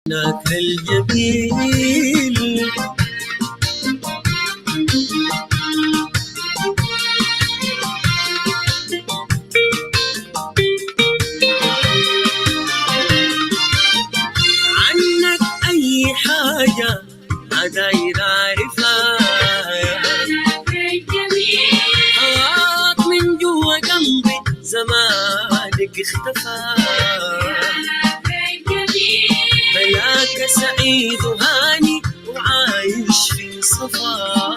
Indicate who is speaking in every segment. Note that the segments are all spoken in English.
Speaker 1: ناكر الجميل عنك أي حاجة ما داير أعرفها، هواك من جوا قلبي زمانك اختفى، بلاك سعيد وهاني وعايش في صفا،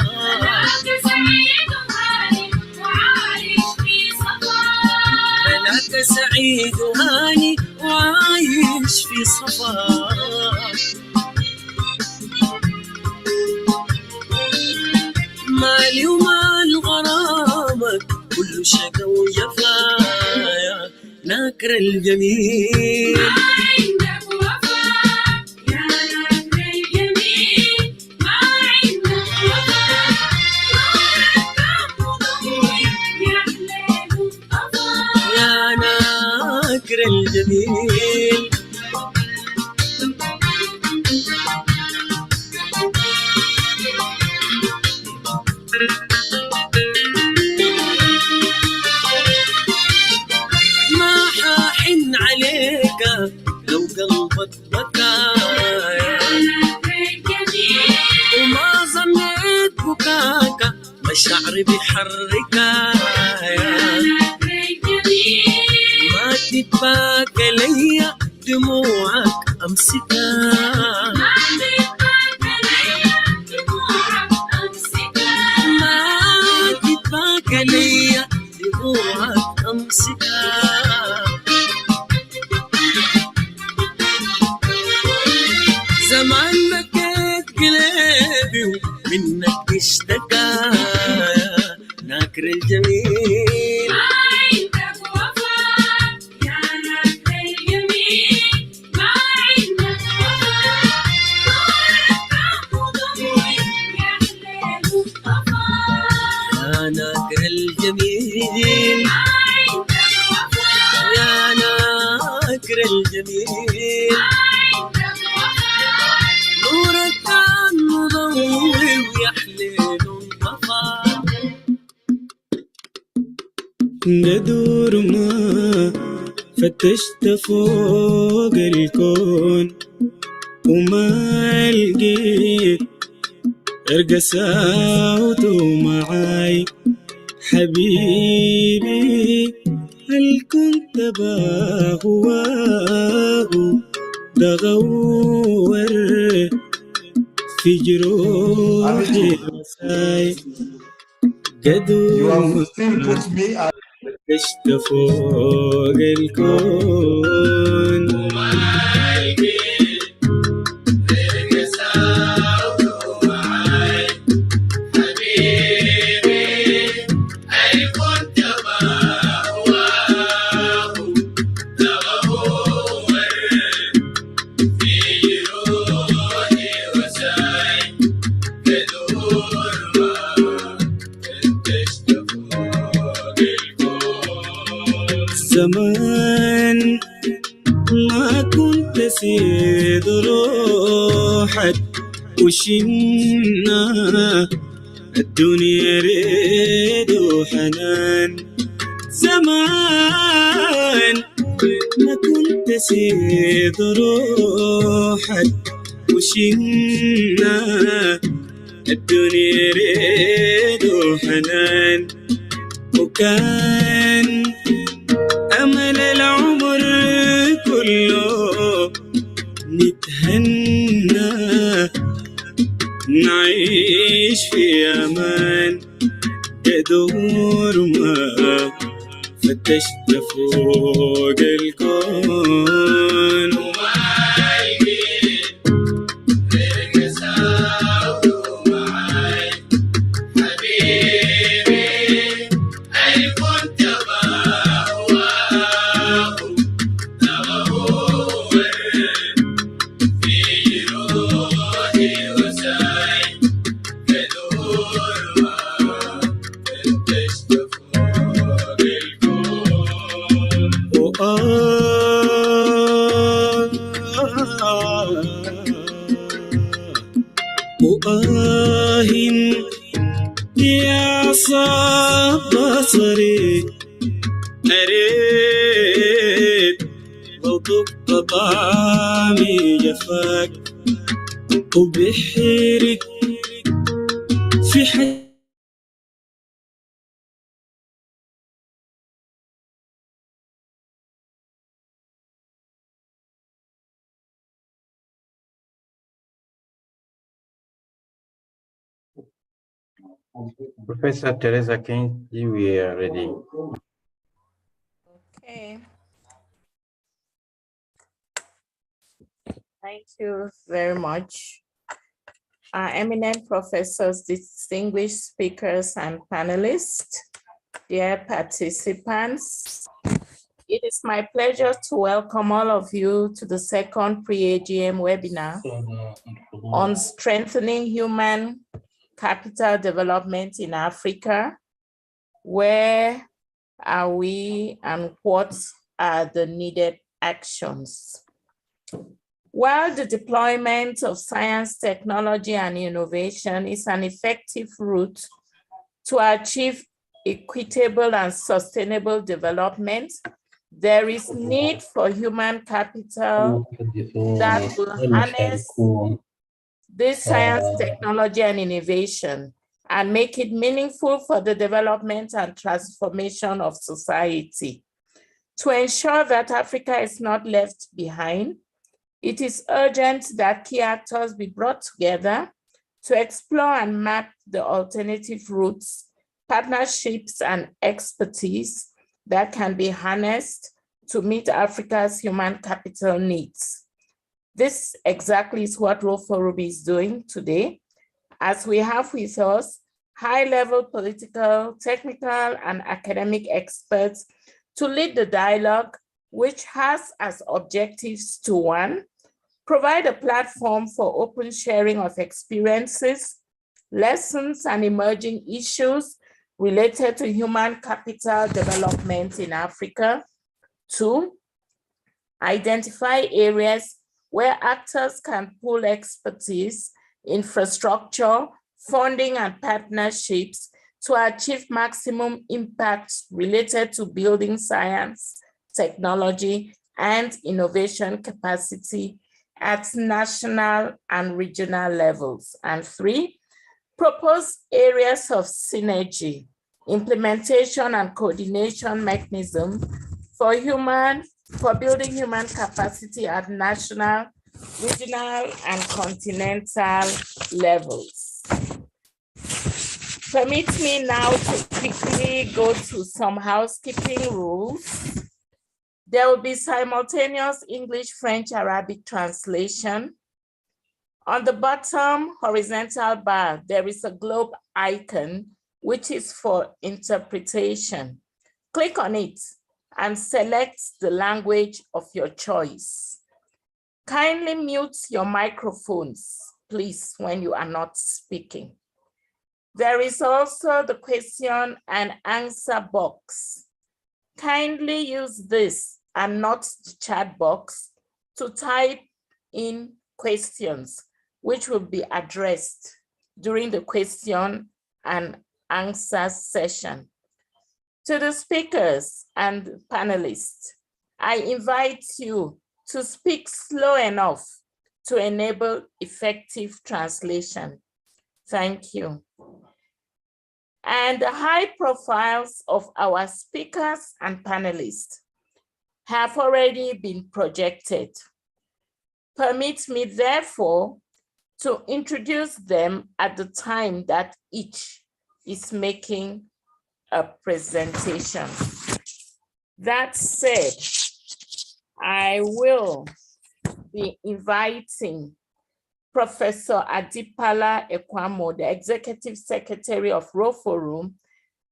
Speaker 1: بلاك سعيد وهاني وعايش في صفا. مالي ومال غرامك كله شقا وجفايا، ناكر الجميل الجميل. ما حاحن عليك لو قلبك بكايا، وما ظنيت بكاك مشاعري بحركايا، تتباك ليا دموعك أمسكها، ما تتباك ليا دموعك أمسكها. زمان بكيت قلبي ومنك اشتكى، ناكر الجميل ناكر الجميل، يا ناكر الجميل. نورك كان مضوي ويحلل انطفى،
Speaker 2: ندور ما فتشت فوق الكون وما لقيت ارقى صوته معاي حبيبي، هل كنت باهواه دغور في جروحي مساي قدوم فتشت فوق الكون زمان ما كنت سيد روحك وشمنا الدنيا ريد وحنان، زمان ما كنت سيد روحك وشمنا الدنيا ريد وحنان، وكان أمل العمر كله نتهنى نعيش في أمان، تدور ما فتشت فوق الكون وما لقيت غيرك ساوته معاي حبيبي، هل كنت باهواه دغور في جروحي وساي تدور ما فتشت فوق الكون
Speaker 1: يا صاب بصري أريد وذق طعامي جفاك وبحرك في حي.
Speaker 3: Professor Teresa Kenji, we are ready.
Speaker 4: Okay. Thank you very much. Eminent professors, distinguished speakers, and panelists, dear participants, it is my pleasure to welcome all of you to the second pre-AGM webinar on strengthening human capital development in Africa. Where are we and what are the needed actions? While the deployment of science, technology, and innovation is an effective route to achieve equitable and sustainable development, there is need for human capital that will harness this science, technology, and innovation and make it meaningful for the development and transformation of society. To ensure that Africa is not left behind, it is urgent that key actors be brought together to explore and map the alternative routes, partnerships, and expertise that can be harnessed to meet Africa's human capital needs. This exactly is what RoFoRuby is doing today, as we have with us high-level political, technical, and academic experts to lead the dialogue, which has as objectives to: 1, provide a platform for open sharing of experiences, lessons, and emerging issues related to human capital development in Africa. 2, identify areas where actors can pool expertise, infrastructure, funding, and partnerships to achieve maximum impact related to building science, technology, and innovation capacity at national and regional levels. And 3, propose areas of synergy, implementation, and coordination mechanism for building human capacity at national, regional, and continental levels. Permit me now to quickly go through some housekeeping rules. There will be simultaneous English, French, Arabic translation. On the bottom horizontal bar, there is a globe icon, which is for interpretation. Click on it and select the language of your choice. Kindly mute your microphones, please, when you are not speaking. There is also the question and answer box. Kindly use this and not the chat box to type in questions, which will be addressed during the question and answer session. To the speakers and panelists, I invite you to speak slow enough to enable effective translation. Thank you. And the high profiles of our speakers and panelists have already been projected. Permit me, therefore, to introduce them at the time that each is making a presentation. That said, I will be inviting Professor Adipala Ekwamo, the Executive Secretary of RoFoRum,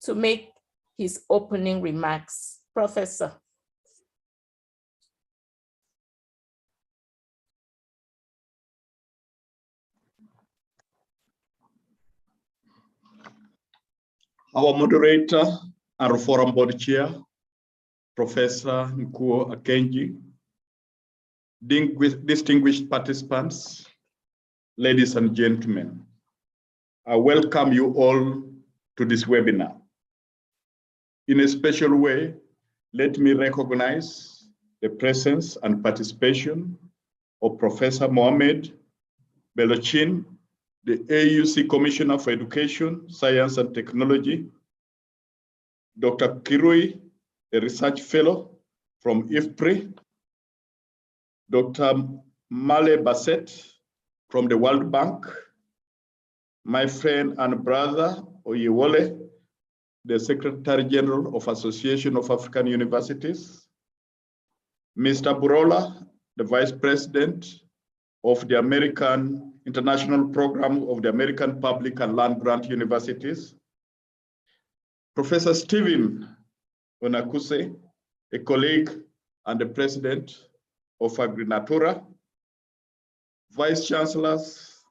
Speaker 4: to make his opening remarks. Professor.
Speaker 2: Our moderator and Forum Board Chair, Professor Nkuo Akenji, distinguished participants, ladies and gentlemen, I welcome you all to this webinar. In a special way, let me recognize the presence and participation of Professor Mohamed Belochin, the AUC Commissioner for Education, Science and Technology, Dr. Kirui, a research fellow from IFPRI, Dr. Male Bassett from the World Bank, my friend and brother Oyewole, the Secretary General of Association of African Universities, Mr. Burola, the Vice President of the American International Program of the American Public and Land Grant Universities, Professor Stephen Onakuse, a colleague and the President of AgriNatura, Vice Chancellors,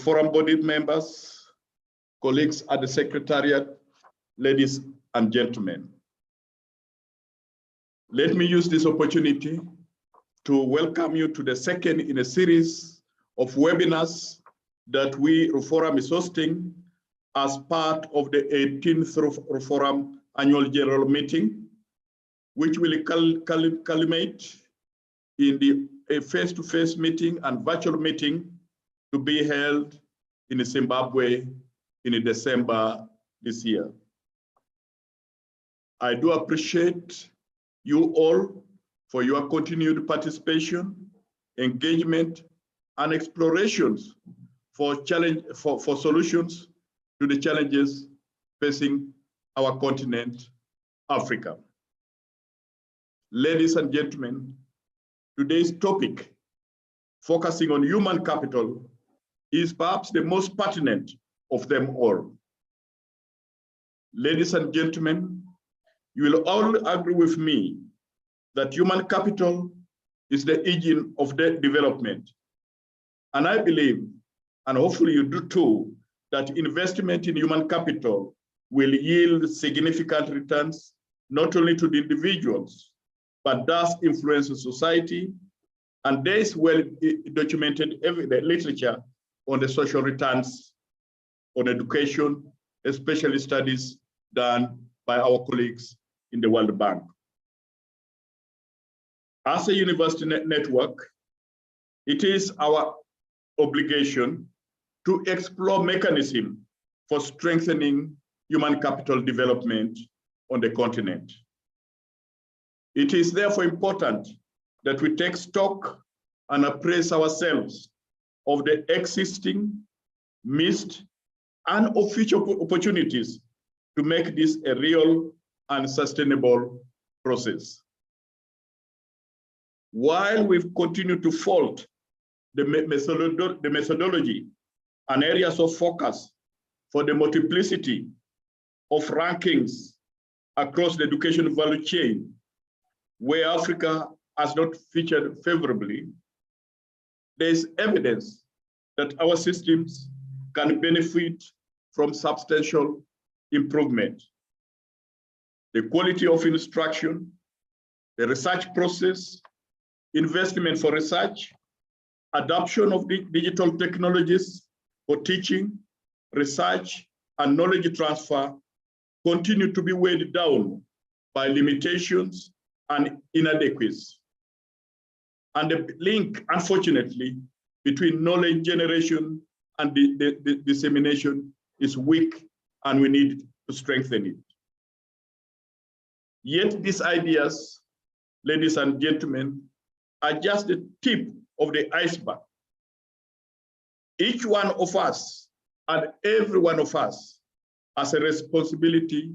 Speaker 2: Forum Body members, colleagues at the Secretariat, ladies and gentlemen. Let me use this opportunity to welcome you to the second in a series of webinars that Forum is hosting as part of the 18th Forum Annual General Meeting, which will culminate in a face-to-face meeting and virtual meeting to be held in Zimbabwe in December this year. I do appreciate you all for your continued participation, engagement, and explorations for solutions to the challenges facing our continent, Africa. Ladies and gentlemen, today's topic, focusing on human capital, is perhaps the most pertinent of them all. Ladies and gentlemen, you will all agree with me that human capital is the engine of development. And I believe, and hopefully you do too, that investment in human capital will yield significant returns, not only to the individuals, but does influence the society. And there is well documented literature on the social returns on education, especially studies done by our colleagues in the World Bank. As a university network, it is our obligation to explore mechanisms for strengthening human capital development on the continent. It is therefore important that we take stock and appraise ourselves of the existing, missed, and of future opportunities to make this a real and sustainable process. While we've continued to fault the methodology and areas of focus for the multiplicity of rankings across the education value chain, where Africa has not featured favorably, there is evidence that our systems can benefit from substantial improvement. The quality of instruction, the research process, investment for research, adoption of digital technologies for teaching, research, and knowledge transfer continue to be weighed down by limitations and inadequacies. And the link, unfortunately, between knowledge generation and the dissemination is weak, and we need to strengthen it. Yet these ideas, ladies and gentlemen, are just the tip of the iceberg. Each one of us and every one of us has a responsibility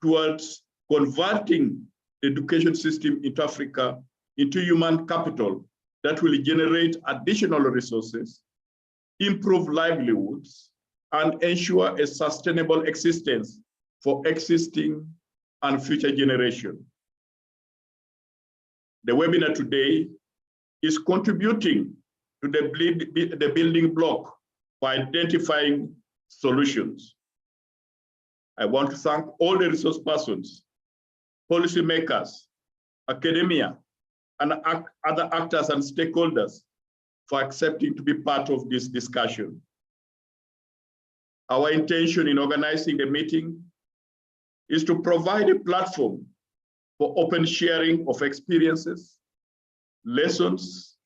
Speaker 2: towards converting the education system into Africa into human capital that will generate additional resources, improve livelihoods, and ensure a sustainable existence for existing and future generations. The webinar today is contributing to the building block for identifying solutions. I want to thank all the resource persons, policymakers, academia, and other actors and stakeholders for accepting to be part of this discussion. Our intention in organizing the meeting is to provide a platform for open sharing of experiences, lessons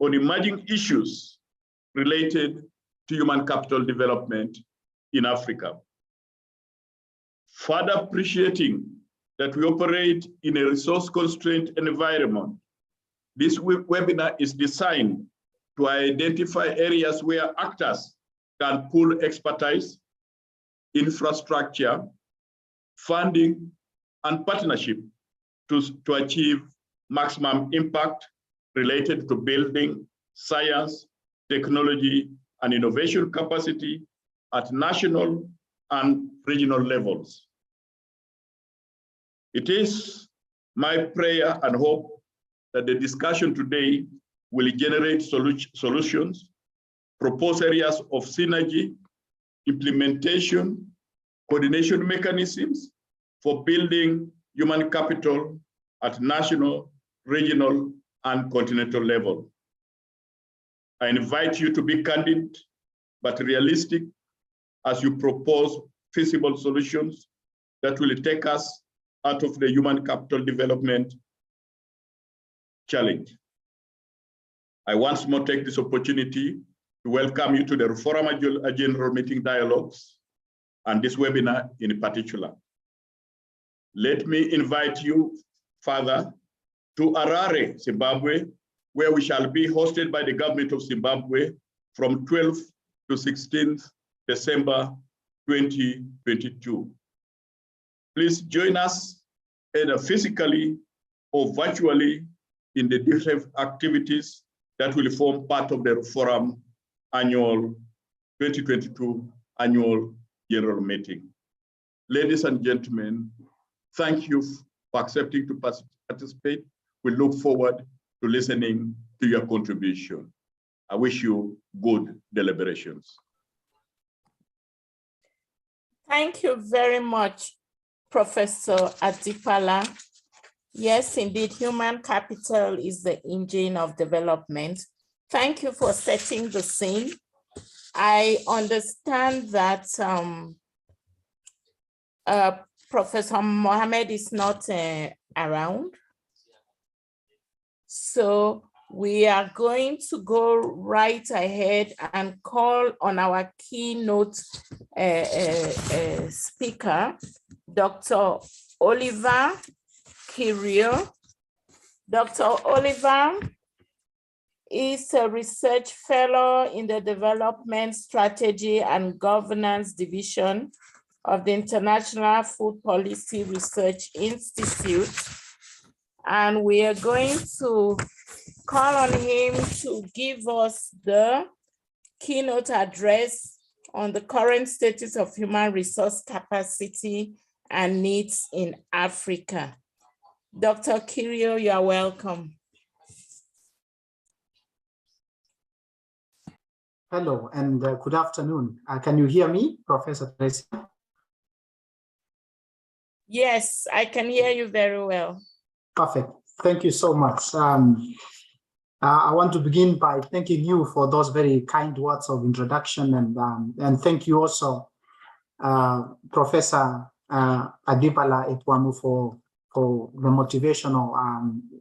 Speaker 2: on emerging issues related to human capital development in Africa. Further appreciating that we operate in a resource-constrained environment, this webinar is designed to identify areas where actors can pool expertise, infrastructure, funding, and partnership to achieve maximum impact related to building science, technology, and innovation capacity at national and regional levels. It is my prayer and hope that the discussion today will generate solutions, propose areas of synergy, implementation, coordination mechanisms for building human capital at national, regional, and continental level. I invite you to be candid but realistic as you propose feasible solutions that will take us out of the human capital development challenge. I once more take this opportunity to welcome you to the Forum General Meeting Dialogues and this webinar in particular. Let me invite you further to Harare, Zimbabwe, where we shall be hosted by the government of Zimbabwe from 12th to 16th December 2022. Please join us either physically or virtually in the different activities that will form part of the Forum Annual 2022 Annual General Meeting. Ladies and gentlemen, thank you for accepting to participate. We look forward to listening to your contribution. I wish you good deliberations.
Speaker 4: Thank you very much, Professor Adipala. Yes, indeed, human capital is the engine of development. Thank you for setting the scene. I understand that Professor Mohammed is not around. So we are going to go right ahead and call on our keynote speaker, Dr. Oliver Kirio. Dr. Oliver is a research fellow in the Development Strategy and Governance Division of the International Food Policy Research Institute. And we are going to call on him to give us the keynote address on the current status of human resource capacity and needs in Africa. Dr. Kirio, you are welcome.
Speaker 5: Hello, and good afternoon. Can you hear me, Professor Tracy?
Speaker 4: Yes, I can hear you very well.
Speaker 5: Perfect. Thank you so much. I want to begin by thanking you for those very kind words of introduction, and thank you also, Professor Adipala Etwamu, for the motivational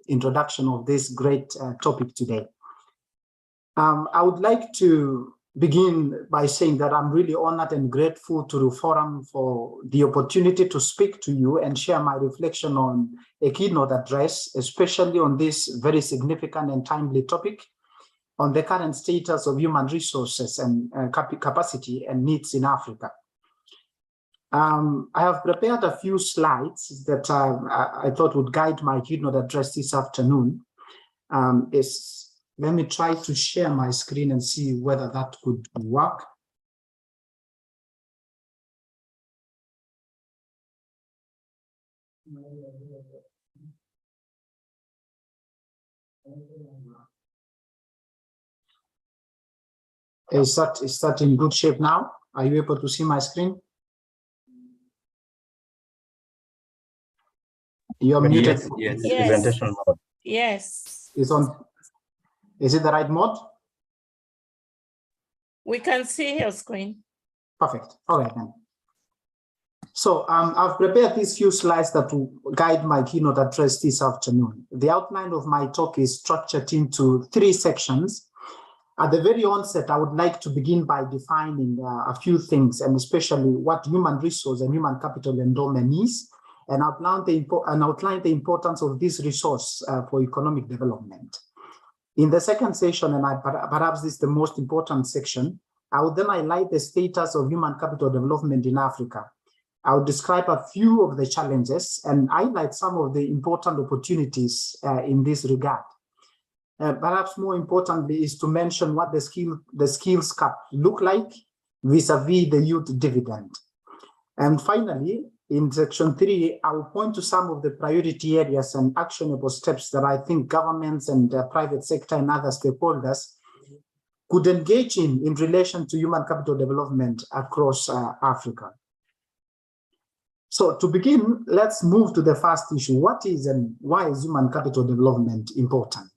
Speaker 5: introduction of this great topic today. I would like to begin by saying that I'm really honored and grateful to the forum for the opportunity to speak to you and share my reflection on a keynote address, especially on this very significant and timely topic on the current status of human resources and capacity and needs in Africa. I have prepared a few slides that I thought would guide my keynote address this afternoon. Let me try to share my screen and see whether that could work. Is that in good shape now? Are you able to see my screen? You're muted.
Speaker 3: Yes,
Speaker 4: Yes.
Speaker 3: presentation mode.
Speaker 4: Yes,
Speaker 5: Is it the right mode?
Speaker 4: we can see your screen.
Speaker 5: Perfect. All right then. So I've prepared these few slides that will guide my keynote address this afternoon. The outline of my talk is structured into 3 sections. At the very onset, I would like to begin by defining a few things, and especially what human resource and human capital endowment is, and outline the importance of this resource for economic development. In the second session, and perhaps this is the most important section, I would then highlight the status of human capital development in Africa. I will describe a few of the challenges and highlight some of the important opportunities in this regard. Perhaps more importantly is to mention what the skills gap look like vis-a-vis the youth dividend. And finally, in section 3, I will point to some of the priority areas and actionable steps that I think governments and private sector and other stakeholders could engage in relation to human capital development across Africa. So to begin, let's move to the first issue. What is and why is human capital development important?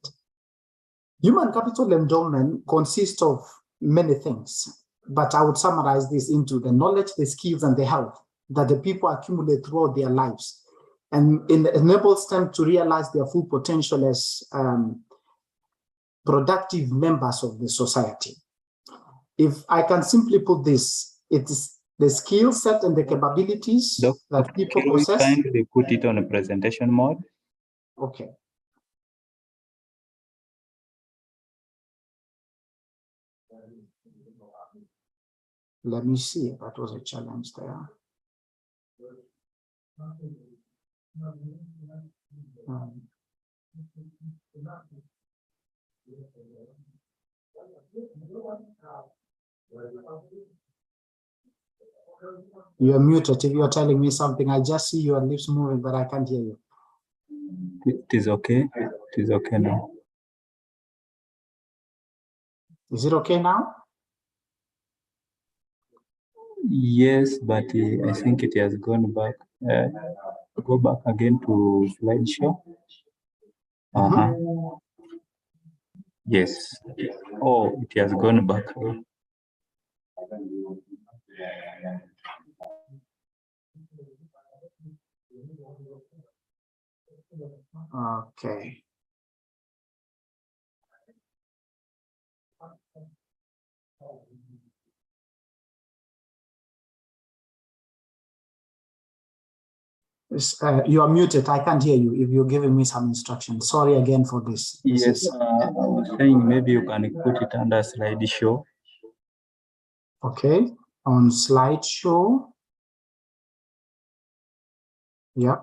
Speaker 5: Human capital endowment consists of many things, but I would summarize this into the knowledge, the skills, and the health that the people accumulate throughout their lives, and it enables them to realize their full potential as productive members of the society. If I can simply put this, it is the skill set and the capabilities that people possess.
Speaker 3: Can we kindly put it on a presentation mode?
Speaker 5: Okay. Let me see. That was a challenge there. You are muted. If you are telling me something, I just see your lips moving, but I can't hear you.
Speaker 3: It is okay. It is okay now.
Speaker 5: Is it okay now?
Speaker 3: Yes, but I think it has gone back. Go back again to slideshow. Yes. Oh, it has gone back.
Speaker 5: Okay. You are muted. I can't hear you if you're giving me some instructions. Sorry again for this.
Speaker 3: Yes, I was saying maybe you can put it under slideshow.
Speaker 5: Okay, on slideshow. Yeah.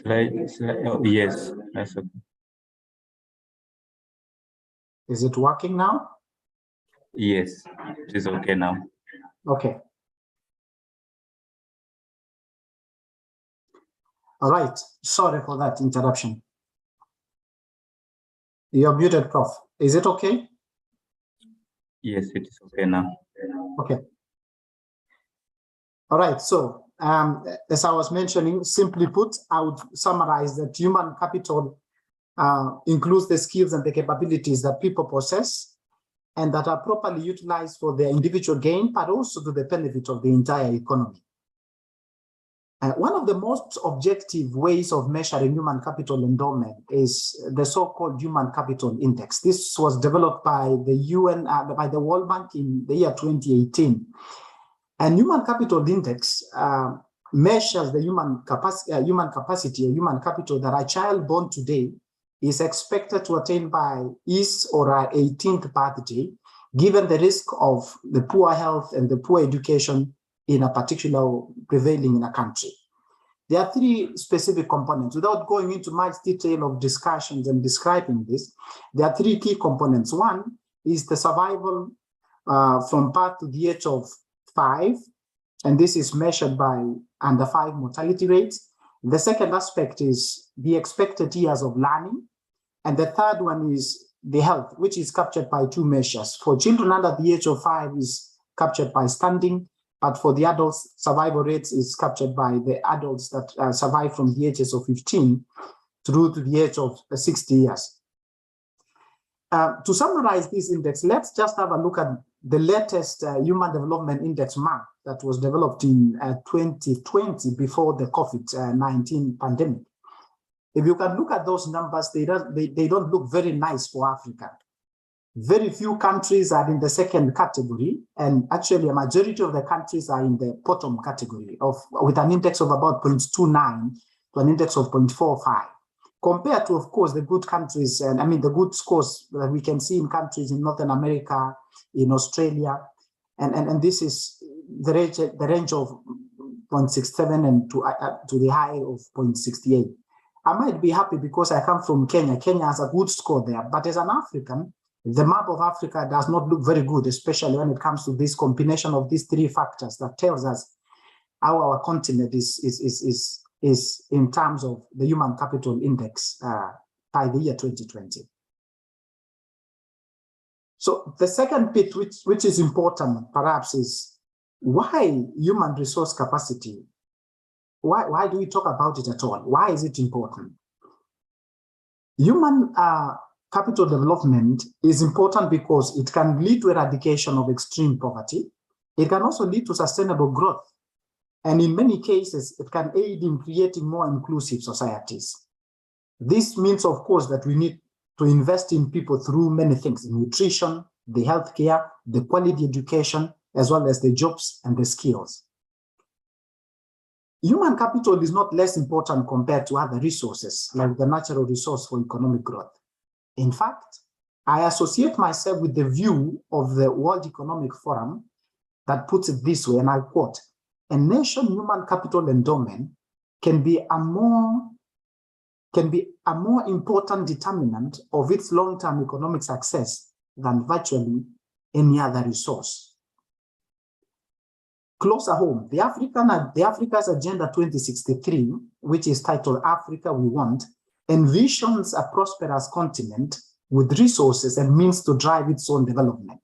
Speaker 3: Oh, yes, that's okay.
Speaker 5: Is it working now?
Speaker 3: Yes, it is okay now.
Speaker 5: Okay. All right. Sorry for that interruption. You're muted, Prof. Is it okay?
Speaker 3: Yes, it is okay now.
Speaker 5: Okay. All right. So, as I was mentioning, simply put, I would summarize that human capital includes the skills and the capabilities that people possess and that are properly utilized for their individual gain, but also to the benefit of the entire economy. One of the most objective ways of measuring human capital endowment is the so-called Human Capital Index. This was developed by the UN, by the World Bank in the year 2018. And Human Capital Index measures the human capacity, human capital that a child born today is expected to attain by his or her 18th birthday, given the risk of the poor health and the poor education in a particular prevailing in a country. There are 3 specific components. Without going into much detail of discussions and describing this, there are 3 key components. One is the survival from birth to the age of 5, and this is measured by under 5 mortality rates. The second aspect is the expected years of learning, and the third one is the health, which is captured by 2 measures. For children under the age of 5 is captured by standing, but for the adults, survival rates is captured by the adults that survive from the ages of 15 through to the age of 60 years. To summarize this index, let's just have a look at the latest Human Development Index map that was developed in 2020 before the COVID-19 pandemic. If you can look at those numbers, they don't look very nice for Africa. Very few countries are in the second category, and actually a majority of the countries are in the bottom category with an index of about 0.29 to an index of 0.45. Compared to, of course, the good countries, and I mean the good scores that we can see in countries in Northern America, in Australia, and this is the range of 0.67 and to the high of 0.68. I might be happy because I come from Kenya. Kenya has a good score there, but as an African, the map of Africa does not look very good, especially when it comes to this combination of these three factors that tells us how our continent is in terms of the Human Capital Index by the year 2020. So the second bit, which is important perhaps, is why human resource capacity? Why do we talk about it at all? Why is it important? Human capital development is important because it can lead to eradication of extreme poverty. It can also lead to sustainable growth. And in many cases, it can aid in creating more inclusive societies. This means, of course, that we need to invest in people through many things: nutrition, the healthcare, the quality education, as well as the jobs and the skills. Human capital is not less important compared to other resources, like the natural resource for economic growth. In fact, I associate myself with the view of the World Economic Forum that puts it this way, and I quote, "A nation human capital endowment can be a more important determinant of its long-term economic success than virtually any other resource." Closer home, the Africa's Agenda 2063, which is titled Africa We Want, envisions a prosperous continent with resources and means to drive its own development.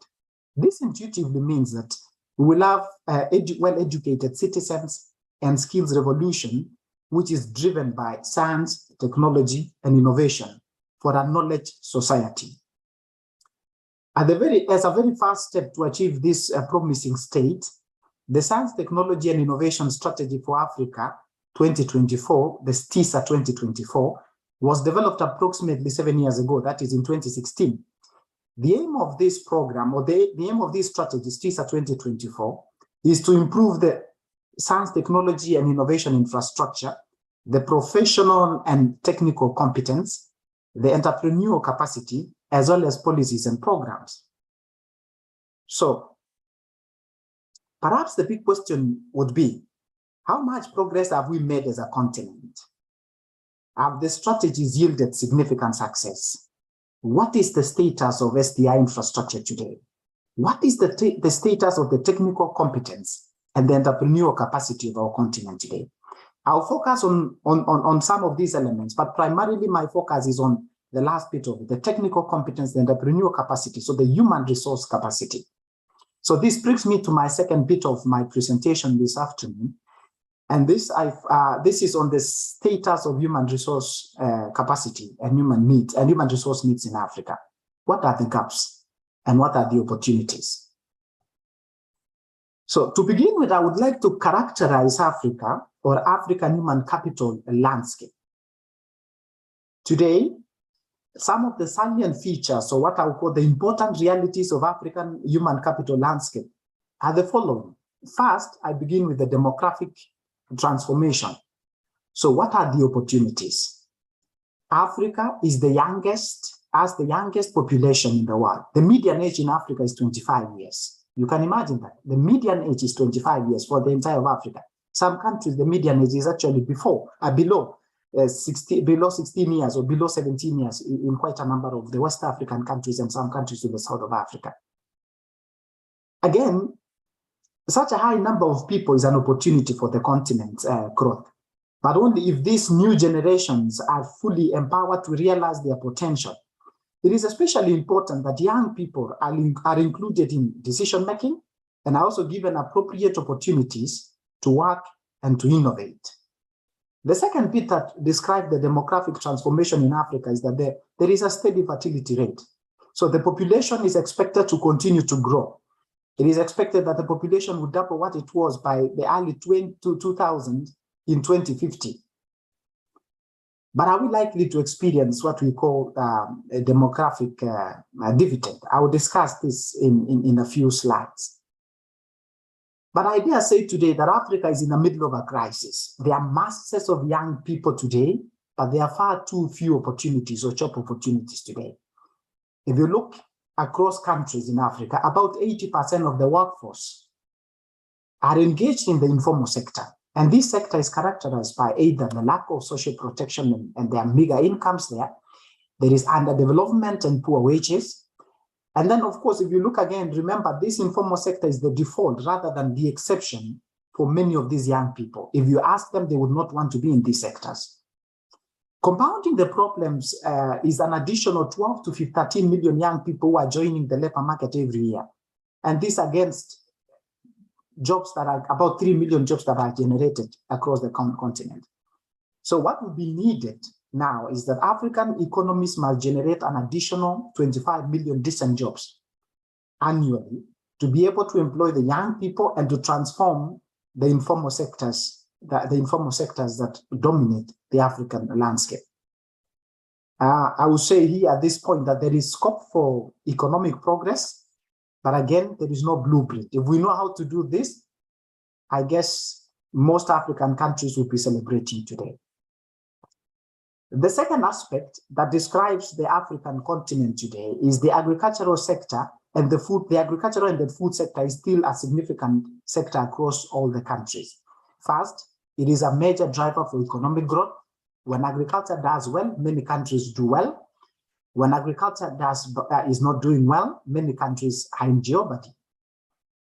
Speaker 5: This intuitively means that we will have well-educated citizens and skills revolution, which is driven by science, technology, and innovation for a knowledge society. As a very first step to achieve this promising state, the Science, Technology, and Innovation Strategy for Africa 2024, the STISA 2024, was developed approximately 7 years ago, that is in 2016. The aim of this program, or the aim of this strategy, STISA 2024, is to improve the science, technology, and innovation infrastructure, the professional and technical competence, the entrepreneurial capacity, as well as policies and programs. So, perhaps the big question would be, how much progress have we made as a continent? Have the strategies yielded significant success? What is the status of STI infrastructure today? What is the status of the technical competence and the entrepreneurial capacity of our continent today? I'll focus on some of these elements, but primarily my focus is on the last bit of it, the technical competence, the entrepreneurial capacity, so the human resource capacity. So this brings me to my second bit of my presentation this afternoon. And this is on the status of human resource capacity and human needs and human resource needs in Africa. What are the gaps and what are the opportunities? So to begin with, I would like to characterize Africa or African human capital landscape. Today, some of the salient features, or what I would call the important realities of African human capital landscape, are the following. First, I begin with the demographic transformation. So what are the opportunities? Africa is has the youngest population in the world. The median age in Africa is 25 years. You can imagine that. The median age is 25 years for the entire of Africa. Some countries, the median age is actually below 16 years or below 17 years in quite a number of the West African countries and some countries in the south of Africa. Again, such a high number of people is an opportunity for the continent's growth, but only if these new generations are fully empowered to realize their potential. It is especially important that young people are included in decision-making and are also given appropriate opportunities to work and to innovate. The second bit that describes the demographic transformation in Africa is that there is a steady fertility rate. So the population is expected to continue to grow. It is expected that the population would double what it was by the early 2000 in 2050. But are we likely to experience what we call a demographic dividend? I will discuss this in a few slides. But I dare say today that Africa is in the middle of a crisis. There are masses of young people today, but there are far too few opportunities or job opportunities today. If you look across countries in Africa, about 80% of the workforce are engaged in the informal sector. And this sector is characterized by either the lack of social protection and there are meager incomes there. There is underdevelopment and poor wages. And then, of course, if you look again, remember, this informal sector is the default rather than the exception for many of these young people. If you ask them, they would not want to be in these sectors. Compounding the problems is an additional 12 to 13 million young people who are joining the labor market every year. And this against jobs that are about 3 million jobs that are generated across the continent. So what will be needed now is that African economies must generate an additional 25 million decent jobs annually to be able to employ the young people and to transform the informal sectors, that dominate the African landscape. I will say here at this point that there is scope for economic progress, but again, there is no blueprint. If we know how to do this, I guess most African countries will be celebrating today. The second aspect that describes the African continent today is the agricultural sector and the food. The agricultural and the food sector is still a significant sector across all the countries. First, it is a major driver for economic growth. When agriculture does well, many countries do well. When agriculture is not doing well, many countries are in jeopardy.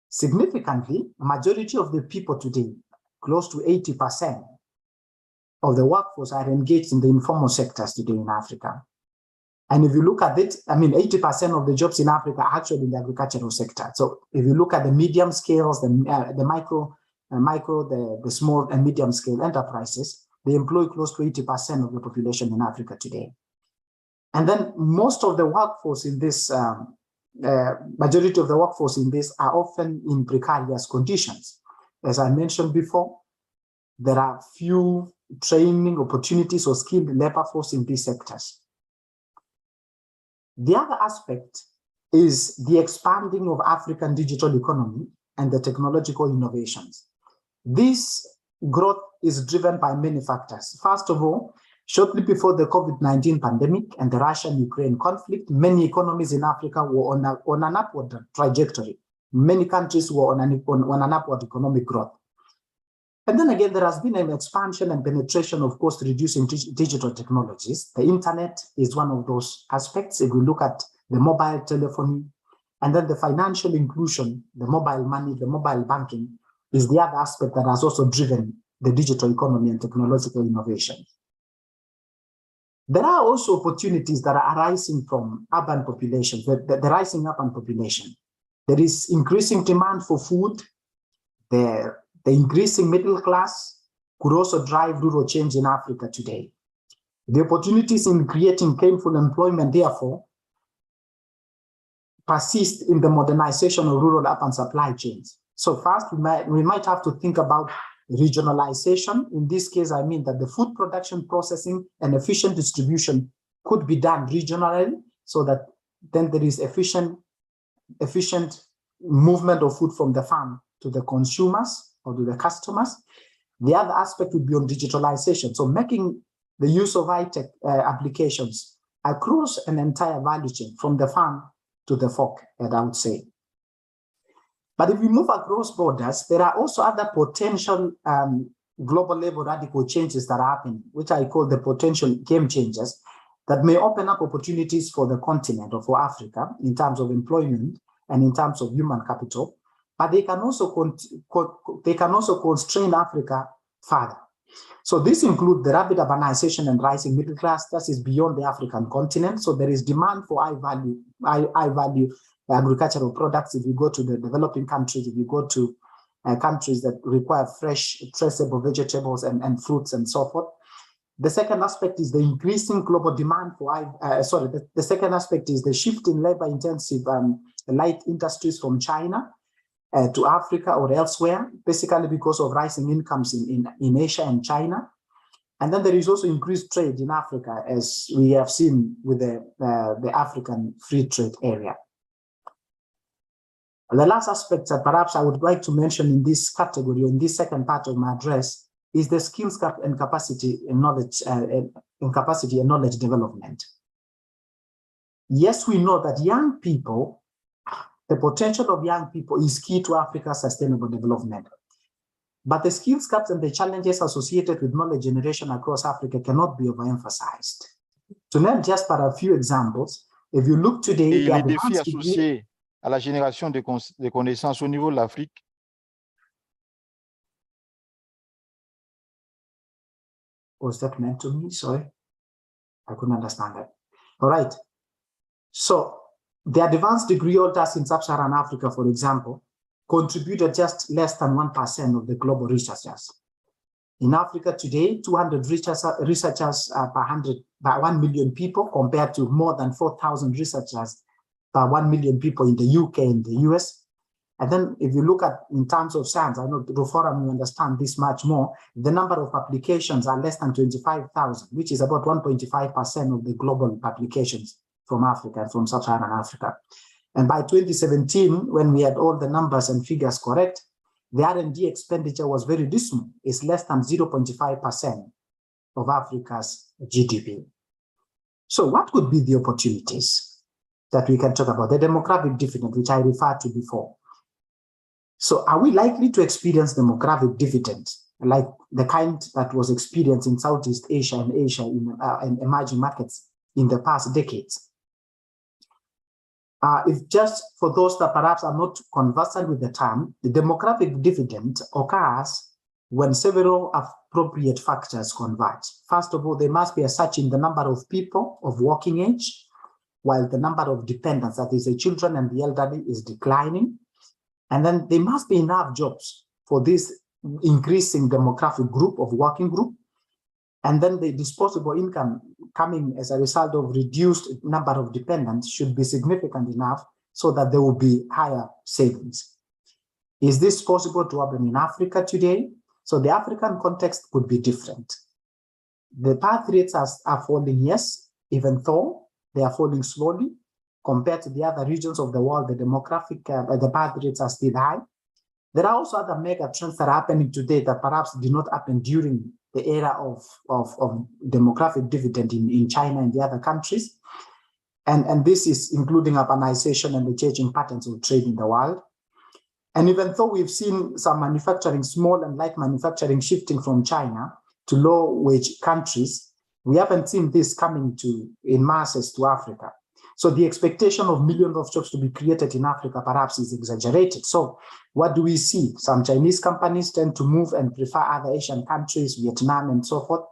Speaker 5: Significantly, a majority of the people today, close to 80% of the workforce, are engaged in the informal sectors today in Africa. And if you look at it, I mean, 80% of the jobs in Africa are actually in the agricultural sector. So if you look at the medium scales, the micro, the small and medium scale enterprises, they employ close to 80% of the population in Africa today. And then most of the workforce in this, majority of the workforce in this are often in precarious conditions. As I mentioned before, there are few training opportunities or skilled labor force in these sectors. The other aspect is the expanding of African digital economy and the technological innovations. This growth is driven by many factors. First of all, shortly before the COVID-19 pandemic and the Russian-Ukraine conflict, many economies in Africa were on an upward trajectory. Many countries were on an upward economic growth. And then again, there has been an expansion and penetration of cost-reducing digital technologies. The internet is one of those aspects. If we look at the mobile telephony, and then the financial inclusion, the mobile money, the mobile banking is the other aspect that has also driven the digital economy and technological innovation. There are also opportunities that are arising from urban populations, the rising urban population. There is increasing demand for food. The increasing middle class could also drive rural change in Africa today. The opportunities in creating gainful employment, therefore, persist in the modernization of rural-urban supply chains. So first, we might have to think about regionalization. In this case, I mean that the food production, processing, and efficient distribution could be done regionally so that then there is efficient movement of food from the farm to the consumers or to the customers. The other aspect would be on digitalization. So making the use of high-tech applications across an entire value chain from the farm to the fork, as I would say. But if we move across borders, there are also other potential global level radical changes that are happening, which I call the potential game changers, that may open up opportunities for the continent or for Africa in terms of employment and in terms of human capital, but they can also constrain Africa further. So this includes the rapid urbanization and rising middle class that is beyond the African continent. So there is demand for high value agricultural products. If you go to the developing countries, if you go to countries that require fresh, traceable vegetables and fruits and so forth. The second aspect is the increasing global demand for, the second aspect is the shift in labor-intensive light industries from China to Africa or elsewhere, basically because of rising incomes in Asia and China. And then there is also increased trade in Africa, as we have seen with the African Free Trade Area. The last aspect that perhaps I would like to mention in this category, in this second part of my address, is the skills gap and capacity and knowledge development. Yes, we know that young people, the potential of young people is key to Africa's sustainable development. But the skills gaps and the challenges associated with knowledge generation across Africa cannot be overemphasized. To name just but a few examples, if you look today,
Speaker 6: et les défis associés à la génération de connaissances au niveau de l'Afrique.
Speaker 5: Was that meant to me? Sorry, I couldn't understand that. All right. So the advanced degree holders in sub-Saharan Africa, for example, contributed just less than 1% of the global researchers. In Africa today, 200 researchers per 1 million people, compared to more than 4,000 researchers per 1 million people in the UK and the US. And then if you look at in terms of science, I know through forum you understand this much more, the number of applications are less than 25,000, which is about 1.5% of the global applications from Africa, from sub-Saharan Africa. And by 2017, when we had all the numbers and figures correct, the R&D expenditure was very dismal. It's less than 0.5% of Africa's GDP. So what could be the opportunities that we can talk about? The demographic dividend, which I referred to before. So are we likely to experience demographic dividends like the kind that was experienced in Southeast Asia and Asia in emerging markets in the past decades? If just for those that perhaps are not conversant with the term, the demographic dividend occurs when several appropriate factors converge. First of all, there must be a surge in the number of people of working age, while the number of dependents, that is the children and the elderly, is declining. And then there must be enough jobs for this increasing demographic group of working group. And then the disposable income coming as a result of reduced number of dependents should be significant enough so that there will be higher savings. Is this possible to happen in Africa today? So the African context could be different. The birth rates are falling, yes, even though they are falling slowly. Compared to the other regions of the world, the the birth rates are still high. There are also other mega trends that are happening today that perhaps did not happen during the era of demographic dividend in China and the other countries. And this is including urbanization and the changing patterns of trade in the world. And even though we've seen some manufacturing, small and light manufacturing shifting from China to low-wage countries, we haven't seen this coming in masses to Africa. So the expectation of millions of jobs to be created in Africa perhaps is exaggerated. So what do we see? Some Chinese companies tend to move and prefer other Asian countries, Vietnam and so forth.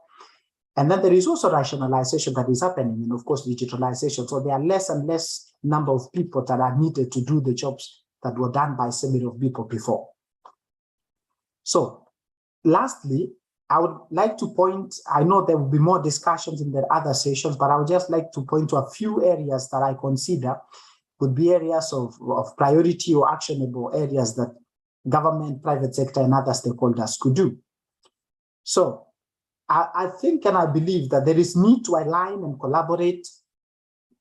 Speaker 5: And then there is also rationalization that is happening, and of course digitalization. So there are less and less number of people that are needed to do the jobs that were done by several of people before. So lastly, I would like to point, I know there will be more discussions in the other sessions, but I would just like to point to a few areas that I consider could be areas of priority or actionable areas that government, private sector, and other stakeholders could do. So I think and I believe that there is need to align and collaborate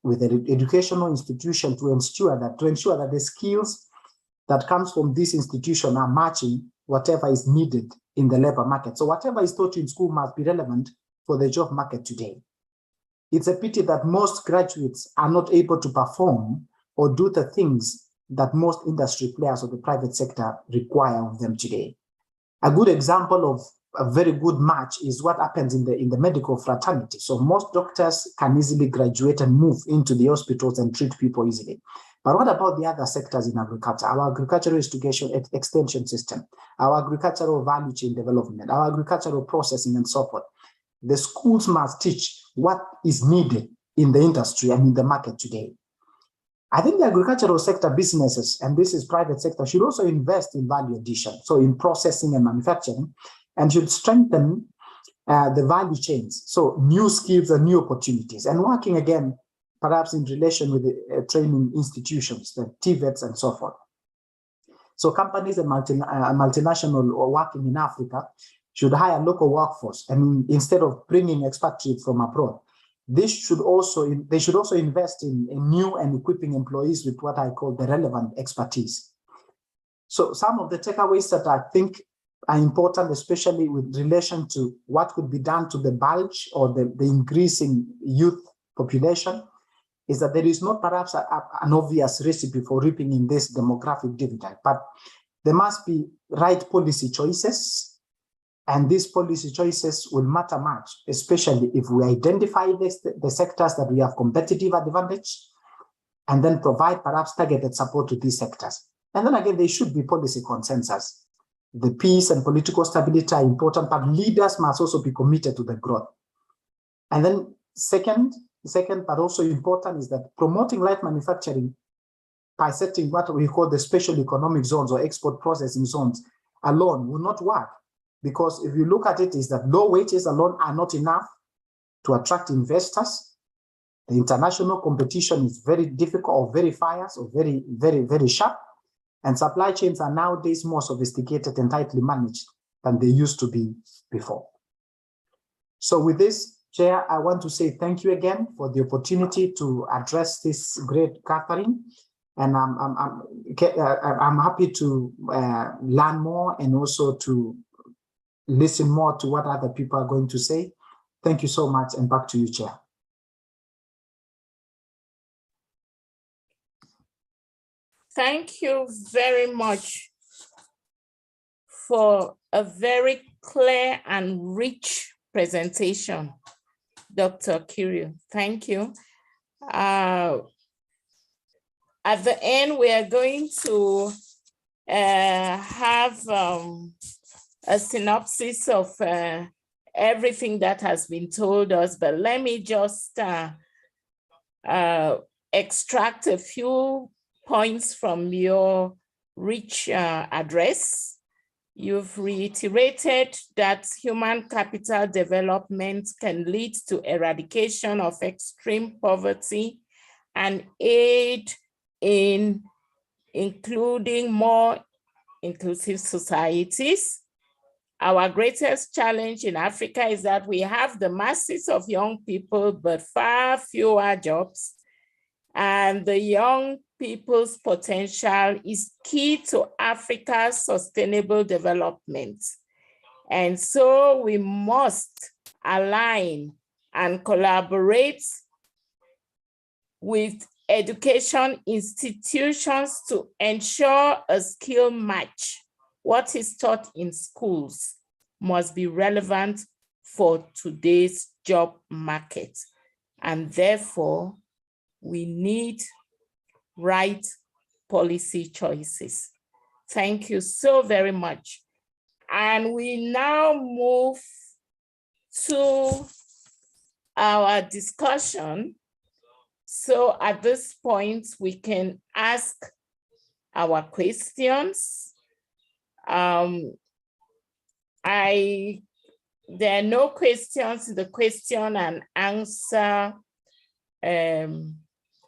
Speaker 5: with the educational institution to ensure that the skills that comes from this institution are matching whatever is needed in the labor market. So whatever is taught in school must be relevant for the job market today. It's a pity that most graduates are not able to perform or do the things that most industry players or the private sector require of them today. A good example of a very good match is what happens in the medical fraternity. So most doctors can easily graduate and move into the hospitals and treat people easily. But what about the other sectors in agriculture? Our agricultural education extension system, our agricultural value chain development, our agricultural processing and so forth. The schools must teach what is needed in the industry and in the market today. I think the agricultural sector businesses, and this is private sector, should also invest in value addition, so in processing and manufacturing, and should strengthen the value chains, so new skills and new opportunities, and working again, perhaps in relation with the training institutions, the TVETs and so forth. So companies and multinational working in Africa should hire local workforce, and instead of bringing expatriates from abroad. They should also invest in new and equipping employees with what I call the relevant expertise. So some of the takeaways that I think are important, especially with relation to what could be done to the bulge or the increasing youth population, is that there is not perhaps an obvious recipe for reaping in this demographic dividend, but there must be right policy choices. And these policy choices will matter much, especially if we identify the sectors that we have competitive advantage, and then provide perhaps targeted support to these sectors. And then again, there should be policy consensus. The peace and political stability are important, but leaders must also be committed to the growth. And then second, but also important, is that promoting light manufacturing by setting what we call the special economic zones or export processing zones alone will not work. Because if you look at it, is that low wages alone are not enough to attract investors. The international competition is very difficult, or very fierce, or very, very, very sharp. And supply chains are nowadays more sophisticated and tightly managed than they used to be before. So with this, Chair, I want to say thank you again for the opportunity to address this great gathering. And I'm happy to learn more and also to listen more to what other people are going to say. Thank you so much, and back to you, Chair.
Speaker 4: Thank you very much for a very clear and rich presentation, Dr. Kirill. Thank you. At the end, we are going to have a synopsis of everything that has been told us, but let me just extract a few points from your rich address. You've reiterated that human capital development can lead to eradication of extreme poverty and aid in including more inclusive societies. Our greatest challenge in Africa is that we have the masses of young people, but far fewer jobs. And the young people's potential is key to Africa's sustainable development. And so we must align and collaborate with education institutions to ensure a skill match. What is taught in schools must be relevant for today's job market. And therefore, we need right policy choices. Thank you so very much. And we now move to our discussion. So at this point, we can ask our questions. There are no questions in the question and answer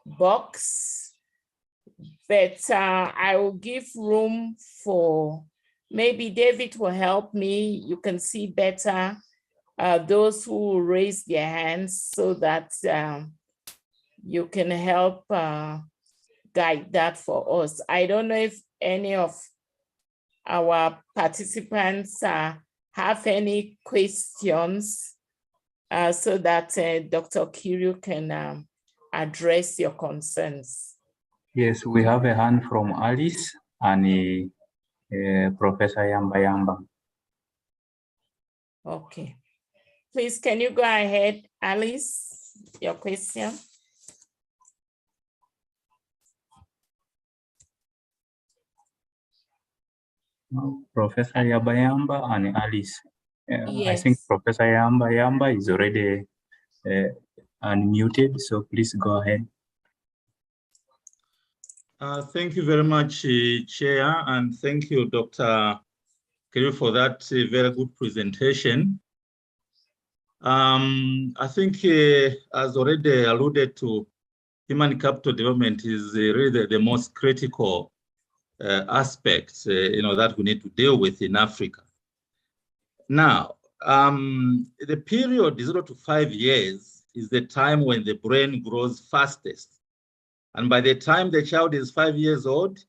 Speaker 4: box, but I will give room for, maybe David will help me. You can see better those who raise their hands so that you can help guide that for us. I don't know if any of our participants have any questions so that Dr. Kirill can address your concerns.
Speaker 3: Yes, we have a hand from Alice and Professor Yamba Yamba.
Speaker 4: Okay. Please, can you go ahead, Alice, your question?
Speaker 3: Professor Yamba Yamba and Alice.
Speaker 4: Yes.
Speaker 3: I think Professor Yamba Yamba is already unmuted, so please go ahead.
Speaker 7: Thank you very much, Chair, and thank you, Dr. Kiriu, for that very good presentation. I think, as already alluded to, human capital development is really the most critical aspect, that we need to deal with in Africa. Now, the period 0 to 5 years is the time when the brain grows fastest. And by the time the child is 5 years old,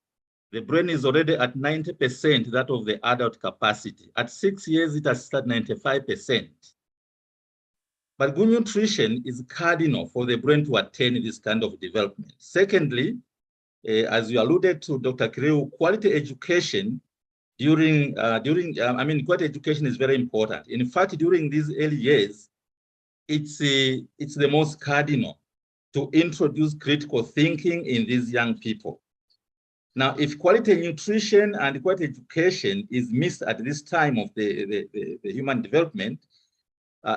Speaker 7: the brain is already at 90% that of the adult capacity. At 6 years, it has started 95%. But good nutrition is cardinal for the brain to attain this kind of development. Secondly, as you alluded to, Dr. Kiriu, quality education quality education is very important. In fact, during these early years, it's the most cardinal to introduce critical thinking in these young people. Now, if quality nutrition and quality education is missed at this time of the human development,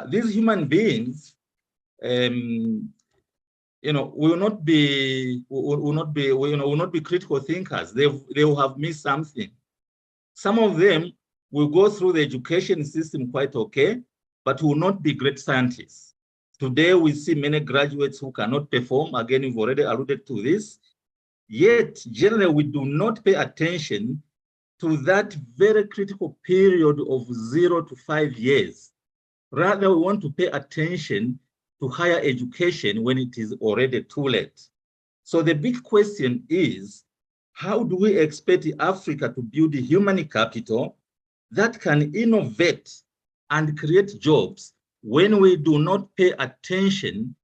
Speaker 7: these human beings, will not be critical thinkers. They will have missed something. Some of them will go through the education system quite okay, but will not be great scientists. Today, we see many graduates who cannot perform. Again, we've already alluded to this. Yet, generally, we do not pay attention to that very critical period of 0 to 5 years. Rather, we want to pay attention to higher education when it is already too late. So the big question is, how do we expect Africa to build a human capital that can innovate and create jobs when we do not pay attention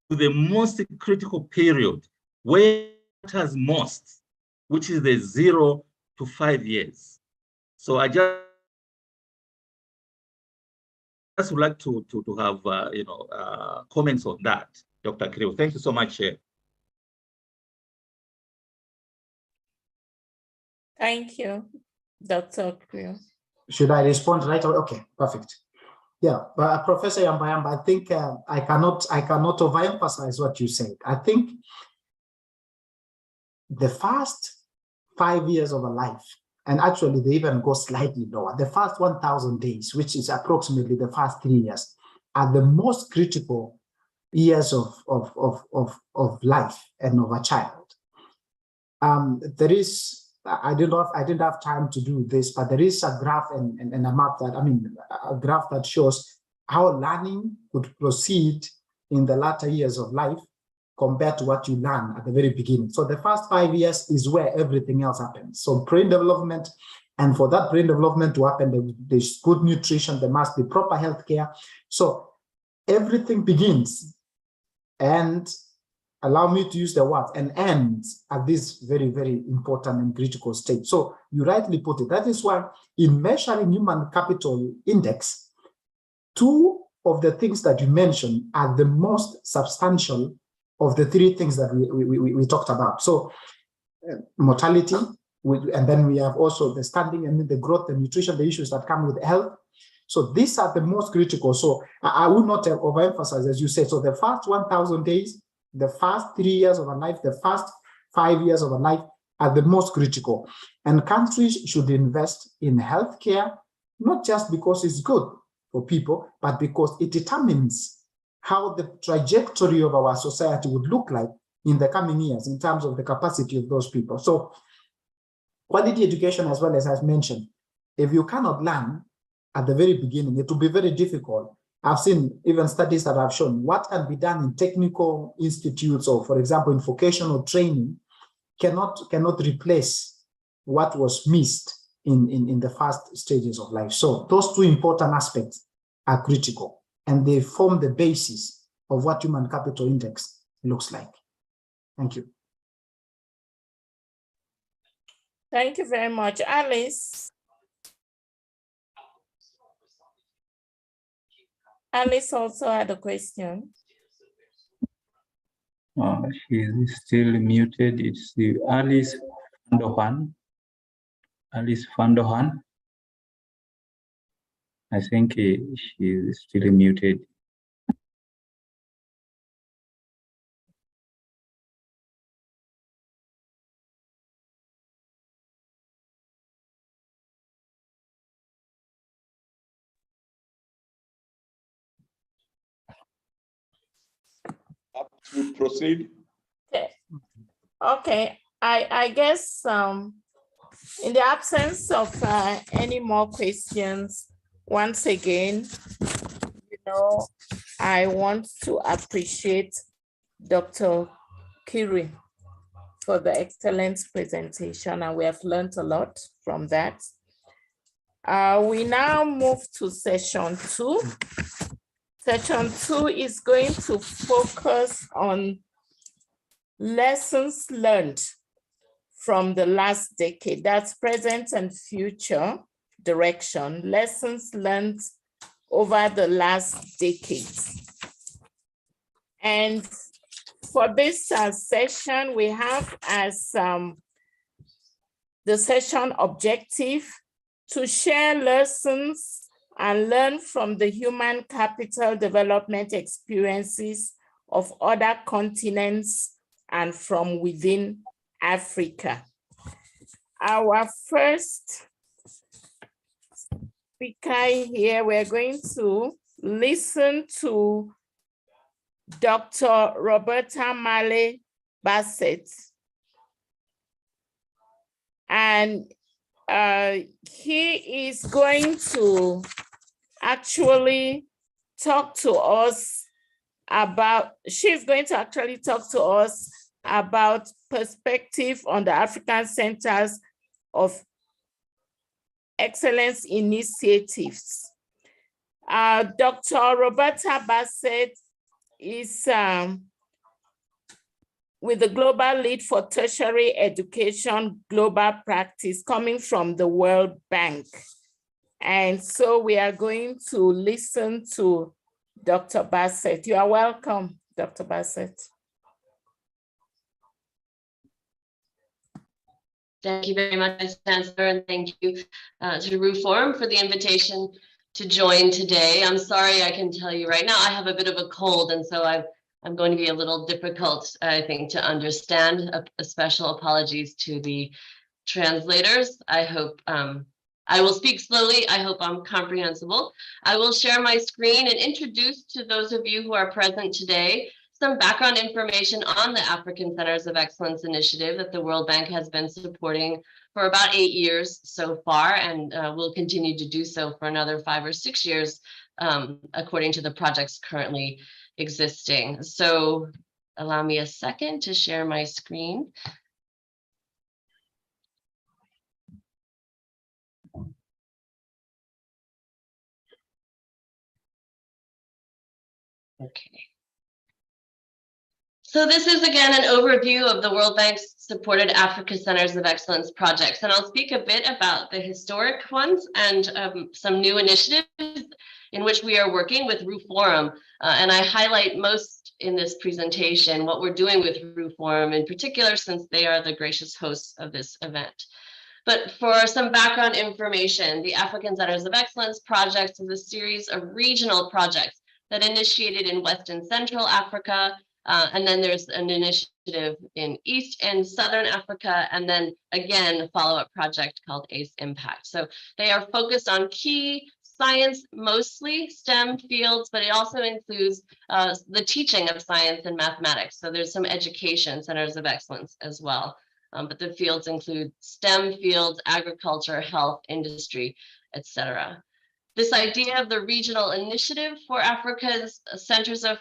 Speaker 7: to the most critical period where it has most, which is the 0 to 5 years? So I just would like to have comments on that, Dr. Kiriu. Thank you so much.
Speaker 4: Thank you, Dr. Kiriu.
Speaker 5: Should I respond right away? Okay, perfect. Yeah, but Professor Yambayamba, I think I cannot overemphasize what you said. I think the first 5 years of a life, and actually they even go slightly lower, the first 1,000 days, which is approximately the first 3 years, are the most critical years of life and of a child. There is, I didn't have time to do this, but there is a graph and a map that, a graph that shows how learning could proceed in the latter years of life compared to what you learn at the very beginning. So the first 5 years is where everything else happens. So brain development, and for that brain development to happen, there's good nutrition, there must be proper healthcare. So everything begins, and allow me to use the word, and ends at this very, very important and critical stage. So you rightly put it. That is why in measuring human capital index, 2 of the things that you mentioned are the most substantial of the 3 things that we talked about. So mortality, and then we have also the standing and the growth, the nutrition, the issues that come with health. So these are the most critical. So I would not overemphasize, as you said. So the first 1,000 days, the first 3 years of a life, the first 5 years of a life are the most critical. And countries should invest in healthcare, not just because it's good for people, but because it determines how the trajectory of our society would look like in the coming years in terms of the capacity of those people. So quality education, as well as mentioned, if you cannot learn at the very beginning, it will be very difficult. I've seen even studies that have shown what can be done in technical institutes, or for example, in vocational training, cannot replace what was missed in the first stages of life. So those 2 important aspects are critical, and they form the basis of what human capital index looks like. Thank you.
Speaker 4: Thank you very much. Alice. Alice also had a question.
Speaker 3: She's still muted. It's Alice Fandohan. Alice Fandohan. I think she's still muted.
Speaker 2: we proceed.
Speaker 4: Okay, I guess in the absence of any more questions, once again, I want to appreciate Dr. Kiri for the excellent presentation, and we have learned a lot from that. We now move to session 2. Session 2 is going to focus on lessons learned from the last decade. That's present and future direction, lessons learned over the last decade. And for this session, we have as the session objective to share lessons and learn from the human capital development experiences of other continents and from within Africa. Our first speaker here, we're going to listen to Dr. Roberta Marley Bassett. And he is going to actually talk to us about, she's going to actually talk to us about perspective on the African Centers of Excellence initiatives. Dr. Roberta Bassett is with the Global Lead for Tertiary Education Global Practice coming from the World Bank. And so we are going to listen to Dr. Bassett. You are welcome, Dr. Bassett.
Speaker 8: Thank you very much, Vice Chancellor, and thank you to RUFORM for the invitation to join today. I'm sorry, I can tell you right now, I have a bit of a cold, and so I'm going to be a little difficult, I think, to understand. A special apologies to the translators. I hope I will speak slowly. I hope I'm comprehensible. I will share my screen and introduce to those of you who are present today some background information on the African Centers of Excellence initiative that the World Bank has been supporting for about 8 years so far, and will continue to do so for another 5 or 6 years, according to the projects currently existing. So allow me a second to share my screen. Okay. So this is again an overview of the World Bank's supported Africa Centers of Excellence projects, and I'll speak a bit about the historic ones and some new initiatives in which we are working with RUFORM. And I highlight most in this presentation what we're doing with RUFORM in particular, since they are the gracious hosts of this event. But for some background information, the African Centers of Excellence projects is a series of regional projects that initiated in West and Central Africa. And then there's an initiative in East and Southern Africa, and then again, a follow-up project called ACE Impact. So they are focused on key science, mostly STEM fields, but it also includes the teaching of science and mathematics. So there's some education centers of excellence as well. But the fields include STEM fields, agriculture, health, industry, etc. This idea of the regional initiative for Africa's centers of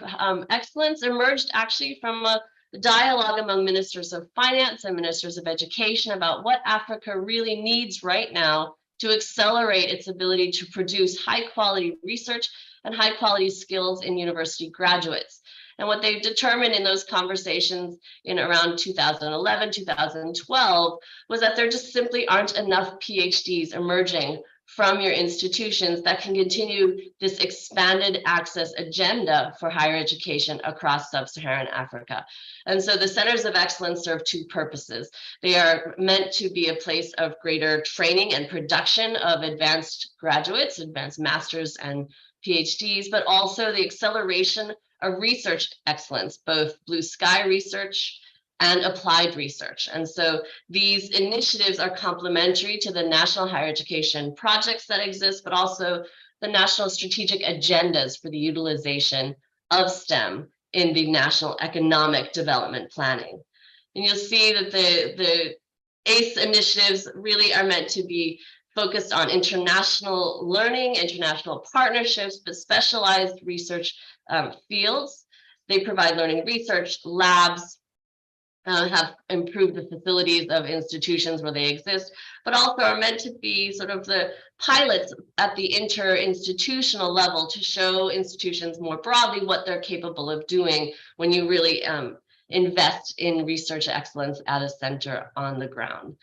Speaker 8: excellence emerged actually from a dialogue among ministers of finance and ministers of education about what Africa really needs right now to accelerate its ability to produce high quality research and high quality skills in university graduates. And what they've determined in those conversations in around 2011, 2012, was that there just simply aren't enough PhDs emerging from your institutions that can continue this expanded access agenda for higher education across sub-Saharan Africa. And so the Centers of Excellence serve two purposes. They are meant to be a place of greater training and production of advanced graduates, advanced masters and PhDs, but also the acceleration of research excellence, both blue sky research and applied research. And so these initiatives are complementary to the national higher education projects that exist, but also the national strategic agendas for the utilization of STEM in the national economic development planning. And you'll see that the ACE initiatives really are meant to be focused on international learning, international partnerships, but specialized research fields. They provide learning research labs, have improved the facilities of institutions where they exist, but also are meant to be sort of the pilots at the inter-institutional level to show institutions more broadly what they're capable of doing when you really invest in research excellence at a center on the ground.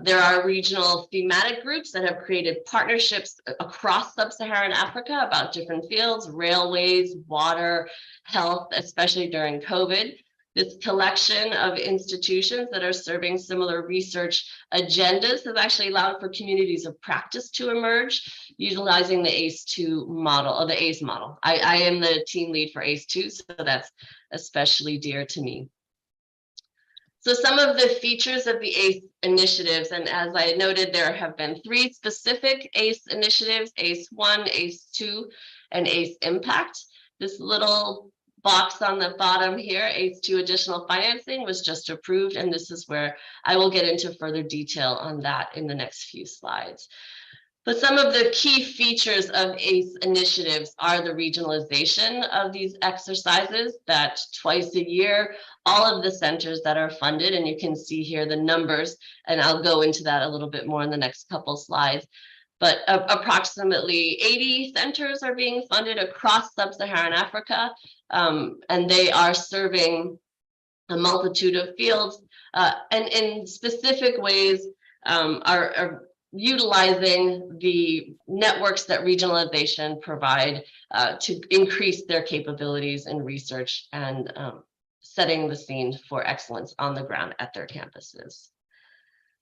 Speaker 8: There are regional thematic groups that have created partnerships across sub-Saharan Africa about different fields, railways, water, health, especially during COVID. This collection of institutions that are serving similar research agendas has actually allowed for communities of practice to emerge, utilizing the ACE2 model, or the ACE model. I am the team lead for ACE2, so that's especially dear to me. So some of the features of the ACE initiatives, and as I noted, there have been 3 specific ACE initiatives, ACE1, ACE2, and ACE Impact. This little box on the bottom here, ACE2 additional financing, was just approved, and this is where I will get into further detail on that in the next few slides. But some of the key features of ACE initiatives are the regionalization of these exercises, that twice a year, all of the centers that are funded, and you can see here the numbers, and I'll go into that a little bit more in the next couple slides. But approximately 80 centers are being funded across sub-Saharan Africa, and they are serving a multitude of fields, and in specific ways are utilizing the networks that regionalization provide to increase their capabilities in research and setting the scene for excellence on the ground at their campuses.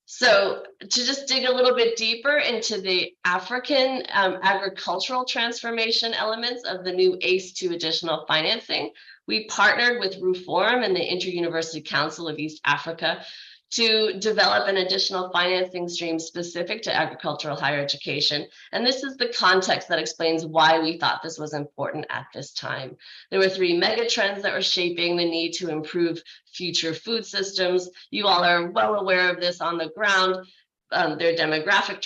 Speaker 8: So to just dig a little bit deeper into the African agricultural transformation elements of the new ACE2 additional financing, we partnered with RUFORM and the Inter-University Council of East Africa to develop an additional financing stream specific to agricultural higher education. And this is the context that explains why we thought this was important at this time. There were 3 mega trends that were shaping the need to improve future food systems. You all are well aware of this on the ground. Their demographic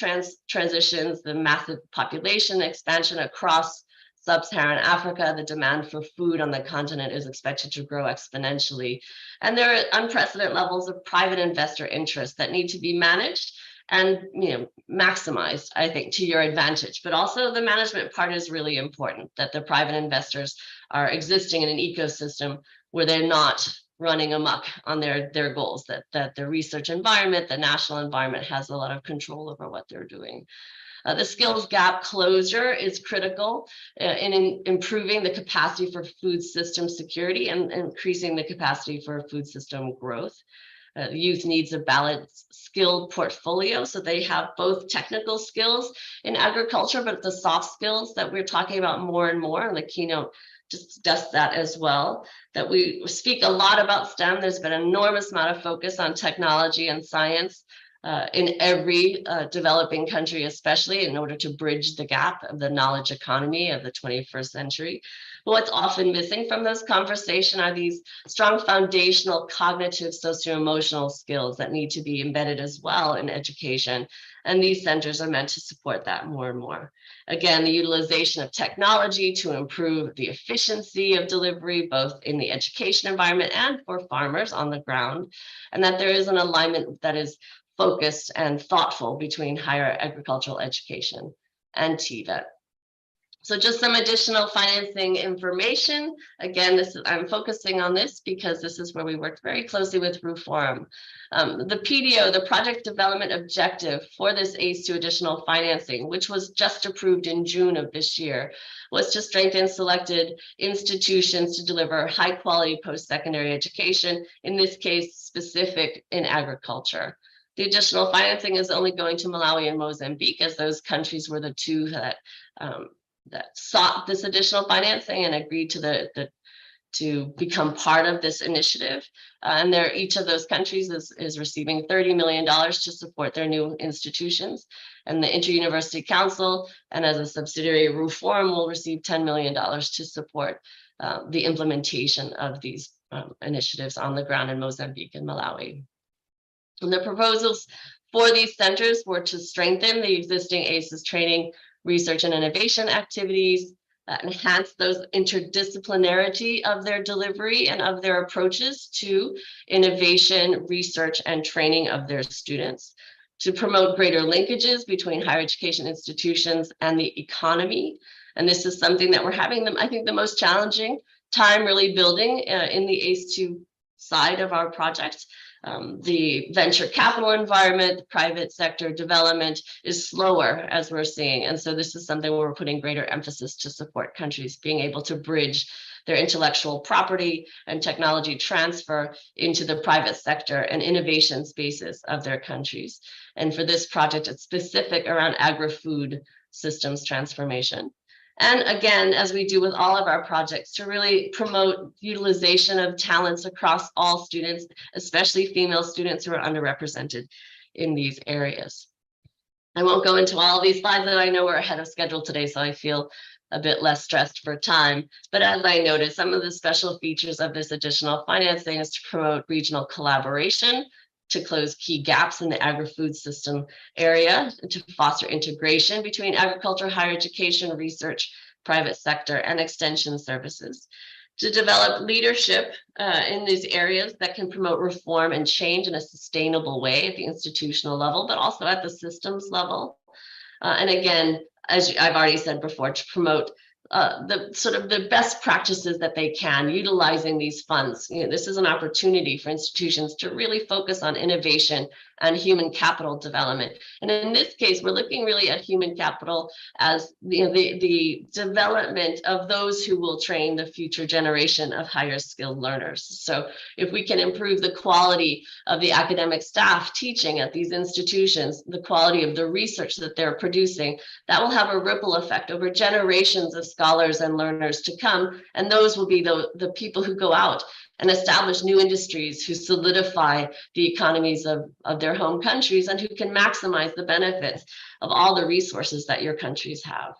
Speaker 8: transitions, the massive population expansion across sub-Saharan Africa, the demand for food on the continent is expected to grow exponentially. And there are unprecedented levels of private investor interest that need to be managed and maximized, I think, to your advantage. But also the management part is really important, that the private investors are existing in an ecosystem where they're not running amok on their goals, that the research environment, the national environment has a lot of control over what they're doing. The skills gap closure is critical in improving the capacity for food system security and increasing the capacity for food system growth. The youth needs a balanced skilled portfolio, so they have both technical skills in agriculture, but the soft skills that we're talking about more and more, and the keynote just does that as well, that we speak a lot about STEM. There's been an enormous amount of focus on technology and science in every developing country, especially in order to bridge the gap of the knowledge economy of the 21st century. But what's often missing from this conversation are these strong foundational cognitive socio-emotional skills that need to be embedded as well in education. And these centers are meant to support that more and more. Again, the utilization of technology to improve the efficiency of delivery, both in the education environment and for farmers on the ground, and that there is an alignment that is focused and thoughtful between higher agricultural education and TVET. So just some additional financing information. Again, I'm focusing on this because this is where we worked very closely with RUFORM. The PDO, the project development objective for this ACE2 additional financing, which was just approved in June of this year, was to strengthen selected institutions to deliver high quality post-secondary education, in this case, specific in agriculture. The additional financing is only going to Malawi and Mozambique, as those countries were the 2 that sought this additional financing and agreed to become part of this initiative. And each of those countries is receiving $30 million to support their new institutions. And the Inter-University Council, and as a subsidiary, RUFORM, will receive $10 million to support the implementation of these initiatives on the ground in Mozambique and Malawi. And the proposals for these centers were to strengthen the existing ACES training, research and innovation activities, enhance those interdisciplinarity of their delivery and of their approaches to innovation, research, and training of their students, to promote greater linkages between higher education institutions and the economy. And this is something that we're having, I think, the most challenging time really building in the ACE2 side of our project. The venture capital environment, the private sector development is slower, as we're seeing. And so this is something where we're putting greater emphasis to support countries being able to bridge their intellectual property and technology transfer into the private sector and innovation spaces of their countries. And for this project, it's specific around agri-food systems transformation. And again, as we do with all of our projects, to really promote utilization of talents across all students, especially female students who are underrepresented in these areas. I won't go into all of these slides, that I know we're ahead of schedule today, so I feel a bit less stressed for time. But as I noted, some of the special features of this additional financing is to promote regional collaboration, to close key gaps in the agri-food system area, and to foster integration between agriculture, higher education, research, private sector, and extension services, to develop leadership in these areas that can promote reform and change in a sustainable way at the institutional level, but also at the systems level. And again, as I've already said before, to promote the sort of the best practices that they can, utilizing these funds. You know, this is an opportunity for institutions to really focus on innovation and human capital development. And in this case, we're looking really at human capital as the development of those who will train the future generation of higher skilled learners. So if we can improve the quality of the academic staff teaching at these institutions, the quality of the research that they're producing, that will have a ripple effect over generations of scholars and learners to come. And those will be the people who go out and establish new industries, who solidify the economies of their home countries, and who can maximize the benefits of all the resources that your countries have.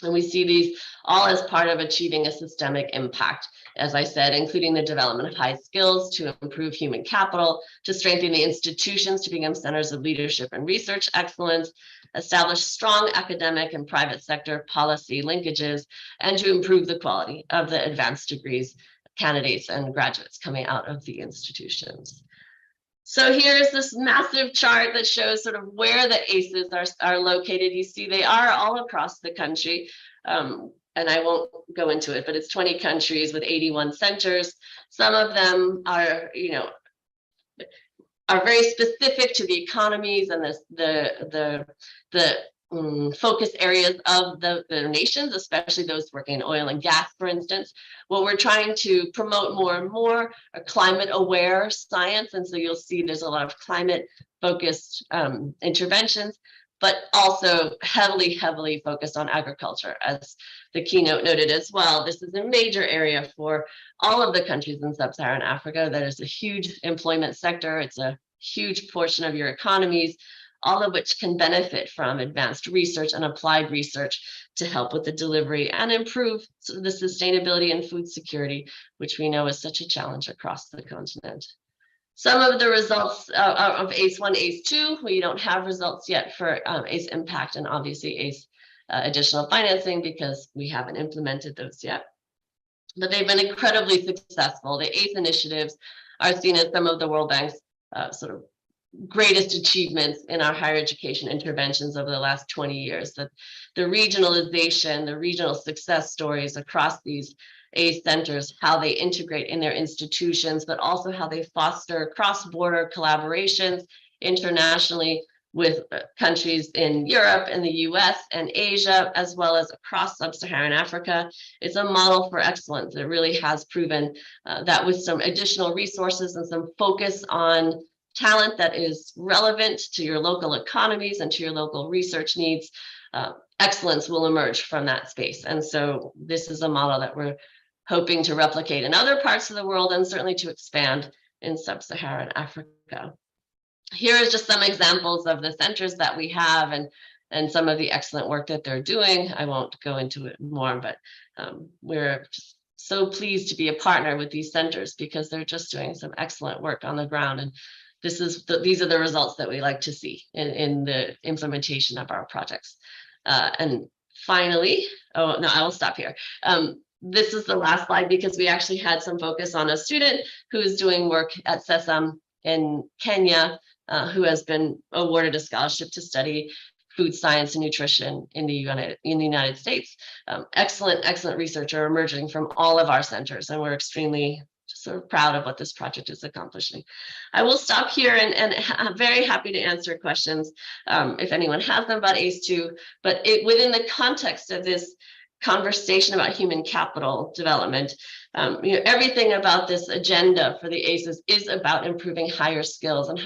Speaker 8: And we see these all as part of achieving a systemic impact, as I said, including the development of high skills to improve human capital, to strengthen the institutions to become centers of leadership and research excellence, establish strong academic and private sector policy linkages, and to improve the quality of the advanced degrees candidates and graduates coming out of the institutions. So here's this massive chart that shows sort of where the ACEs are located. You see they are all across the country, and I won't go into it, but it's 20 countries with 81 centers. Some of them are, are very specific to the economies and the focus areas of the nations, especially those working in oil and gas, for instance. What we're trying to promote more and more are climate aware science. And so you'll see there's a lot of climate focused interventions, but also heavily focused on agriculture. As the keynote noted as well, this is a major area for all of the countries in sub-Saharan Africa. That is a huge employment sector. It's a huge portion of your economies, all of which can benefit from advanced research and applied research to help with the delivery and improve the sustainability and food security, which we know is such a challenge across the continent. Some of the results of ACE1, ACE2, we don't have results yet for ACE Impact and obviously ACE additional financing because we haven't implemented those yet. But they've been incredibly successful. The ACE initiatives are seen as some of the World Bank's sort of greatest achievements in our higher education interventions over the last 20 years. That the regionalization, the regional success stories across these ACE centers, how they integrate in their institutions, but also how they foster cross-border collaborations internationally with countries in Europe and the US and Asia, as well as across sub-Saharan Africa. It's a model for excellence. It really has proven that with some additional resources and some focus on talent that is relevant to your local economies and to your local research needs, excellence will emerge from that space. And so this is a model that we're hoping to replicate in other parts of the world and certainly to expand in sub-Saharan Africa. Here are just some examples of the centers that we have and some of the excellent work that they're doing. I won't go into it more, but we're just so pleased to be a partner with these centers because they're just doing some excellent work on the ground. And these are the results that we like to see in the implementation of our projects. And finally, oh no, I will stop here. This is the last slide because we actually had some focus on a student who is doing work at SESAM in Kenya, who has been awarded a scholarship to study food science and nutrition in the United States. Excellent researcher emerging from all of our centers, and we're extremely sort of proud of what this project is accomplishing. I will stop here and I'm very happy to answer questions if anyone has them about ACE2, but within the context of this conversation about human capital development, everything about this agenda for the ACEs is about improving higher skills and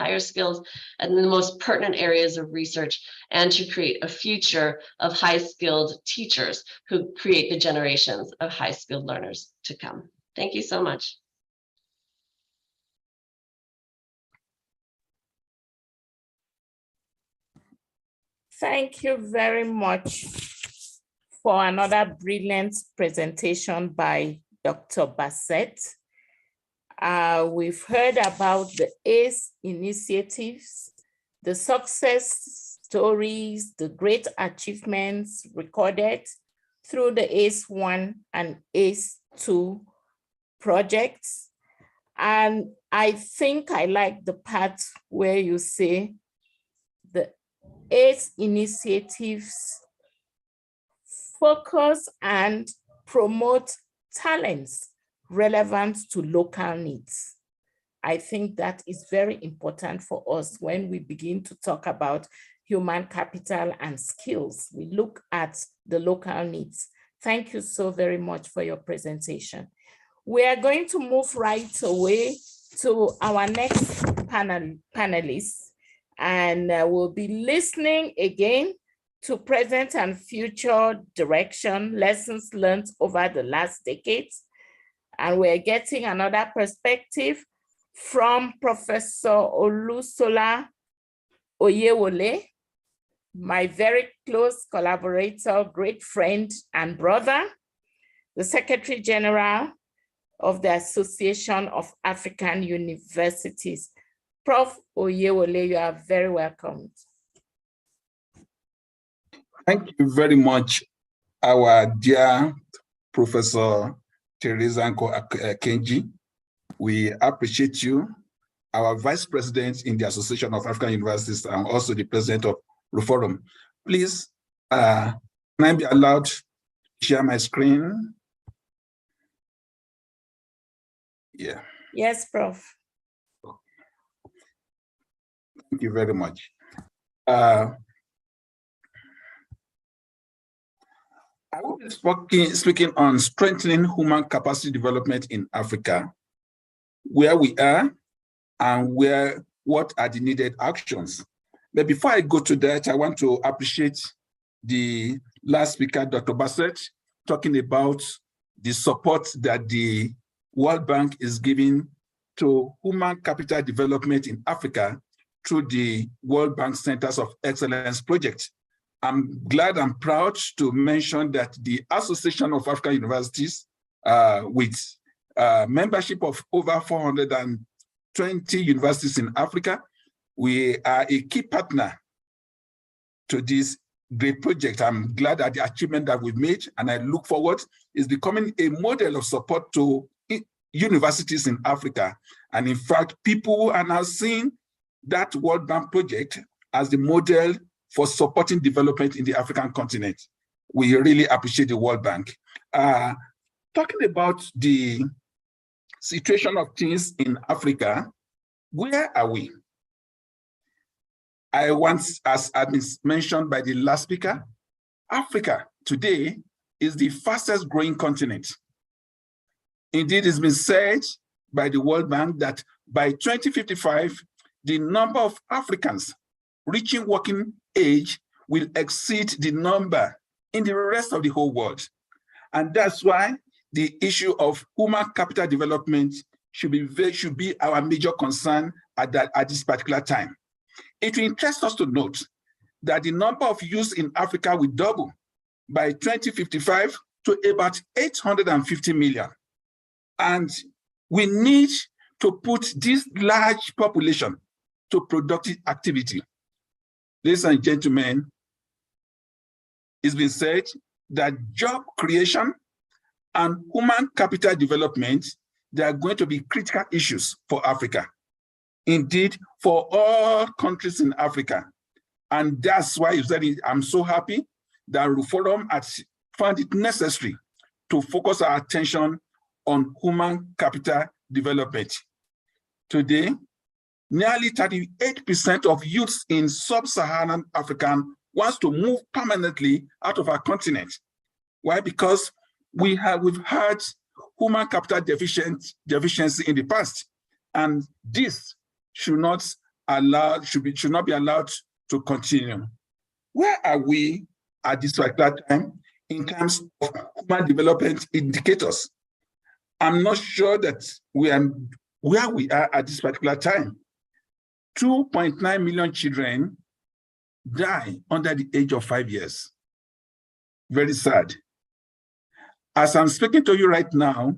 Speaker 8: in the most pertinent areas of research, and to create a future of high-skilled teachers who create the generations of high-skilled learners to come. Thank you so much.
Speaker 4: Thank you very much for another brilliant presentation by Dr. Bassett. We've heard about the ACE initiatives, the success stories, the great achievements recorded through the ACE1 and ACE2 projects. And I think I like the part where you say the ACE initiatives focus and promote talents relevant to local needs. I think that is very important for us when we begin to talk about human capital and skills. We look at the local needs. Thank you so very much for your presentation. We are going to move right away to our next panelists, and we'll be listening again to present and future direction, lessons learned over the last decades. And we're getting another perspective from Professor Olusola Oyewole, my very close collaborator, great friend and brother, the Secretary General of the Association of African Universities. Prof. Oyewole, you are very welcome.
Speaker 9: Thank you very much, our dear Professor Teresa Kenji. We appreciate you, our Vice President in the Association of African Universities and also the President of Reforum. Please, can I be allowed to share my screen? Yeah.
Speaker 4: Yes, Prof.
Speaker 9: Thank you very much. I will be speaking on strengthening human capacity development in Africa, where we are and what are the needed actions. But before I go to that, I want to appreciate the last speaker, Dr. Bassett, talking about the support that the World Bank is giving to human capital development in Africa through the World Bank Centers of Excellence project. I'm glad and proud to mention that the Association of African Universities, with membership of over 420 universities in Africa, we are a key partner to this great project. I'm glad at the achievement that we've made, and I look forward is becoming a model of support to universities in Africa. And in fact, people are now seeing that World Bank project as the model for supporting development in the African continent. We really appreciate the World Bank. Talking about the situation of things in Africa, where are we? As had been mentioned by the last speaker, Africa today is the fastest growing continent. Indeed, it's been said by the World Bank that by 2055, the number of Africans reaching working age will exceed the number in the rest of the whole world. And that's why the issue of human capital development should be our major concern at this particular time. It will interest us to note that the number of youths in Africa will double by 2055 to about 850 million. And we need to put this large population to productive activity. Ladies and gentlemen, it's been said that job creation and human capital development, they are going to be critical issues for Africa. Indeed, for all countries in Africa. And that's why I'm so happy that Reform has found it necessary to focus our attention on human capital development. Today, nearly 38% of youths in sub-Saharan Africa wants to move permanently out of our continent. Why? Because we've had human capital deficiency in the past, and this should not be allowed to continue. Where are we at this particular time in terms of human development indicators? I'm not sure that we are where we are at this particular time. 2.9 million children die under the age of 5 years. Very sad. As I'm speaking to you right now,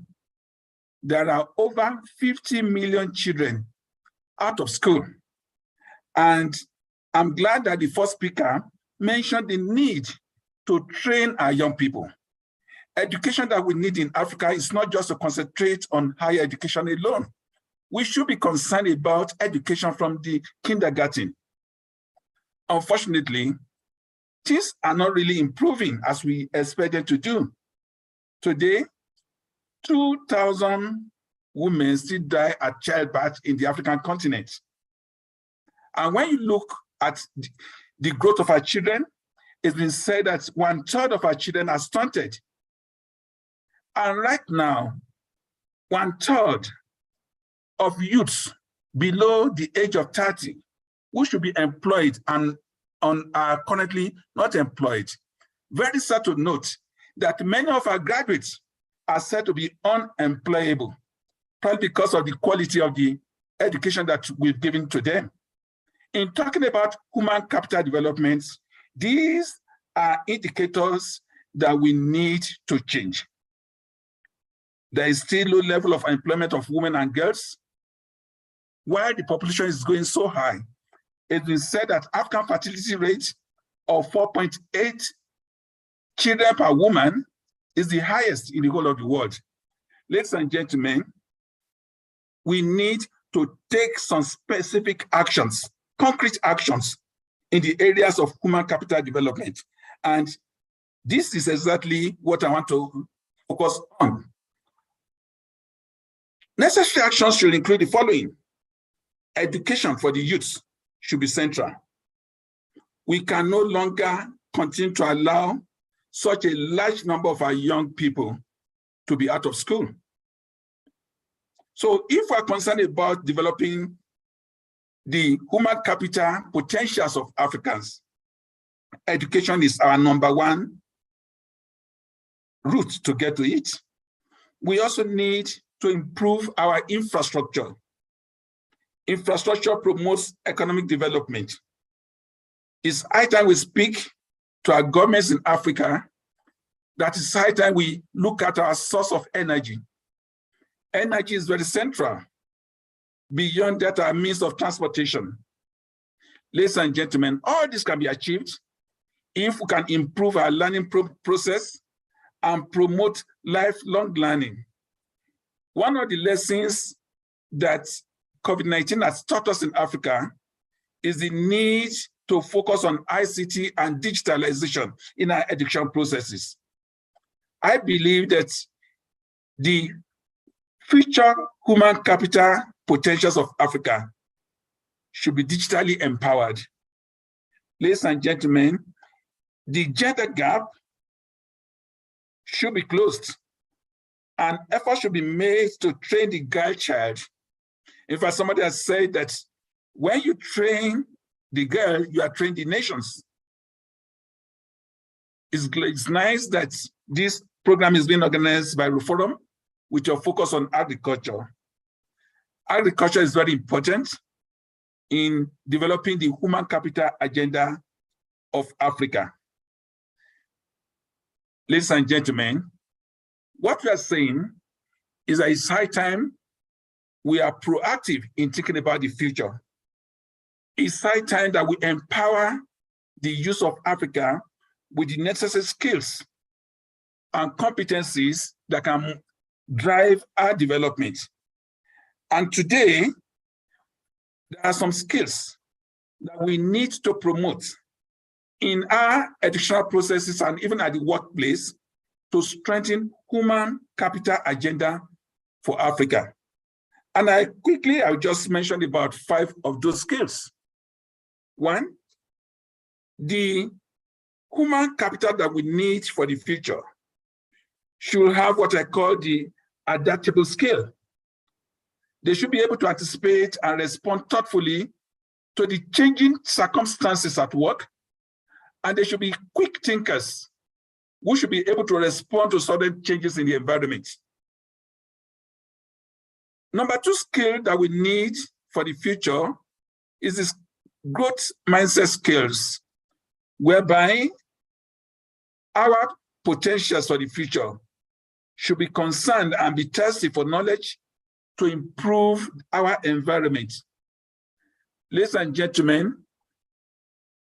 Speaker 9: there are over 50 million children out of school. And I'm glad that the first speaker mentioned the need to train our young people. Education that we need in Africa is not just to concentrate on higher education alone. We should be concerned about education from the kindergarten. Unfortunately, things are not really improving as we expect them to do. Today, 2,000 women still die at childbirth in the African continent. And when you look at the growth of our children, it's been said that 1/3 of our children are stunted. And right now, 1/3 of youths below the age of 30 who should be employed and are currently not employed. Very sad to note that many of our graduates are said to be unemployable, probably because of the quality of the education that we've given to them. In talking about human capital development, these are indicators that we need to change. There is still low level of employment of women and girls. While the population is going so high, it's been said that African fertility rate of 4.8 children per woman is the highest in the whole of the world. Ladies and gentlemen, we need to take some specific actions, concrete actions in the areas of human capital development. And this is exactly what I want to focus on. Necessary actions should include the following. Education for the youth should be central. We can no longer continue to allow such a large number of our young people to be out of school. So if we're concerned about developing the human capital potentials of Africans, education is our #1 route to get to it. We also need to improve our infrastructure. Infrastructure promotes economic development. It's high time we speak to our governments in Africa that it's high time we look at our source of energy. Energy is very central. Beyond that, our means of transportation. Ladies and gentlemen, all this can be achieved if we can improve our learning process and promote lifelong learning. One of the lessons that COVID-19 has taught us in Africa is the need to focus on ICT and digitalization in our education processes. I believe that the future human capital potentials of Africa should be digitally empowered. Ladies and gentlemen, the gender gap should be closed, and effort should be made to train the girl child. In fact, somebody has said that when you train the girl, you are training the nations. It's nice that this program is being organized by Reform, with a focus on agriculture. Agriculture is very important in developing the human capital agenda of Africa. Ladies and gentlemen, what we are saying is that it's high time we are proactive in thinking about the future. It's high time that we empower the youth of Africa with the necessary skills and competencies that can drive our development. And today, there are some skills that we need to promote in our educational processes and even at the workplace to strengthen human capital agenda for Africa. And I'll just mention about 5 of those skills. 1, the human capital that we need for the future should have what I call the adaptable skill. They should be able to anticipate and respond thoughtfully to the changing circumstances at work, and they should be quick thinkers who should be able to respond to sudden changes in the environment. Number 2 skill that we need for the future is this growth mindset skills, whereby our potentials for the future should be concerned and be thirsty for knowledge to improve our environment. Ladies and gentlemen,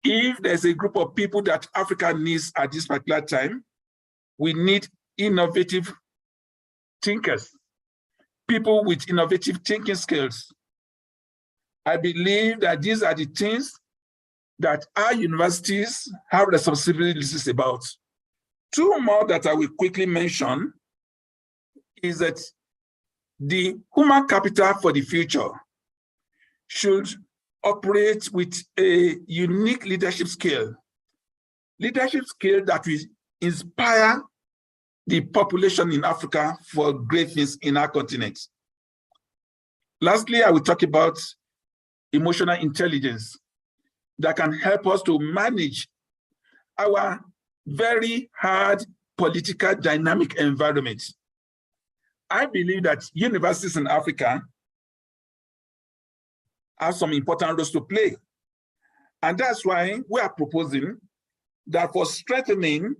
Speaker 9: if there's a group of people that Africa needs at this particular time, we need innovative thinkers, people with innovative thinking skills. I believe that these are the things that our universities have responsibilities about. 2 more that I will quickly mention is that the human capital for the future should operate with a unique leadership skill that will inspire the population in Africa for great things in our continent. Lastly, I will talk about emotional intelligence that can help us to manage our very hard political dynamic environment. I believe that universities in Africa have some important roles to play. And that's why we are proposing that for strengthening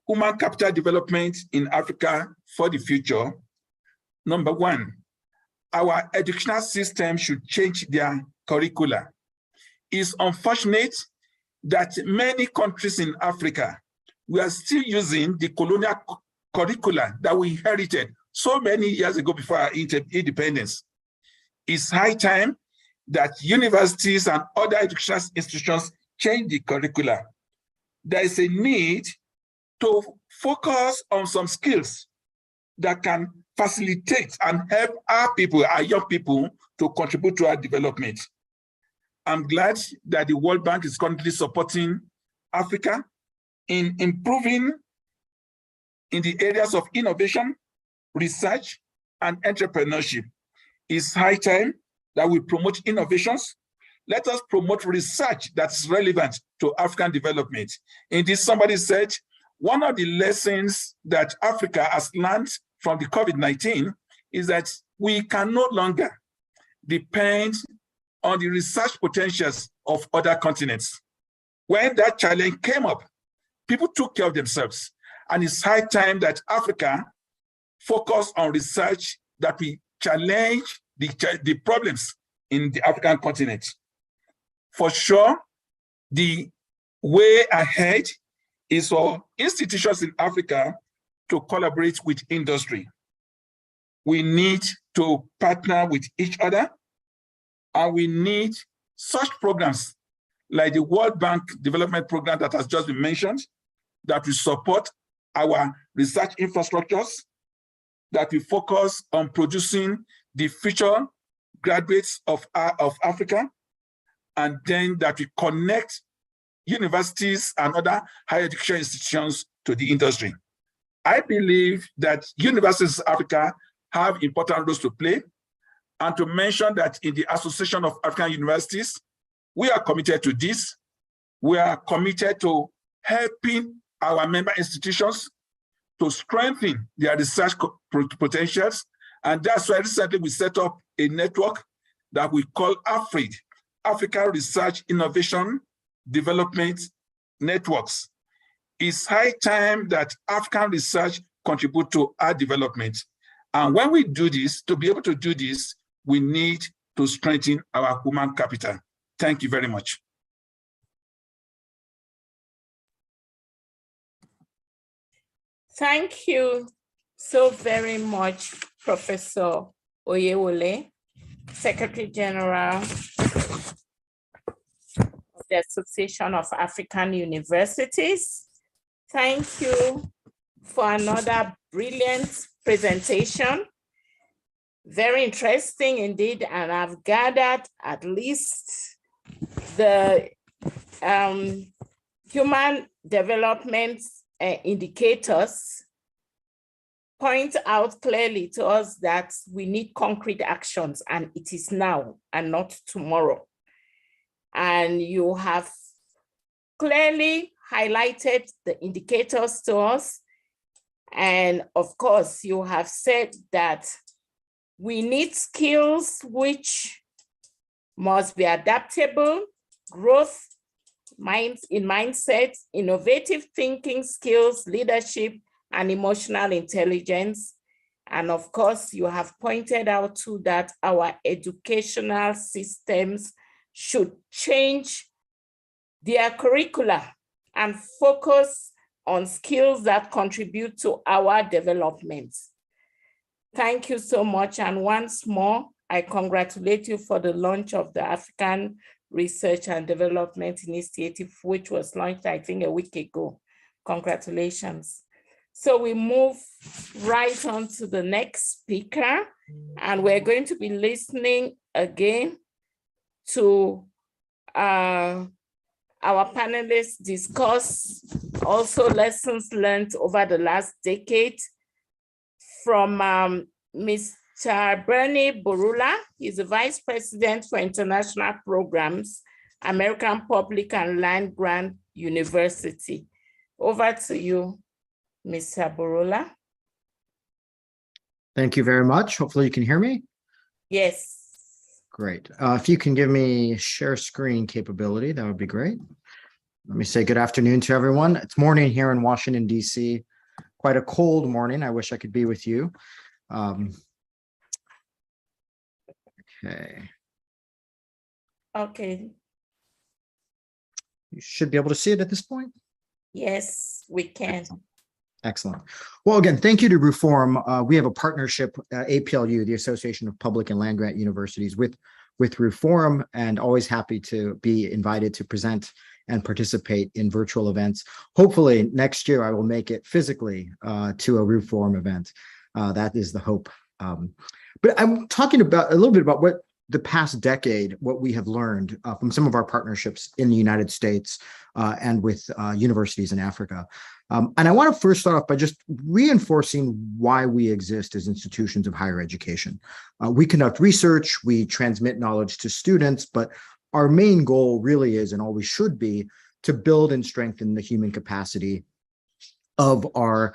Speaker 9: human capital development in Africa for the future, number 1, our educational system should change their curricula. It's unfortunate that many countries in Africa, we are still using the colonial curricula that we inherited so many years ago before our independence. It's high time that universities and other educational institutions change the curricula. There is a need to focus on some skills that can facilitate and help our people, our young people, to contribute to our development. I'm glad that the World Bank is currently supporting Africa in improving in the areas of innovation, research, and entrepreneurship. It's high time that we promote innovations. Let us promote research that's relevant to African development. Indeed, somebody said, one of the lessons that Africa has learned from the COVID-19 is that we can no longer depend on the research potentials of other continents. When that challenge came up, people took care of themselves. And it's high time that Africa focus on research that we challenge the problems in the African continent. For sure, the way ahead is for institutions in Africa to collaborate with industry. We need to partner with each other, and we need such programs like the World Bank Development Program that has just been mentioned, that will support our research infrastructures, that will focus on producing the future graduates of Africa, and then that will connect universities and other higher education institutions to the industry. I believe that universities in Africa have important roles to play, and to mention that in the Association of African Universities, we are committed to this. We are committed to helping our member institutions to strengthen their research potentials. And that's why recently we set up a network that we call AFRID, Africa Research Innovation Development Networks. It's high time that African research contribute to our development. And when we do this, to be able to do this, we need to strengthen our human capital. Thank you very much.
Speaker 4: Thank you so very much, Professor Oyewole, Secretary General of the Association of African Universities. Thank you for another brilliant presentation. Very interesting indeed, and I've gathered at least the human development indicators point out clearly to us that we need concrete actions, and it is now and not tomorrow. And you have clearly highlighted the indicators to us. And of course, you have said that we need skills which must be adaptable, growth in mindset, innovative thinking skills, leadership, and emotional intelligence. And of course, you have pointed out too that our educational systems should change their curricula and focus on skills that contribute to our development. Thank you so much. And once more, I congratulate you for the launch of the African Research and Development Initiative, which was launched, I think, a week ago. Congratulations. So we move right on to the next speaker, and we're going to be listening again to our panelists discuss also lessons learned over the last decade from Mr. Bernie Borula. He's the Vice President for International Programs, American Public and Land Grant University. Over to you, Mr. Borula.
Speaker 10: Thank you very much. Hopefully you can hear me.
Speaker 4: Yes.
Speaker 10: Great. If you can give me share screen capability, that would be great. Let me say good afternoon to everyone. It's morning here in Washington, D.C. Quite a cold morning. I wish I could be with you. Okay.
Speaker 4: Okay.
Speaker 10: You should be able to see it at this point.
Speaker 4: Yes, we can.
Speaker 10: Excellent. Well, again, thank you to Reform. We have a partnership, APLU, the Association of Public and Land Grant Universities, with Reform, and always happy to be invited to present and participate in virtual events. Hopefully next year I will make it physically to a Reform event. That is the hope. But I'm talking about a little bit about what the past decade, what we have learned from some of our partnerships in the United States and with universities in Africa. And I want to first start off by just reinforcing why we exist as institutions of higher education. We conduct research, we transmit knowledge to students, but our main goal really is, and always should be, to build and strengthen the human capacity of our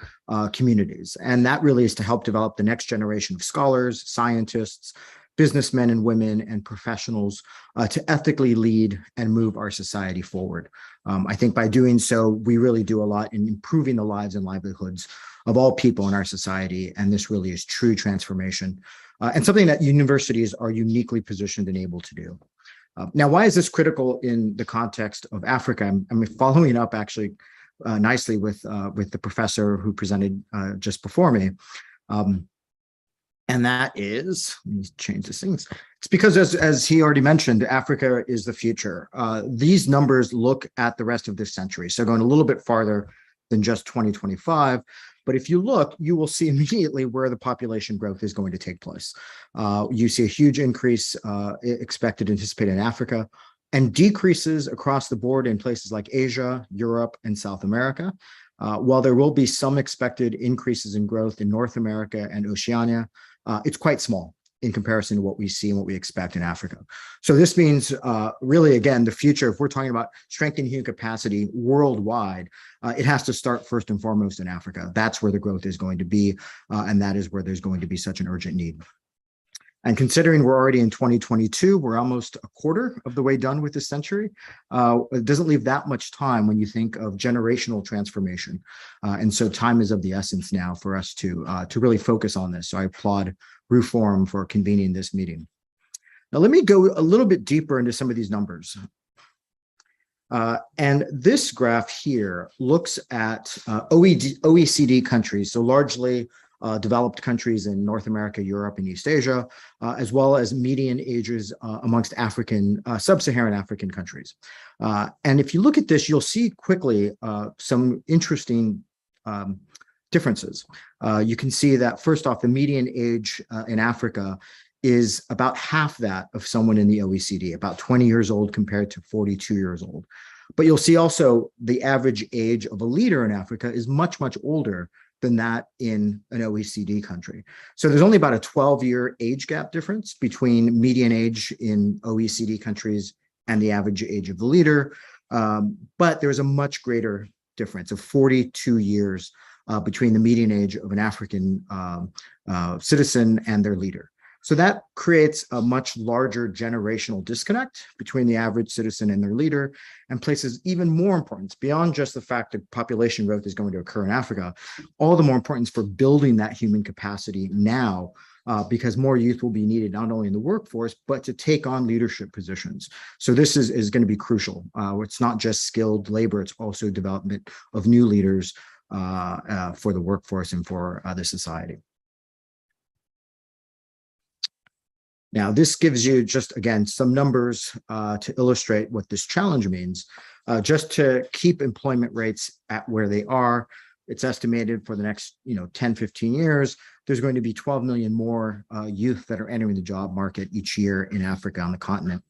Speaker 10: communities. And that really is to help develop the next generation of scholars, scientists, businessmen and women, and professionals to ethically lead and move our society forward. I think by doing so, we really do a lot in improving the lives and livelihoods of all people in our society. And this really is true transformation and something that universities are uniquely positioned and able to do. Now, why is this critical in the context of Africa? I'm following up actually nicely with the professor who presented just before me. And that is, let me change this thing. It's because as he already mentioned, Africa is the future. These numbers look at the rest of this century. So going a little bit farther than just 2025. But if you look, you will see immediately where the population growth is going to take place. You see a huge increase expected, anticipated in Africa, and decreases across the board in places like Asia, Europe, and South America. While there will be some expected increases in growth in North America and Oceania, it's quite small in comparison to what we see and what we expect in Africa. So this means really, again, the future, if we're talking about strengthening human capacity worldwide, it has to start first and foremost in Africa. That's where the growth is going to be, and that is where there's going to be such an urgent need. And considering we're already in 2022, we're almost a quarter of the way done with this century. It doesn't leave that much time when you think of generational transformation. And so time is of the essence now for us to really focus on this. So I applaud RUFORM for convening this meeting. Now, let me go a little bit deeper into some of these numbers. And this graph here looks at OECD countries, so largely developed countries in North America, Europe, and East Asia, as well as median ages amongst sub-Saharan African countries. And if you look at this, you'll see quickly some interesting differences. You can see that, first off, the median age in Africa is about half that of someone in the OECD, about 20 years old compared to 42 years old. But you'll see also the average age of a leader in Africa is much, much older than that in an OECD country. So there's only about a 12-year age gap difference between median age in OECD countries and the average age of the leader. But there's a much greater difference of 42 years between the median age of an African citizen and their leader. So that creates a much larger generational disconnect between the average citizen and their leader, and places even more importance beyond just the fact that population growth is going to occur in Africa, all the more importance for building that human capacity now, because more youth will be needed not only in the workforce, but to take on leadership positions. So this is going to be crucial. It's not just skilled labor, it's also development of new leaders for the workforce and for the society. Now, this gives you just, again, some numbers to illustrate what this challenge means. Just to keep employment rates at where they are, it's estimated for the next 10, 15 years, there's going to be 12 million more youth that are entering the job market each year in Africa on the continent.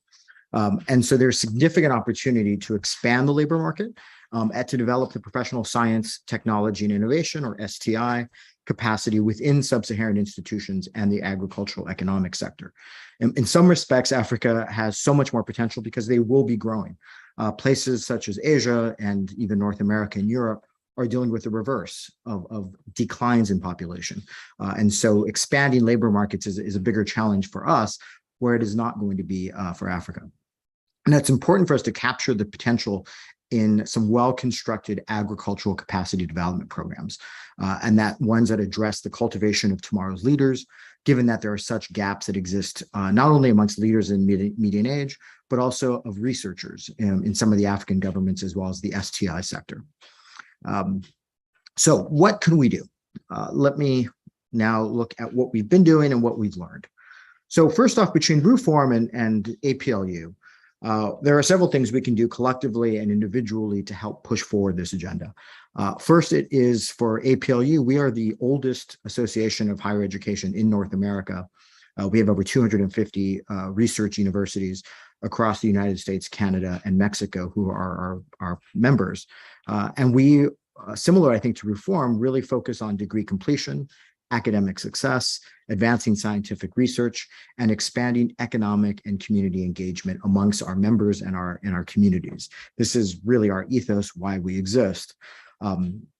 Speaker 10: And so there's significant opportunity to expand the labor market and to develop the professional science, technology, and innovation, or STI, capacity within sub-Saharan institutions and the agricultural economic sector. In some respects, Africa has so much more potential because they will be growing. Places such as Asia and even North America and Europe are dealing with the reverse of declines in population. And so expanding labor markets is a bigger challenge for us, where it is not going to be for Africa. And that's important for us to capture the potential in some well-constructed agricultural capacity development programs, and that ones that address the cultivation of tomorrow's leaders, given that there are such gaps that exist not only amongst leaders in median age, but also of researchers in some of the African governments, as well as the STI sector. So what can we do? Let me now look at what we've been doing and what we've learned. So first off, between RUFORM and APLU, there are several things we can do collectively and individually to help push forward this agenda. First, it is for APLU. We are the oldest association of higher education in North America. We have over 250 research universities across the United States, Canada, and Mexico who are our members. And we, similar, I think, to RUFORM, really focus on degree completion, academic success, advancing scientific research, and expanding economic and community engagement amongst our members and our communities. This is really our ethos, why we exist.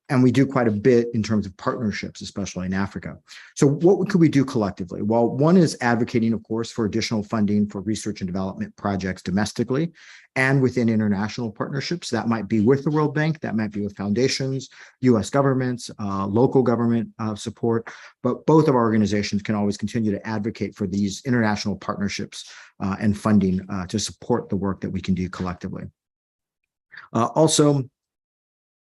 Speaker 10: And we do quite a bit in terms of partnerships, especially in Africa. So what could we do collectively? Well, one is advocating, of course, for additional funding for research and development projects domestically and within international partnerships. That might be with the World Bank, that might be with foundations, US governments, local government support, but both of our organizations can always continue to advocate for these international partnerships and funding to support the work that we can do collectively. Also,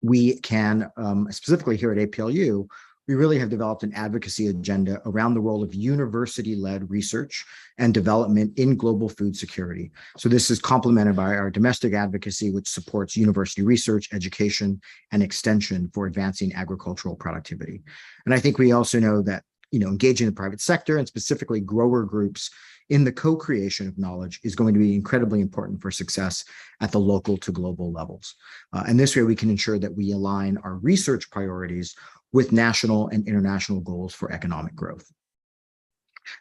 Speaker 10: we can, specifically here at APLU, we really have developed an advocacy agenda around the role of university-led research and development in global food security. So this is complemented by our domestic advocacy, which supports university research, education, and extension for advancing agricultural productivity. And I think we also know that, engaging the private sector and specifically grower groups in the co-creation of knowledge is going to be incredibly important for success at the local to global levels. And this way we can ensure that we align our research priorities with national and international goals for economic growth.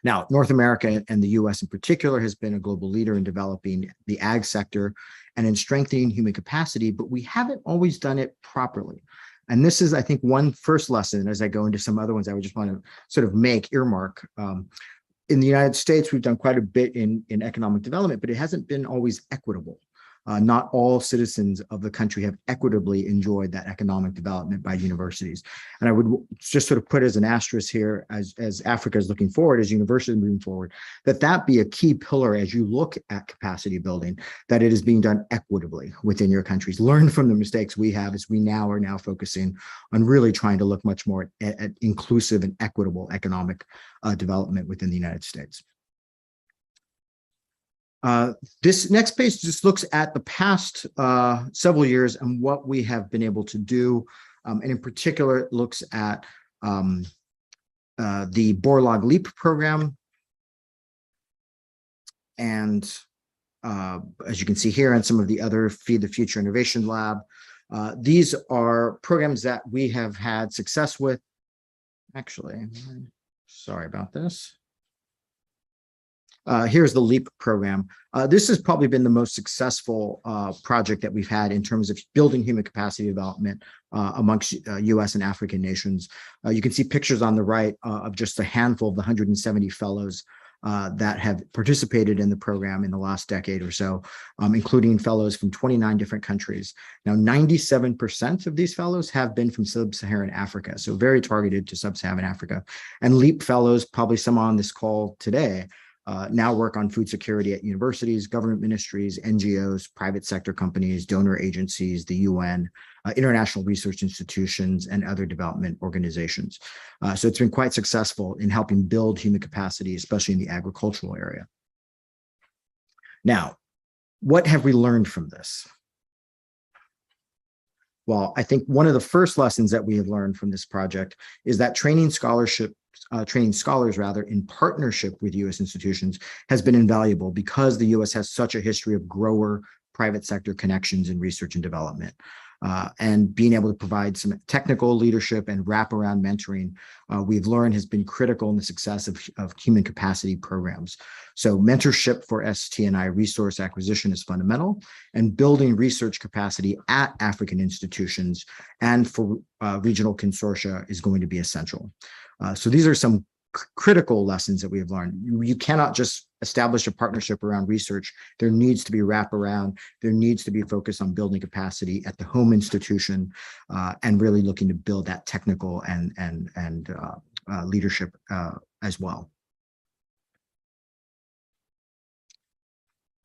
Speaker 10: Now, North America and the US in particular has been a global leader in developing the ag sector and in strengthening human capacity, but we haven't always done it properly. And this is, I think, one first lesson. As I go into some other ones, I would just want to sort of earmark. In the United States, we've done quite a bit in economic development, but it hasn't been always equitable. Not all citizens of the country have equitably enjoyed that economic development by universities. And I would just sort of put as an asterisk here, as Africa is looking forward, as universities moving forward, that be a key pillar as you look at capacity building, that it is being done equitably within your countries. Learn from the mistakes we have as we are now focusing on really trying to look much more at inclusive and equitable economic development within the United States. This next page just looks at the past several years and what we have been able to do. And in particular, it looks at the Borlaug LEAP program. And as you can see here, and some of the other Feed the Future Innovation Lab, these are programs that we have had success with. Actually, sorry about this. Here's the LEAP program. This has probably been the most successful project that we've had in terms of building human capacity development amongst US and African nations. You can see pictures on the right of just a handful of the 170 fellows that have participated in the program in the last decade or so, including fellows from 29 different countries. Now, 97% of these fellows have been from sub-Saharan Africa, so very targeted to sub-Saharan Africa. And LEAP fellows, probably some on this call today, now work on food security at universities, government ministries, NGOs, private sector companies, donor agencies, the UN, international research institutions, and other development organizations. So it's been quite successful in helping build human capacity, especially in the agricultural area. Now, what have we learned from this? Well, I think one of the first lessons that we have learned from this project is that training scholars in partnership with US institutions has been invaluable because the US has such a history of grower private sector connections in research and development. And being able to provide some technical leadership and wraparound mentoring, we've learned has been critical in the success of human capacity programs. So mentorship for ST&I resource acquisition is fundamental, and building research capacity at African institutions and for regional consortia is going to be essential. So these are some critical lessons that we have learned. You cannot just establish a partnership around research. There needs to be wraparound. There needs to be focus on building capacity at the home institution and really looking to build that technical and leadership as well.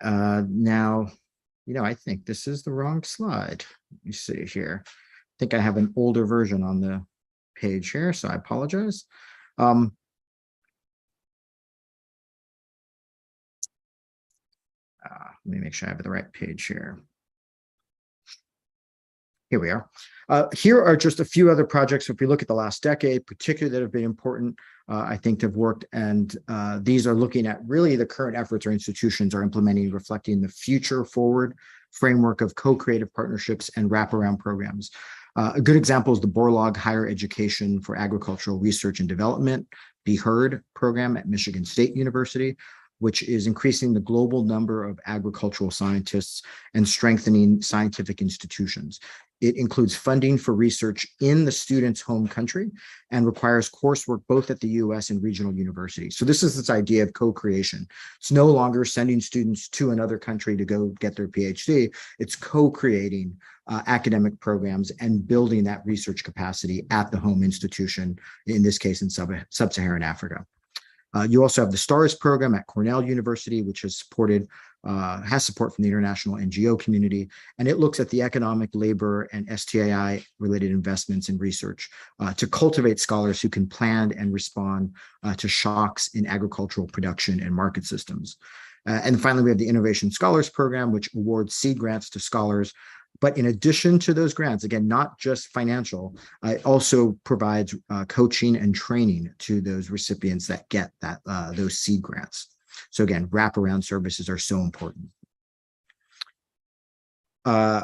Speaker 10: Now, I think this is the wrong slide. Let me see here. I think I have an older version on the page here, so I apologize. Let me make sure I have the right page here. Here we are. Here are just a few other projects. If we look at the last decade, particularly that have been important, I think have worked. And these are looking at really the current efforts our institutions are implementing, reflecting the future forward framework of co-creative partnerships and wraparound programs. A good example is the Borlaug Higher Education for Agricultural Research and Development, BHERD program at Michigan State University, which is increasing the global number of agricultural scientists and strengthening scientific institutions. It includes funding for research in the student's home country and requires coursework both at the US and regional universities. So this is this idea of co-creation. It's no longer sending students to another country to go get their PhD. It's co-creating academic programs and building that research capacity at the home institution, in this case in sub-Saharan Africa. You also have the STARS program at Cornell University, which has support from the international NGO community, and it looks at the economic, labor, and STI-related investments in research to cultivate scholars who can plan and respond to shocks in agricultural production and market systems. And finally, we have the Innovation Scholars Program, which awards seed grants to scholars. But in addition to those grants, again, not just financial, it also provides coaching and training to those recipients that get those seed grants. So again, wraparound services are so important.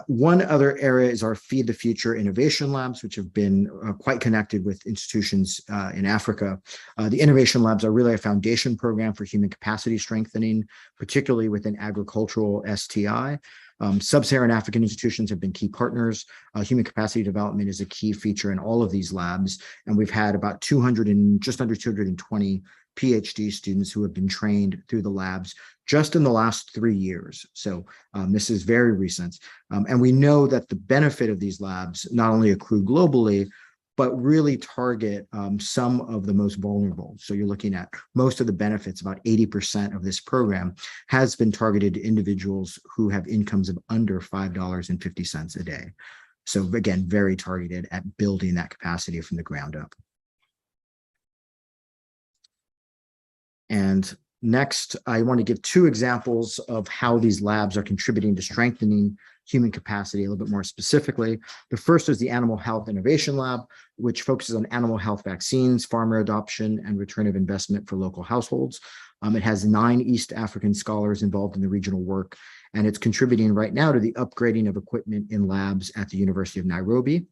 Speaker 10: One other area is our Feed the Future Innovation Labs, which have been quite connected with institutions in Africa. The Innovation Labs are really a foundation program for human capacity strengthening, particularly within agricultural STI. Sub-Saharan African institutions have been key partners. Human capacity development is a key feature in all of these labs, and we've had about just under 220 PhD students who have been trained through the labs just in the last 3 years. So this is very recent. And we know that the benefit of these labs not only accrue globally, but really target some of the most vulnerable. So you're looking at most of the benefits, about 80% of this program has been targeted to individuals who have incomes of under $5.50 a day. So again, very targeted at building that capacity from the ground up. And next, I want to give 2 examples of how these labs are contributing to strengthening human capacity a little bit more specifically. The first is the Animal Health Innovation Lab, which focuses on animal health vaccines, farmer adoption, and return of investment for local households. It has 9 East African scholars involved in the regional work, and it's contributing right now to the upgrading of equipment in labs at the University of Nairobi.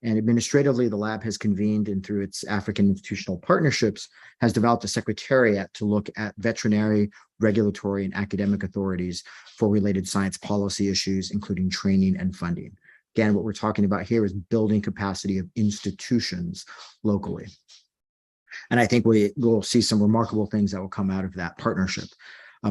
Speaker 10: And administratively, the lab has convened and through its African institutional partnerships has developed a secretariat to look at veterinary, regulatory, and academic authorities for related science policy issues, including training and funding. Again, what we're talking about here is building capacity of institutions locally. And I think we will see some remarkable things that will come out of that partnership.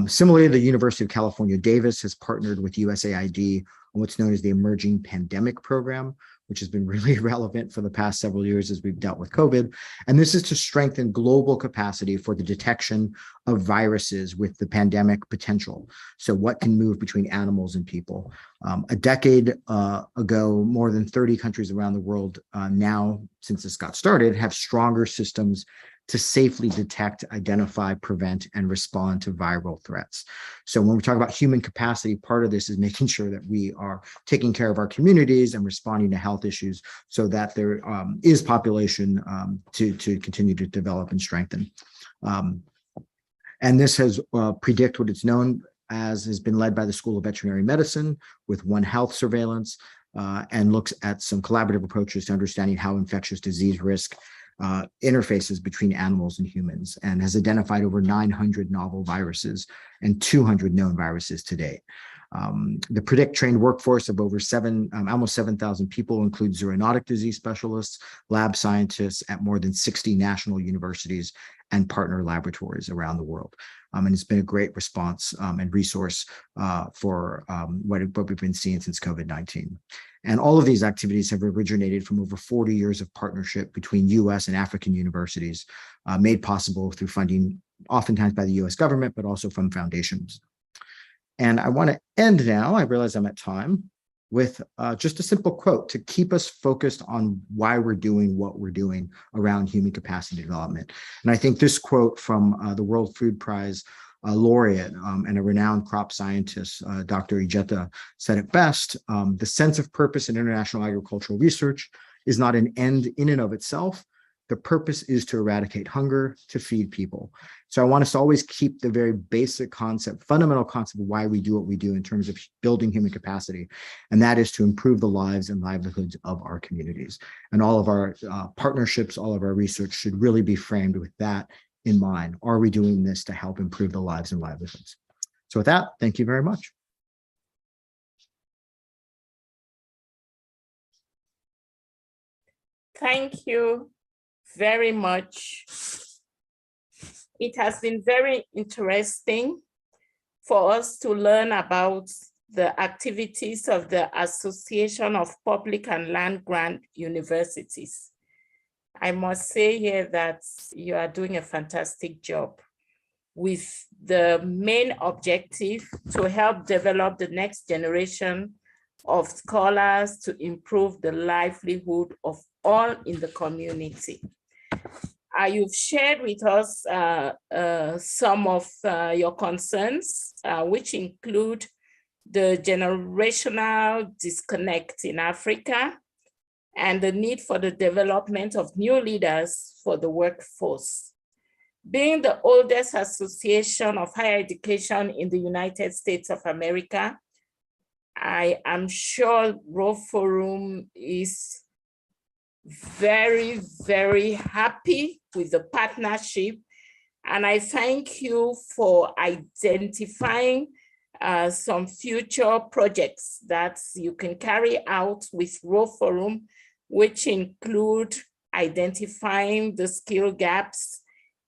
Speaker 10: Similarly, the University of California, Davis has partnered with USAID on what's known as the Emerging Pandemic Program, which has been really relevant for the past several years as we've dealt with COVID. And this is to strengthen global capacity for the detection of viruses with the pandemic potential. So what can move between animals and people? A decade ago, more than 30 countries around the world now, since this got started, have stronger systems to safely detect, identify, prevent, and respond to viral threats. So when we talk about human capacity, part of this is making sure that we are taking care of our communities and responding to health issues so that there is population to continue to develop and strengthen. And this has predict what it's known as has been led by the School of Veterinary Medicine with One Health surveillance and looks at some collaborative approaches to understanding how infectious disease risk interfaces between animals and humans, and has identified over 900 novel viruses and 200 known viruses to date. The PREDICT trained workforce of over almost 7,000 people includes zoonotic disease specialists, lab scientists at more than 60 national universities and partner laboratories around the world. And it's been a great response and resource for what we've been seeing since COVID-19. And all of these activities have originated from over 40 years of partnership between US and African universities, made possible through funding, oftentimes by the US government, but also from foundations. And I want to end now, I realize I'm at time, with just a simple quote to keep us focused on why we're doing what we're doing around human capacity development. And I think this quote from the World Food Prize laureate and a renowned crop scientist, Dr. Ijeta, said it best: the sense of purpose in international agricultural research is not an end in and of itself. The purpose is to eradicate hunger, to feed people. So I want us to always keep the very basic concept, fundamental concept of why we do what we do in terms of building human capacity. And that is to improve the lives and livelihoods of our communities. And all of our partnerships, all of our research should really be framed with that in mind. Are we doing this to help improve the lives and livelihoods? So with that, thank you very much.
Speaker 4: Thank you very much. It has been very interesting for us to learn about the activities of the Association of Public and Land Grant Universities. I must say here that you are doing a fantastic job with the main objective to help develop the next generation of scholars to improve the livelihood of all in the community. You've shared with us some of your concerns, which include the generational disconnect in Africa and the need for the development of new leaders for the workforce. Being the oldest association of higher education in the United States of America, I am sure RoForum is very, very happy with the partnership. And I thank you for identifying some future projects that you can carry out with RoForum, which include identifying the skill gaps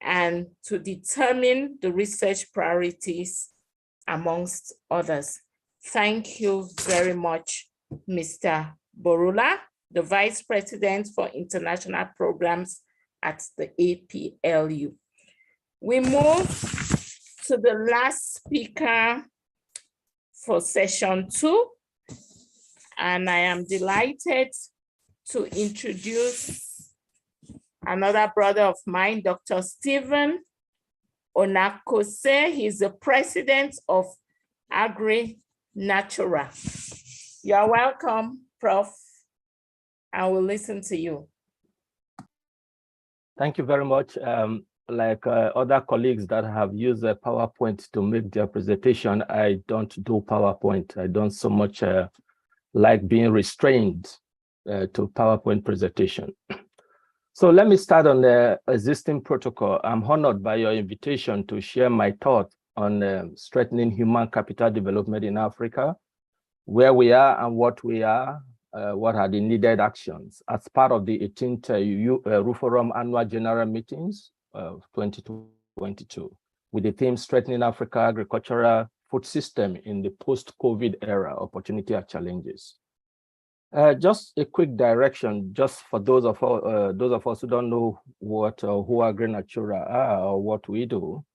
Speaker 4: and to determine the research priorities amongst others. Thank you very much, Mr. Borula, the Vice President for International Programs at the APLU. We move to the last speaker for session 2, and I am delighted to introduce another brother of mine, Dr. Stephen Onakose. He's the president of AgriNatura. You're welcome, Prof. I will listen to you.
Speaker 11: Thank you very much. Like other colleagues that have used PowerPoint to make their presentation, I don't do PowerPoint. I don't so much like being restrained to PowerPoint presentation. So let me start on the existing protocol. I'm honored by your invitation to share my thoughts on strengthening human capital development in Africa, where we are and what we are, what are the needed actions as part of the 18th RUFORUM annual general meetings of 2022, with the theme Strengthening Africa Agricultural Food System in the Post-COVID Era, Opportunity and Challenges. Just a quick direction, just for those of us who don't know what who AgriNatura are or what we do.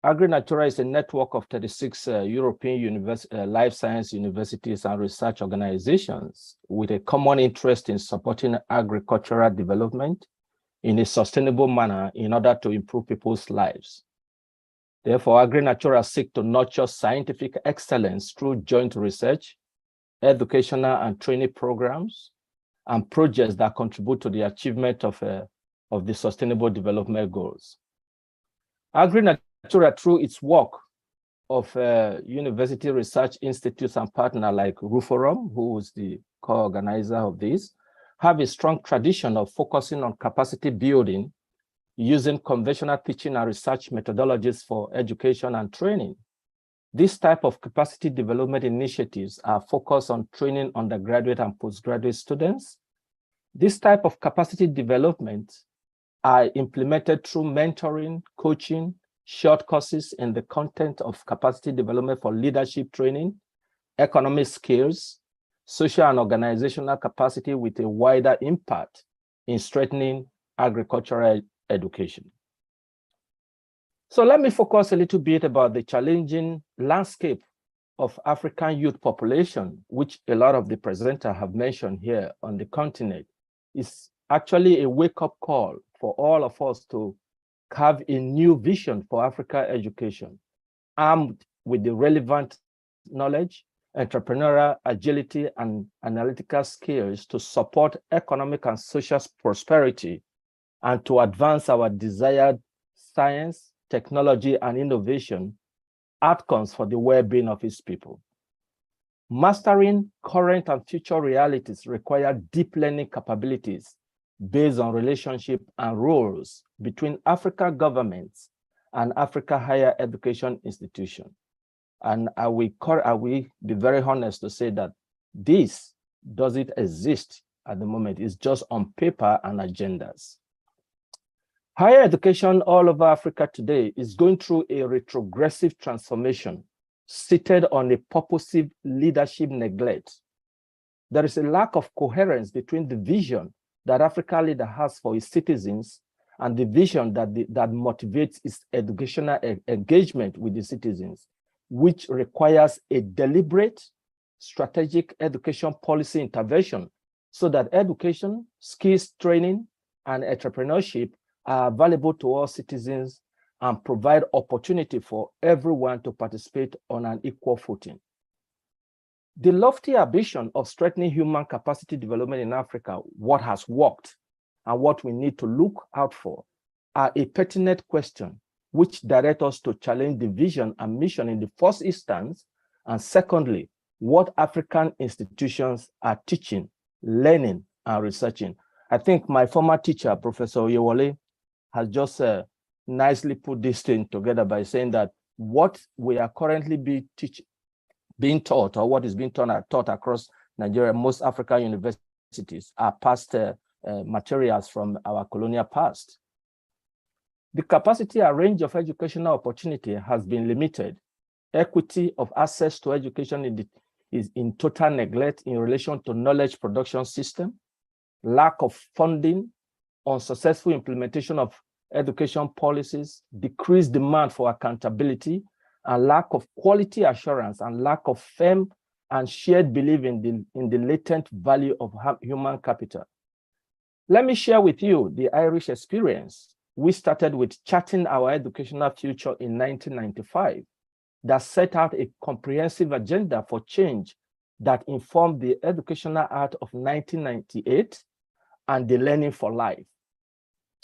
Speaker 11: AgriNatura is a network of 36 European life science universities and research organizations with a common interest in supporting agricultural development in a sustainable manner in order to improve people's lives. Therefore, AgriNatura seeks to nurture scientific excellence through joint research, educational and training programs, and projects that contribute to the achievement of the Sustainable Development Goals. AgriNatura, through its work of university research institutes and partners like RUFORUM, who is the co-organizer of this, have a strong tradition of focusing on capacity building using conventional teaching and research methodologies for education and training. This type of capacity development initiatives are focused on training undergraduate and postgraduate students. This type of capacity development are implemented through mentoring, coaching, short courses in the content of capacity development for leadership training, economic skills, social and organizational capacity with a wider impact in strengthening agricultural education. So let me focus a little bit about the challenging landscape of African youth population, which a lot of the presenters have mentioned here on the continent. Is actually a wake-up call for all of us to have a new vision for Africa education, armed with the relevant knowledge, entrepreneurial agility, and analytical skills to support economic and social prosperity and to advance our desired science, technology, and innovation outcomes for the well-being of its people. Mastering current and future realities require deep learning capabilities based on relationship and roles between Africa governments and Africa higher education institutions. And I will be very honest to say that this doesn't exist at the moment. It's just on paper and agendas. Higher education all over Africa today is going through a retrogressive transformation seated on a purposive leadership neglect. There is a lack of coherence between the vision that Africa leader has for its citizens and the vision that motivates its educational engagement with the citizens, which requires a deliberate, strategic education policy intervention so that education, skills training, and entrepreneurship are available to all citizens and provide opportunity for everyone to participate on an equal footing. The lofty ambition of strengthening human capacity development in Africa, what has worked and what we need to look out for, are a pertinent question which direct us to challenge the vision and mission in the first instance, and secondly, what African institutions are teaching, learning, and researching. I think my former teacher, Professor Oyewole, has just nicely put this thing together by saying that what we are currently being taught, or what is being taught across Nigeria, most African universities, are past materials from our colonial past. The capacity and range of educational opportunity has been limited. Equity of access to education is in total neglect in relation to knowledge production system, lack of funding, unsuccessful implementation of education policies, decreased demand for accountability, and lack of quality assurance and lack of firm and shared belief in the latent value of human capital. Let me share with you the Irish experience. We started with charting our educational future in 1995 that set out a comprehensive agenda for change that informed the Educational Act of 1998 and the Learning for Life.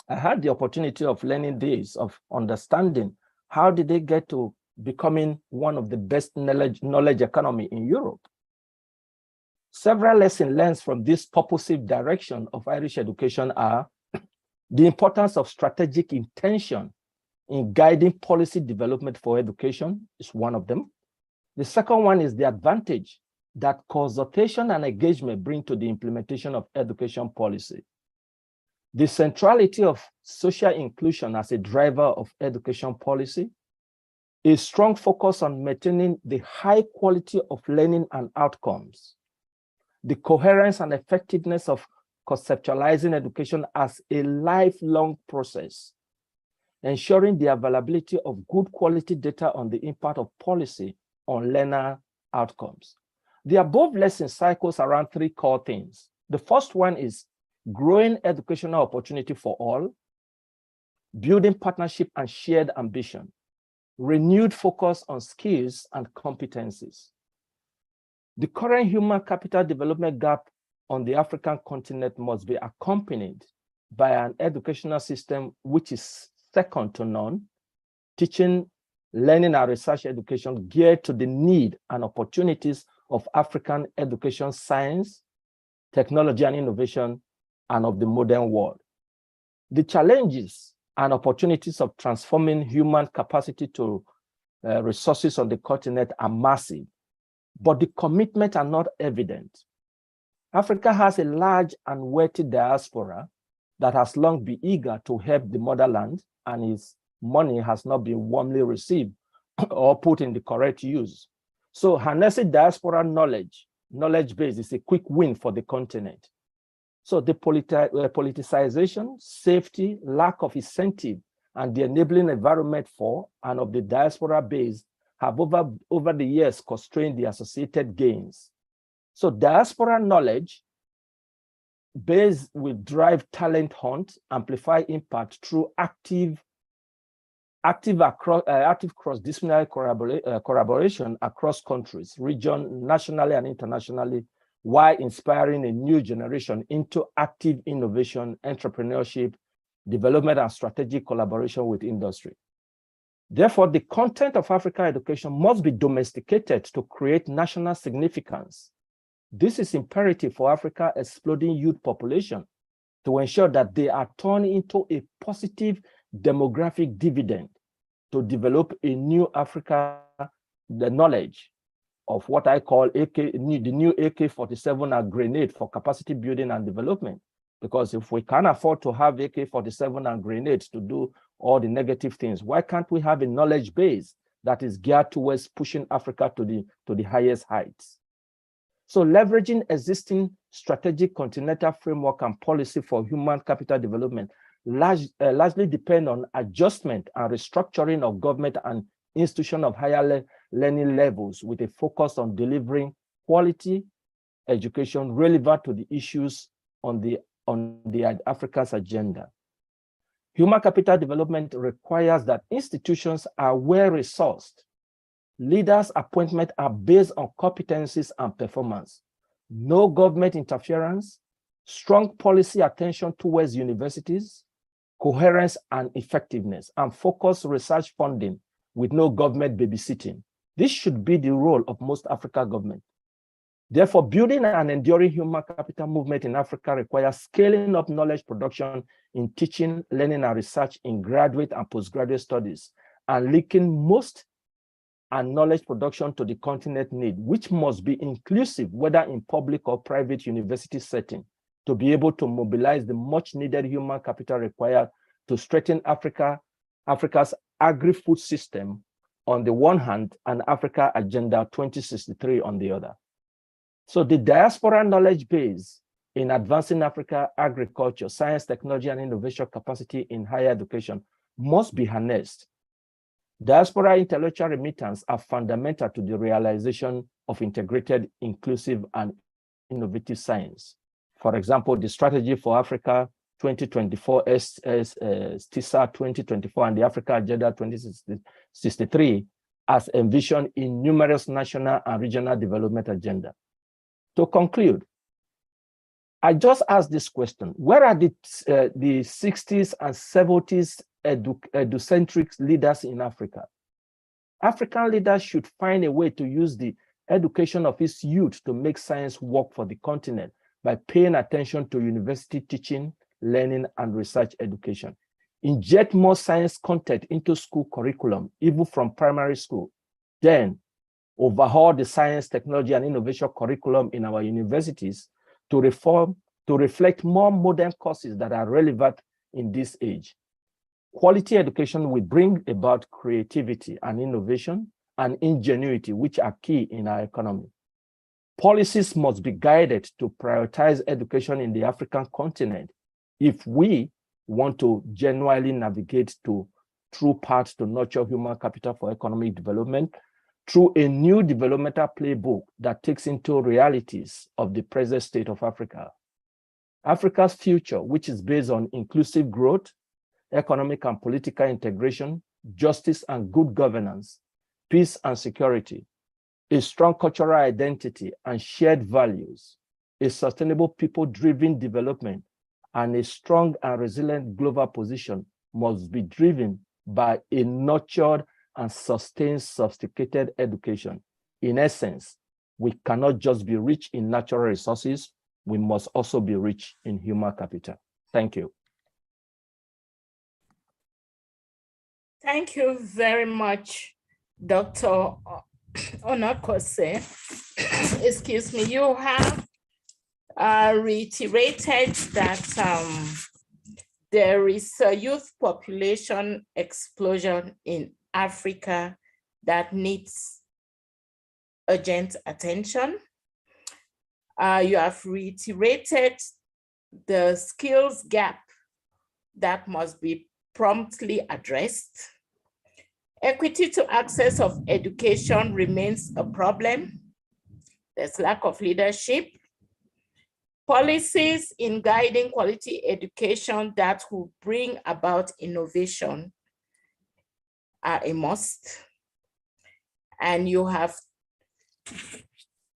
Speaker 11: I had the opportunity of learning this, of understanding how did they get to becoming one of the best knowledge economy in Europe. Several lessons learned from this purposive direction of Irish education are the importance of strategic intention in guiding policy development for education is one of them. The second one is the advantage that consultation and engagement bring to the implementation of education policy. The centrality of social inclusion as a driver of education policy, a strong focus on maintaining the high quality of learning and outcomes, the coherence and effectiveness of conceptualizing education as a lifelong process, ensuring the availability of good quality data on the impact of policy on learner outcomes. The above lesson cycles around three core themes. The first one is growing educational opportunity for all, building partnership and shared ambition, renewed focus on skills and competencies. The current human capital development gap on the African continent must be accompanied by an educational system which is second to none, teaching, learning, and research education geared to the need and opportunities of African education, science, technology, and innovation, and of the modern world. The challenges and opportunities of transforming human capacity to resources on the continent are massive, but the commitment are not evident. Africa has a large and wealthy diaspora that has long been eager to help the motherland, and its money has not been warmly received or put in the correct use. So harnessing diaspora knowledge base is a quick win for the continent. So the politicization, safety, lack of incentive, and the enabling environment for and of the diaspora base have over the years constrained the associated gains. So diaspora knowledge base will drive talent hunt, amplify impact through active cross-disciplinary collaboration across countries, regions, nationally and internationally, while inspiring a new generation into active innovation, entrepreneurship, development, and strategic collaboration with industry. Therefore, the content of African education must be domesticated to create national significance. This is imperative for Africa's exploding youth population to ensure that they are turned into a positive demographic dividend to develop a new Africa, the knowledge of what I call the new AK-47 and grenade for capacity building and development. Because if we can't afford to have AK-47 and grenades to do all the negative things, why can't we have a knowledge base that is geared towards pushing Africa to the highest heights? So leveraging existing strategic continental framework and policy for human capital development largely depend on adjustment and restructuring of government and institution of higher learning levels with a focus on delivering quality education relevant to the issues on the Africa's agenda. Human capital development requires that institutions are well-resourced. Leaders' appointments are based on competencies and performance. No government interference, strong policy attention towards universities, coherence and effectiveness, and focused research funding with no government babysitting. This should be the role of most African governments. Therefore, building an enduring human capital movement in Africa requires scaling up knowledge production in teaching, learning, and research in graduate and postgraduate studies, and linking most and knowledge production to the continent need, which must be inclusive, whether in public or private university setting, to be able to mobilize the much needed human capital required to strengthen Africa Africa's agri-food system on the one hand and Africa Agenda 2063 on the other. So the diaspora knowledge base in advancing Africa agriculture, science, technology, and innovation capacity in higher education must be harnessed. Diaspora intellectual remittance are fundamental to the realization of integrated, inclusive, and innovative science. For example, the Strategy for Africa 2024, TISA 2024, and the Africa Agenda 2063 as envisioned in numerous national and regional development agenda. To conclude, I just asked this question: where are the 60s and 70s educentric leaders in Africa? African leaders should find a way to use the education of its youth to make science work for the continent by paying attention to university teaching, learning, and research education. Inject more science content into school curriculum, even from primary school. Then overhaul the science, technology, and innovation curriculum in our universities to reflect more modern courses that are relevant in this age. Quality education will bring about creativity and innovation and ingenuity, which are key in our economy. Policies must be guided to prioritize education in the African continent if we want to genuinely navigate to true paths to nurture human capital for economic development through a new developmental playbook that takes into realities of the present state of Africa. Africa's future, which is based on inclusive growth, economic and political integration, justice and good governance, peace and security, a strong cultural identity and shared values, a sustainable people-driven development, and a strong and resilient global position must be driven by a nurtured and sustained sophisticated education. In essence, we cannot just be rich in natural resources, we must also be rich in human capital. Thank you.
Speaker 4: Thank you very much, Dr. Onakose. Excuse me, you have reiterated that there is a youth population explosion in Africa that needs urgent attention. You have reiterated the skills gap that must be promptly addressed. Equity to access of education remains a problem. There's lack of leadership. Policies in guiding quality education that will bring about innovation are a must. And you have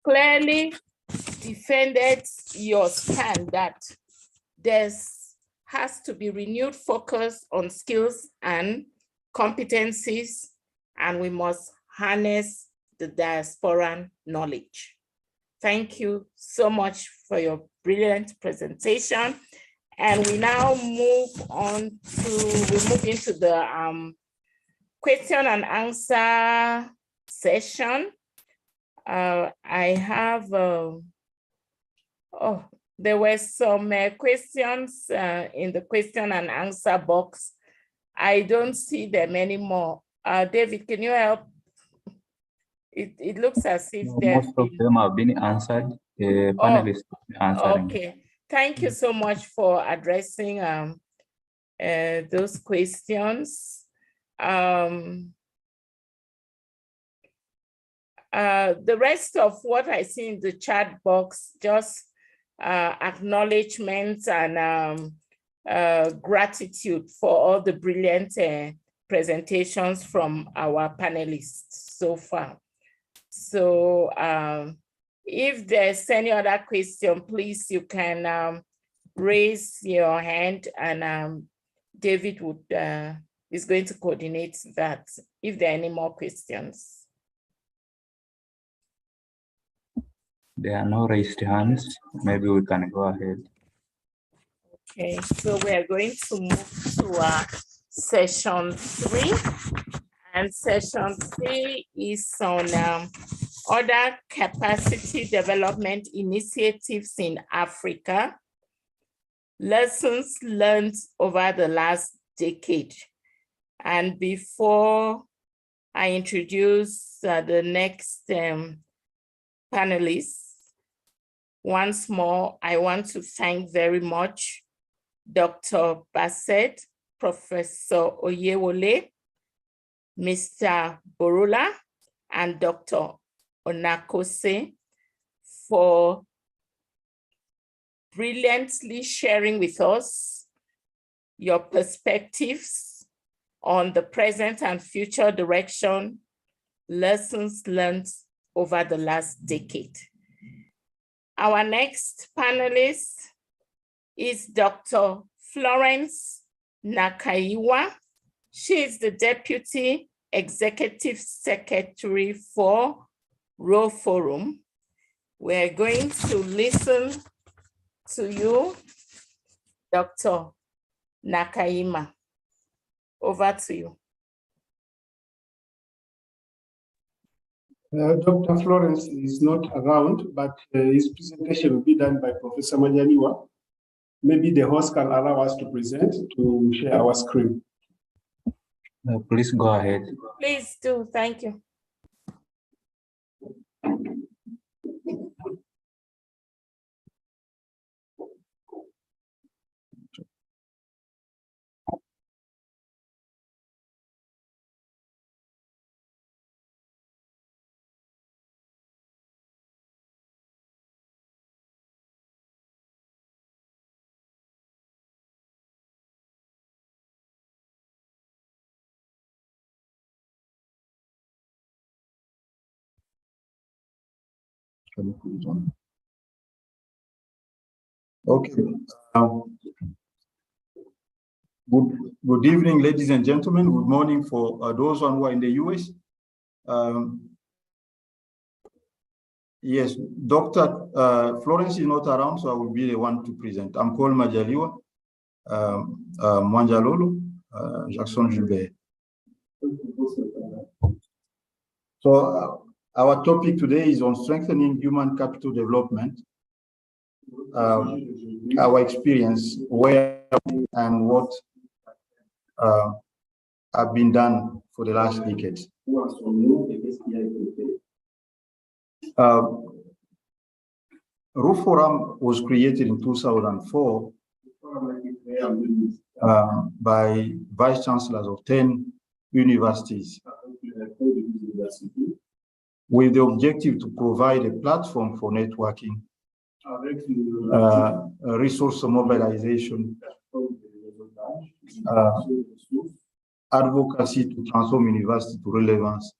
Speaker 4: clearly defended your stand that there has to be renewed focus on skills and competencies, and we must harness the diasporan knowledge. Thank you so much for your brilliant presentation. And we now move on to, we move into the question and answer session. I have, there were some questions in the question and answer box. I don't see them anymore. David, can you help? It looks as if
Speaker 3: most of them have been answered. The panelists answering.
Speaker 4: Okay, thank you so much for addressing those questions. The rest of what I see in the chat box, just acknowledgements and gratitude for all the brilliant presentations from our panelists so far. So if there's any other question, please, you can raise your hand and David would is going to coordinate that if there are any more questions.
Speaker 3: There are no raised hands. Maybe we can go ahead.
Speaker 4: Okay, so we are going to move to session 3. And session 3 is on other capacity development initiatives in Africa, lessons learned over the last decade. And before I introduce the next panelists, once more, I want to thank very much Dr. Bassett, Professor Oyewole, Mr. Borula, and Dr. Onakose for brilliantly sharing with us your perspectives on the present and future direction, lessons learned over the last decade. Our next panelist is Dr. Florence Nakaiwa. She is the Deputy Executive Secretary for RoForum. We're going to listen to you, Dr. Nakaiwa. Over to you.
Speaker 12: Dr. Florence is not around, but his presentation will be done by Professor Majaliwa. Maybe the host can allow us to present, to share our screen.
Speaker 3: Please go ahead.
Speaker 4: Please do, thank you.
Speaker 13: Can you put it on? Okay. Good evening, ladies and gentlemen. Good morning for those who are in the US. Yes, Dr. Florence is not around, so I will be the one to present. I'm called Majaliwa Mwanjalolo Jackson Gilbert. So our topic today is on strengthening human capital development. Our experience, where and what have been done for the last decade. RoForum was created in 2004 by vice chancellors of 10 universities with the objective to provide a platform for networking, resource mobilization, advocacy to transform university to relevance,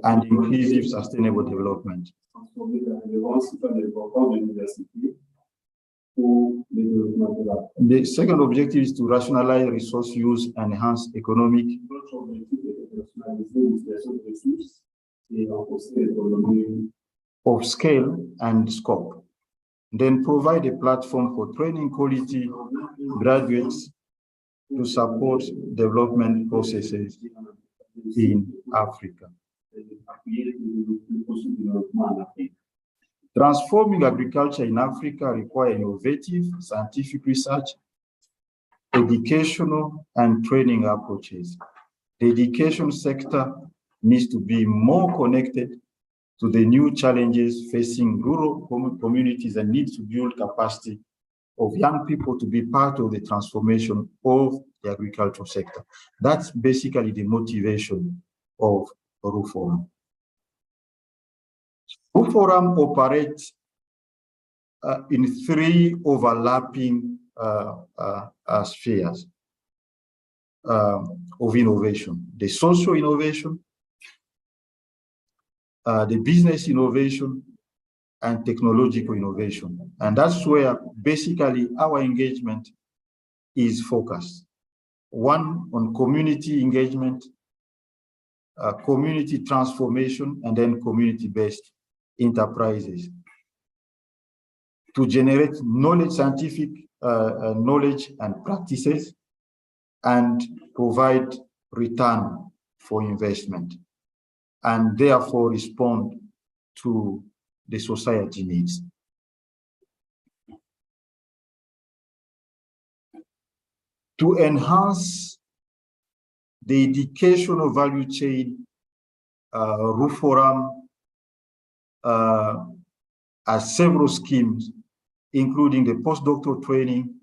Speaker 13: and inclusive sustainable development. The second objective is to rationalize resource use and enhance economic of scale and scope. Then provide a platform for training quality graduates to support development processes in Africa. Transforming agriculture in Africa requires innovative scientific research, educational and training approaches. The education sector needs to be more connected to the new challenges facing rural communities and needs to build capacity of young people to be part of the transformation of the agricultural sector. That's basically the motivation of RoForum. RoForum operates in three overlapping spheres of innovation: the social innovation, the business innovation, and technological innovation. And that's where basically our engagement is focused. One, on community engagement, community transformation, and then community-based enterprises to generate knowledge, scientific knowledge and practices, and provide return for investment, and therefore respond to the society needs. To enhance the educational value chain, RUFORAM has several schemes, including the postdoctoral training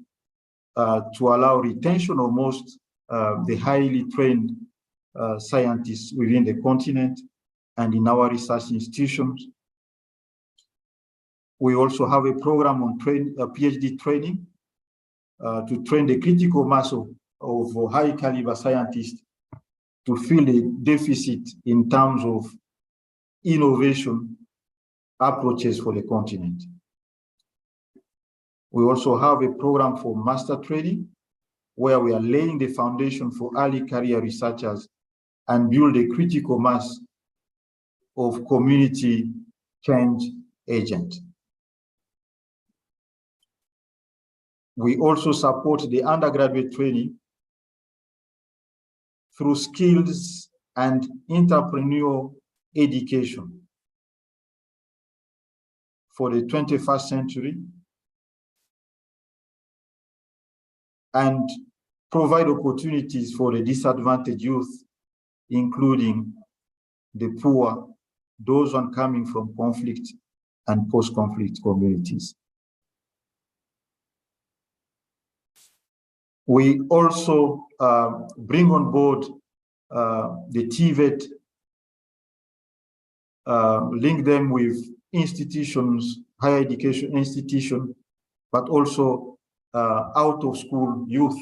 Speaker 13: to allow retention of most the highly trained scientists within the continent and in our research institutions. We also have a program on PhD training to train the critical mass of high caliber scientists to fill the deficit in terms of innovation approaches for the continent. We also have a program for master training, where we are laying the foundation for early career researchers and build a critical mass of community change agents. We also support the undergraduate training through skills and entrepreneurial education for the 21st century, and provide opportunities for the disadvantaged youth, including the poor, those coming from conflict and post-conflict communities. We also bring on board the TVET, link them with institutions, higher education institutions, but also out of school youth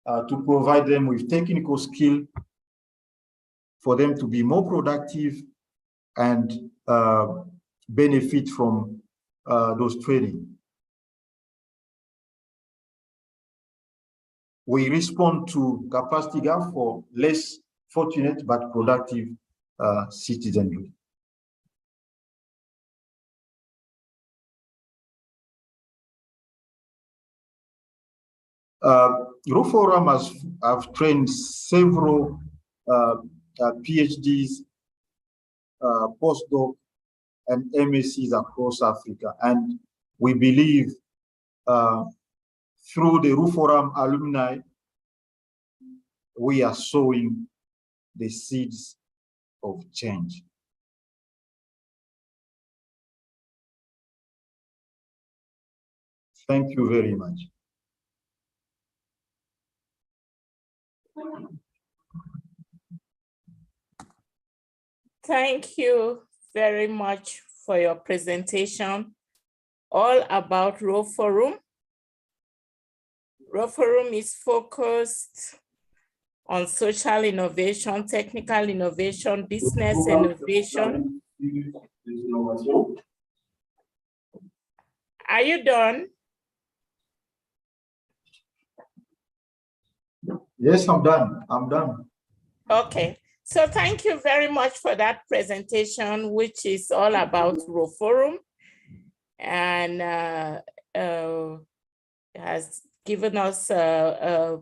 Speaker 13: to provide them with technical skill for them to be more productive and benefit from those training. We respond to capacity gap for less fortunate but productive citizenry. RUFORAM have trained several PhDs, postdoc, and MSCs across Africa, and we believe through the RUFORAM alumni, we are sowing the seeds of change. Thank you very much.
Speaker 4: Thank you very much for your presentation, all about RUFORAM. RUFORAM is focused on social innovation, technical innovation, business innovation. Are you done?
Speaker 13: Yes, I'm done. I'm done.
Speaker 4: Okay. So thank you very much for that presentation, which is all about RUFORAM, and has given us a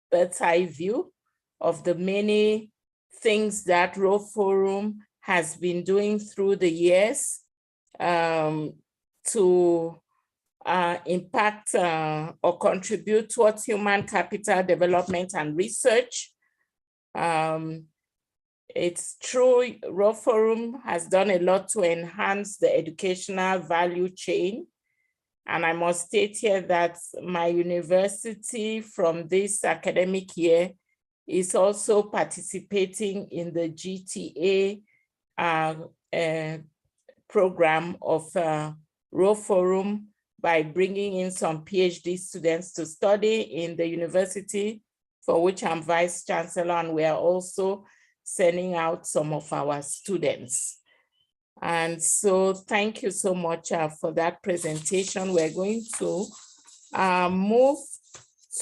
Speaker 4: bird's eye view of the many things that RUFORAM has been doing through the years to impact or contribute towards human capital development and research. It's true, RUFORAM has done a lot to enhance the educational value chain. And I must state here that my university from this academic year is also participating in the GTA program of RUFORAM by bringing in some PhD students to study in the university for which I'm Vice Chancellor, and we are also sending out some of our students. And so thank you so much for that presentation. We're going to move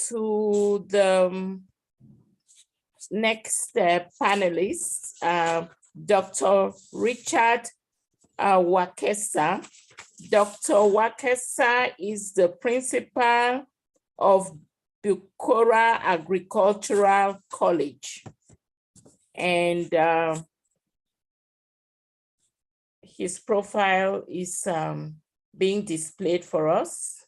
Speaker 4: to the next panelist, Dr. Richard Wakesa. Dr. Wakesa is the principal of Bukola Agricultural College. And his profile is being displayed for us.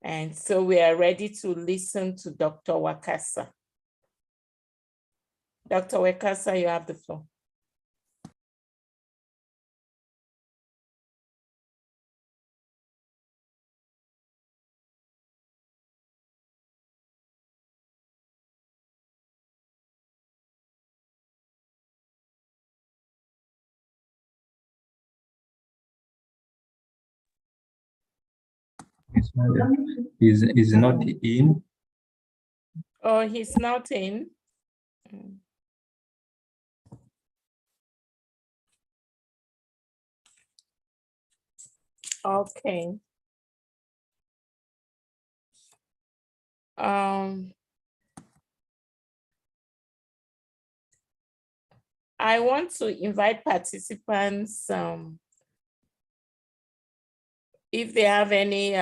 Speaker 4: And so we are ready to listen to Dr. Wakasa. Dr. Wakasa, you have the floor.
Speaker 3: Is not in.
Speaker 4: Oh, he's not in. Okay. I want to invite participants, if they have any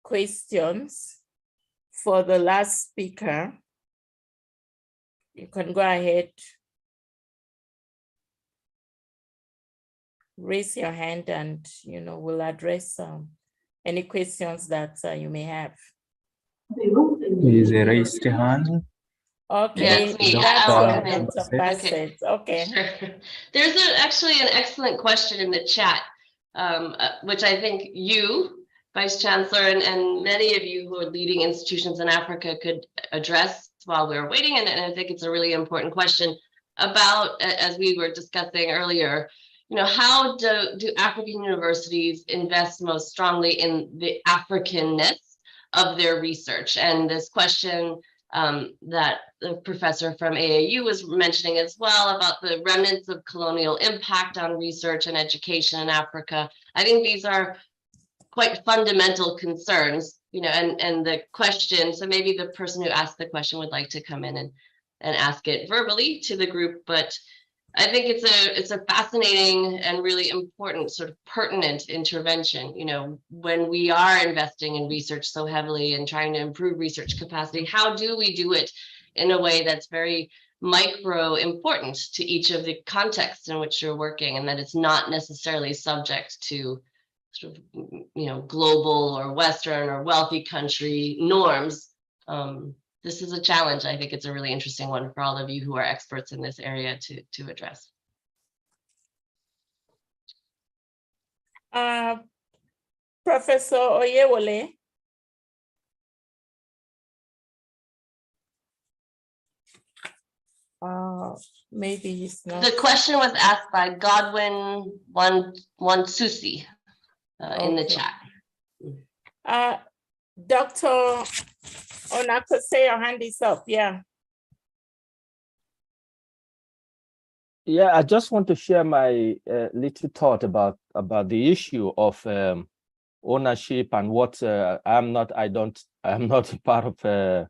Speaker 4: questions for the last speaker, you can go ahead. Raise your hand and, we'll address any questions that you may have.
Speaker 3: Is a raised hand.
Speaker 4: Okay,
Speaker 8: Yes, me.
Speaker 4: that's
Speaker 8: Dr.
Speaker 4: Dr. Bassett. Okay.
Speaker 8: Sure. There's actually an excellent question in the chat, which I think you, Vice Chancellor, and many of you who are leading institutions in Africa could address while we're waiting. And I think it's a really important question about, as we were discussing earlier, how do African universities invest most strongly in the Africanness of their research? And this question that the professor from AAU was mentioning as well about the remnants of colonial impact on research and education in Africa. I think these are quite fundamental concerns, and the question, so maybe the person who asked the question would like to come in and ask it verbally to the group, but I think it's a fascinating and really important sort of pertinent intervention. When we are investing in research so heavily and trying to improve research capacity, how do we do it in a way that's very micro important to each of the contexts in which you're working, and that it's not necessarily subject to sort of, global or Western or wealthy country norms. This is a challenge. I think it's a really interesting one for all of you who are experts in this area to address.
Speaker 4: Professor Oyewole. Maybe he's not.
Speaker 8: The question was asked by Godwin Wansusi in the chat.
Speaker 4: Dr. Onakose, your hand is up. Yeah.
Speaker 11: Yeah, I just want to share my little thought about the issue of ownership and what I'm not part of.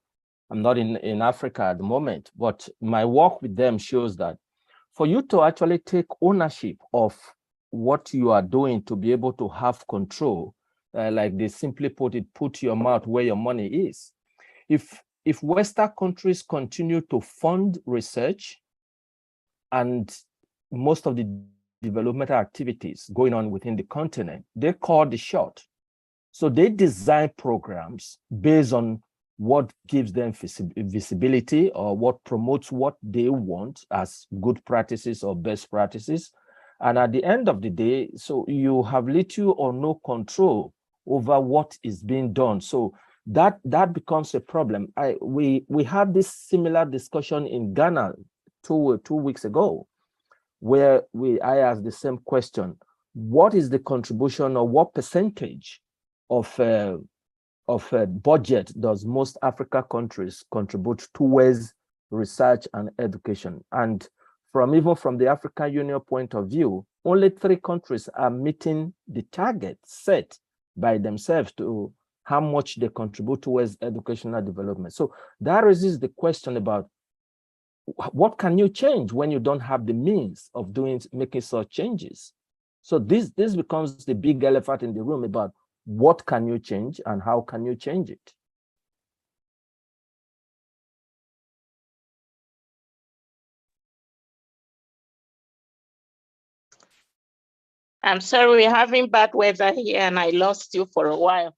Speaker 11: I'm not in Africa at the moment, but my work with them shows that for you to actually take ownership of what you are doing, to be able to have control, like they simply put it, put your mouth where your money is. If Western countries continue to fund research and most of the developmental activities going on within the continent, they call the shot. So they design programs based on what gives them visibility or what promotes what they want as good practices or best practices. And at the end of the day, so you have little or no control over what is being done. So that becomes a problem. We had this similar discussion in Ghana two weeks ago, where I asked the same question: what is the contribution, or what percentage of budget does most Africa countries contribute towards research and education? And even from the African Union point of view, only 3 countries are meeting the target set by themselves to how much they contribute towards educational development. So that raises the question about what can you change when you don't have the means of making such changes? So this becomes the big elephant in the room about what can you change and how can you change it?
Speaker 4: I'm sorry, we're having bad weather here and I lost you for a while.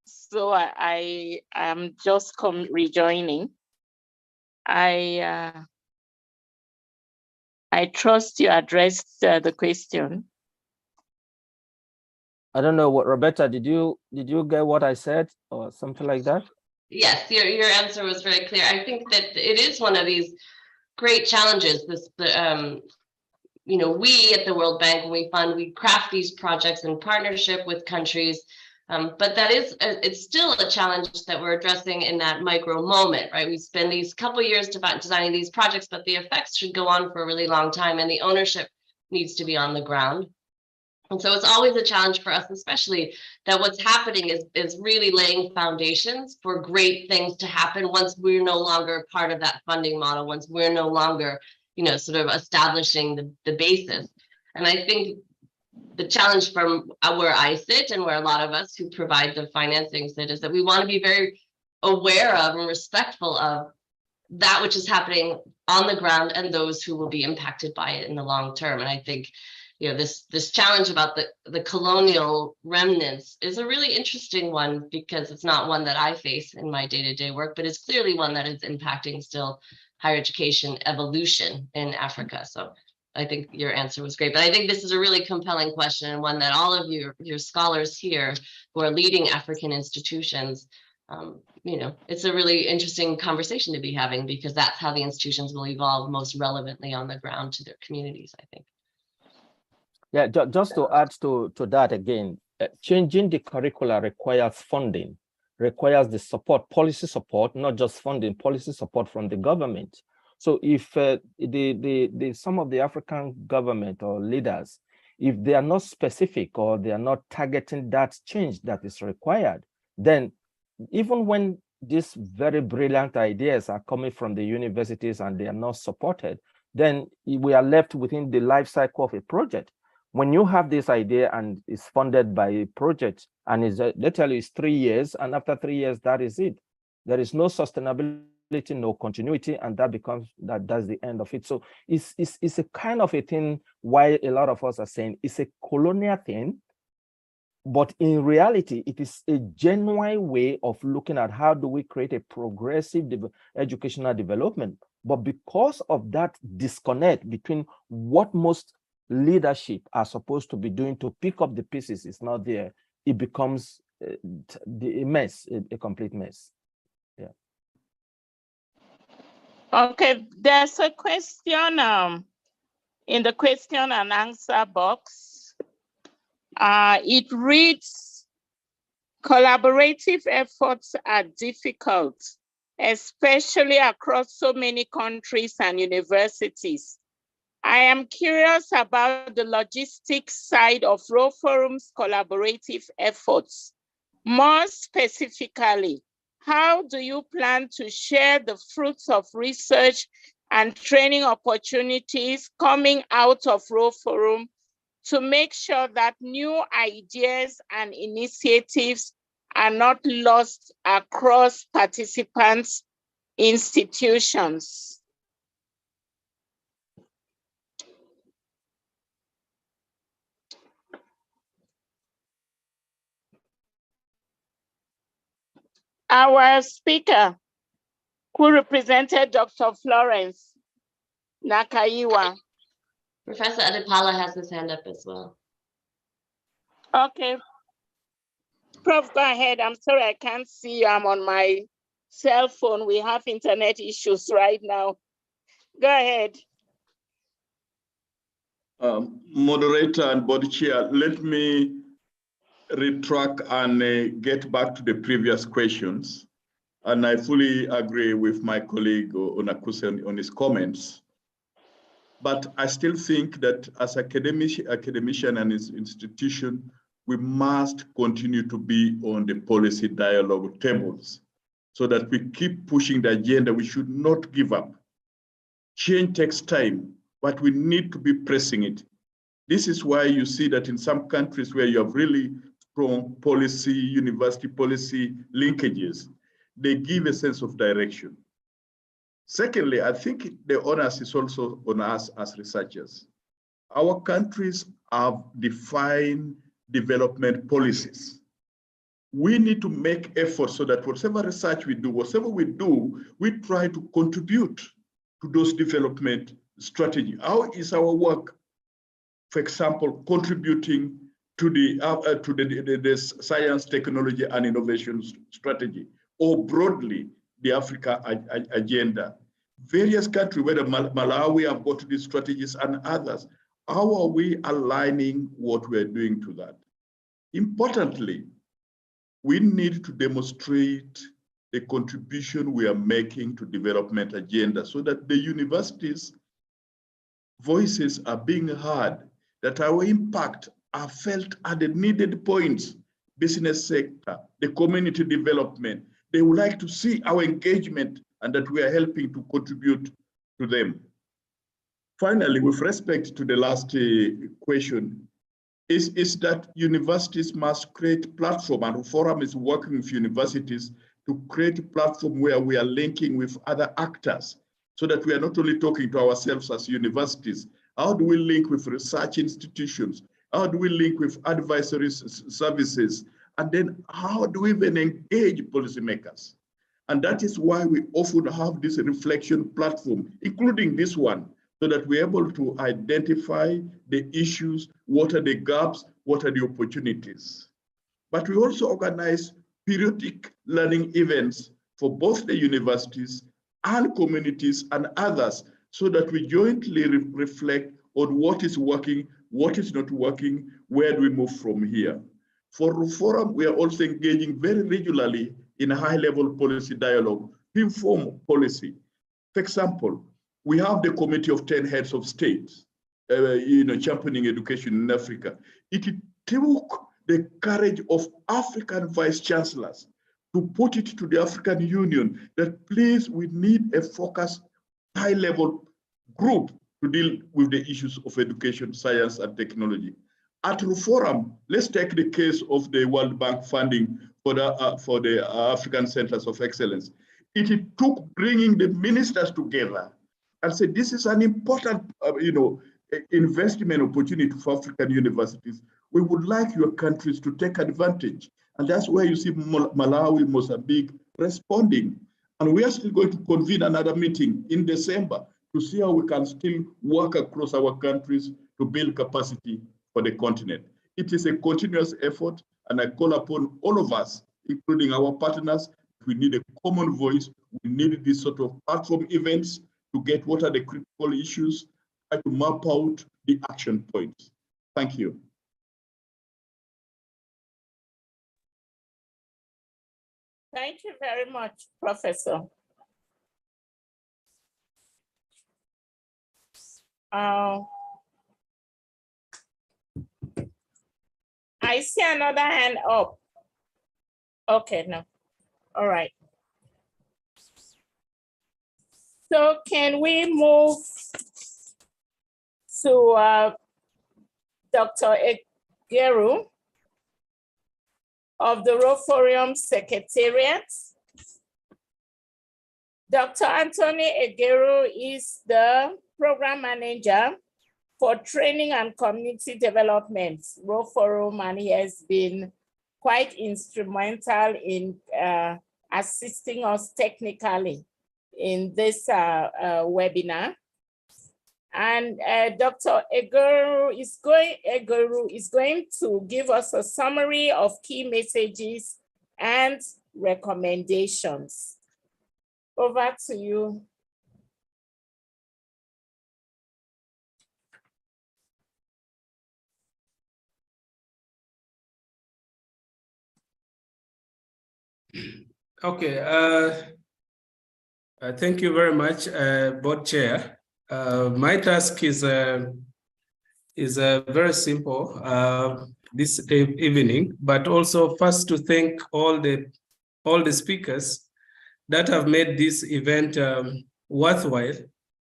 Speaker 4: so I am just rejoining. I trust you addressed the question.
Speaker 11: I don't know what, Roberta, did you get what I said or something like that?
Speaker 8: Yes, your answer was very clear. I think that it is one of these great challenges. You know, we at the World Bank, when we fund, we craft these projects in partnership with countries, but that is, it's still a challenge that we're addressing in that micro moment, right? We spend these couple years designing these projects, but the effects should go on for a really long time, and the ownership needs to be on the ground. And so it's always a challenge for us, especially that what's happening is really laying foundations for great things to happen once we're no longer part of that funding model, once we're no longer, you know, sort of establishing the basis. And I think the challenge from where I sit and where a lot of us who provide the financing sit is that we want to be very aware of and respectful of that which is happening on the ground and those who will be impacted by it in the long term. And I think, you know, this challenge about the colonial remnants is a really interesting one, because it's not one that I face in my day-to-day work, but it's clearly one that is impacting still higher education evolution in Africa. So I think your answer was great, but I think this is a really compelling question, and one that all of your scholars here who are leading African institutions, you know, it's a really interesting conversation to be having, because that's how the institutions will evolve most relevantly on the ground to their communities, I think.
Speaker 11: Yeah, just to add to that again, changing the curricula requires funding, requires the support, policy support, not just funding, policy support from the government. So if some of the African government or leaders, if they are not specific or they are not targeting that change that is required, then even when these very brilliant ideas are coming from the universities and they are not supported, then we are left within the life cycle of a project. When you have this idea and it's funded by a project and they tell you it's 3 years, and after 3 years, that is it. There is no sustainability, no continuity, and that's the end of it. So it's a kind of a thing why a lot of us are saying it's a colonial thing, but in reality, it is a genuine way of looking at how do we create a progressive educational development. But because of that disconnect between what most leadership are supposed to be doing to pick up the pieces is not there, it becomes a mess, a complete mess. Yeah.
Speaker 4: Okay, there's a question in the question and answer box. It reads, collaborative efforts are difficult, especially across so many countries and universities. I am curious about the logistics side of RoForum's collaborative efforts. More specifically, how do you plan to share the fruits of research and training opportunities coming out of RoForum to make sure that new ideas and initiatives are not lost across participants' institutions? Our speaker, who represented Dr. Florence Nakaiwa.
Speaker 8: Professor Adepala has his hand up as well.
Speaker 4: Okay. Prof, go ahead. I'm sorry, I can't see you. I'm on my cell phone. We have internet issues right now. Go ahead.
Speaker 2: Moderator and body chair, let me retract and get back to the previous questions. And I fully agree with my colleague Onakuse on his comments. But I still think that as academician and his institution, we must continue to be on the policy dialogue tables so that we keep pushing the agenda. We should not give up. Change takes time, but we need to be pressing it. This is why you see that in some countries where you have really strong policy, university policy linkages, they give a sense of direction. Secondly, I think the onus is also on us as researchers. Our countries have defined development policies. we need to make efforts so that whatever research we do, we try to contribute to those development strategies. How is our work, for example, contributing to the science, technology, and innovation strategy, or broadly the Africa agenda? Various countries, whether Malawi have got these strategies and others, how are we aligning what we're doing to that? Importantly, we need to demonstrate the contribution we are making to development agenda so that the universities' voices are being heard, that our impact are felt at the needed points, business sector, the community development. They would like to see our engagement and that we are helping to contribute to them. Finally, with respect to the last question, is that universities must create platform, and Reforum is working with universities to create a platform where we are linking with other actors so that we are not only talking to ourselves as universities. How do we link with research institutions? How do we link with advisory services? And then how do we even engage policymakers? And that is why we often have this reflection platform, including this one, so that we're able to identify the issues, what are the gaps, what are the opportunities. But we also organize periodic learning events for both the universities and communities and others, so that we jointly reflect on what is working, what is not working, where do we move from here. For Reforum, we are also engaging very regularly in a high-level policy dialogue to inform policy. For example, we have the Committee of 10 Heads of States, championing education in Africa. It took the courage of African vice chancellors to put it to the African Union that please, we need a focused high-level group to deal with the issues of education, science, and technology. At Reforum, let's take the case of the World Bank funding for the African Centers of Excellence. It took bringing the ministers together and said, this is an important investment opportunity for African universities. We would like your countries to take advantage. And that's where you see Malawi, Mozambique responding. And we are still going to convene another meeting in December to see how we can still work across our countries to build capacity for the continent. It is a continuous effort, and I call upon all of us, including our partners. We need a common voice. We need this sort of platform events to get what are the critical issues, try to map out the action points. Thank you.
Speaker 4: Thank you very much, Professor. I see another hand up. Okay, no. All right. So can we move to Dr. Egeru of the Reforum Secretariat? Dr. Anthony Egeru is the Program Manager for Training and Community Development, Reforum, and he has been quite instrumental in assisting us technically in this webinar. And Dr. Egeru is going to give us a summary of key messages and recommendations. Over to you.
Speaker 1: Okay, thank you very much, Board Chair. My task is very simple this evening, but also first to thank all the speakers that have made this event worthwhile,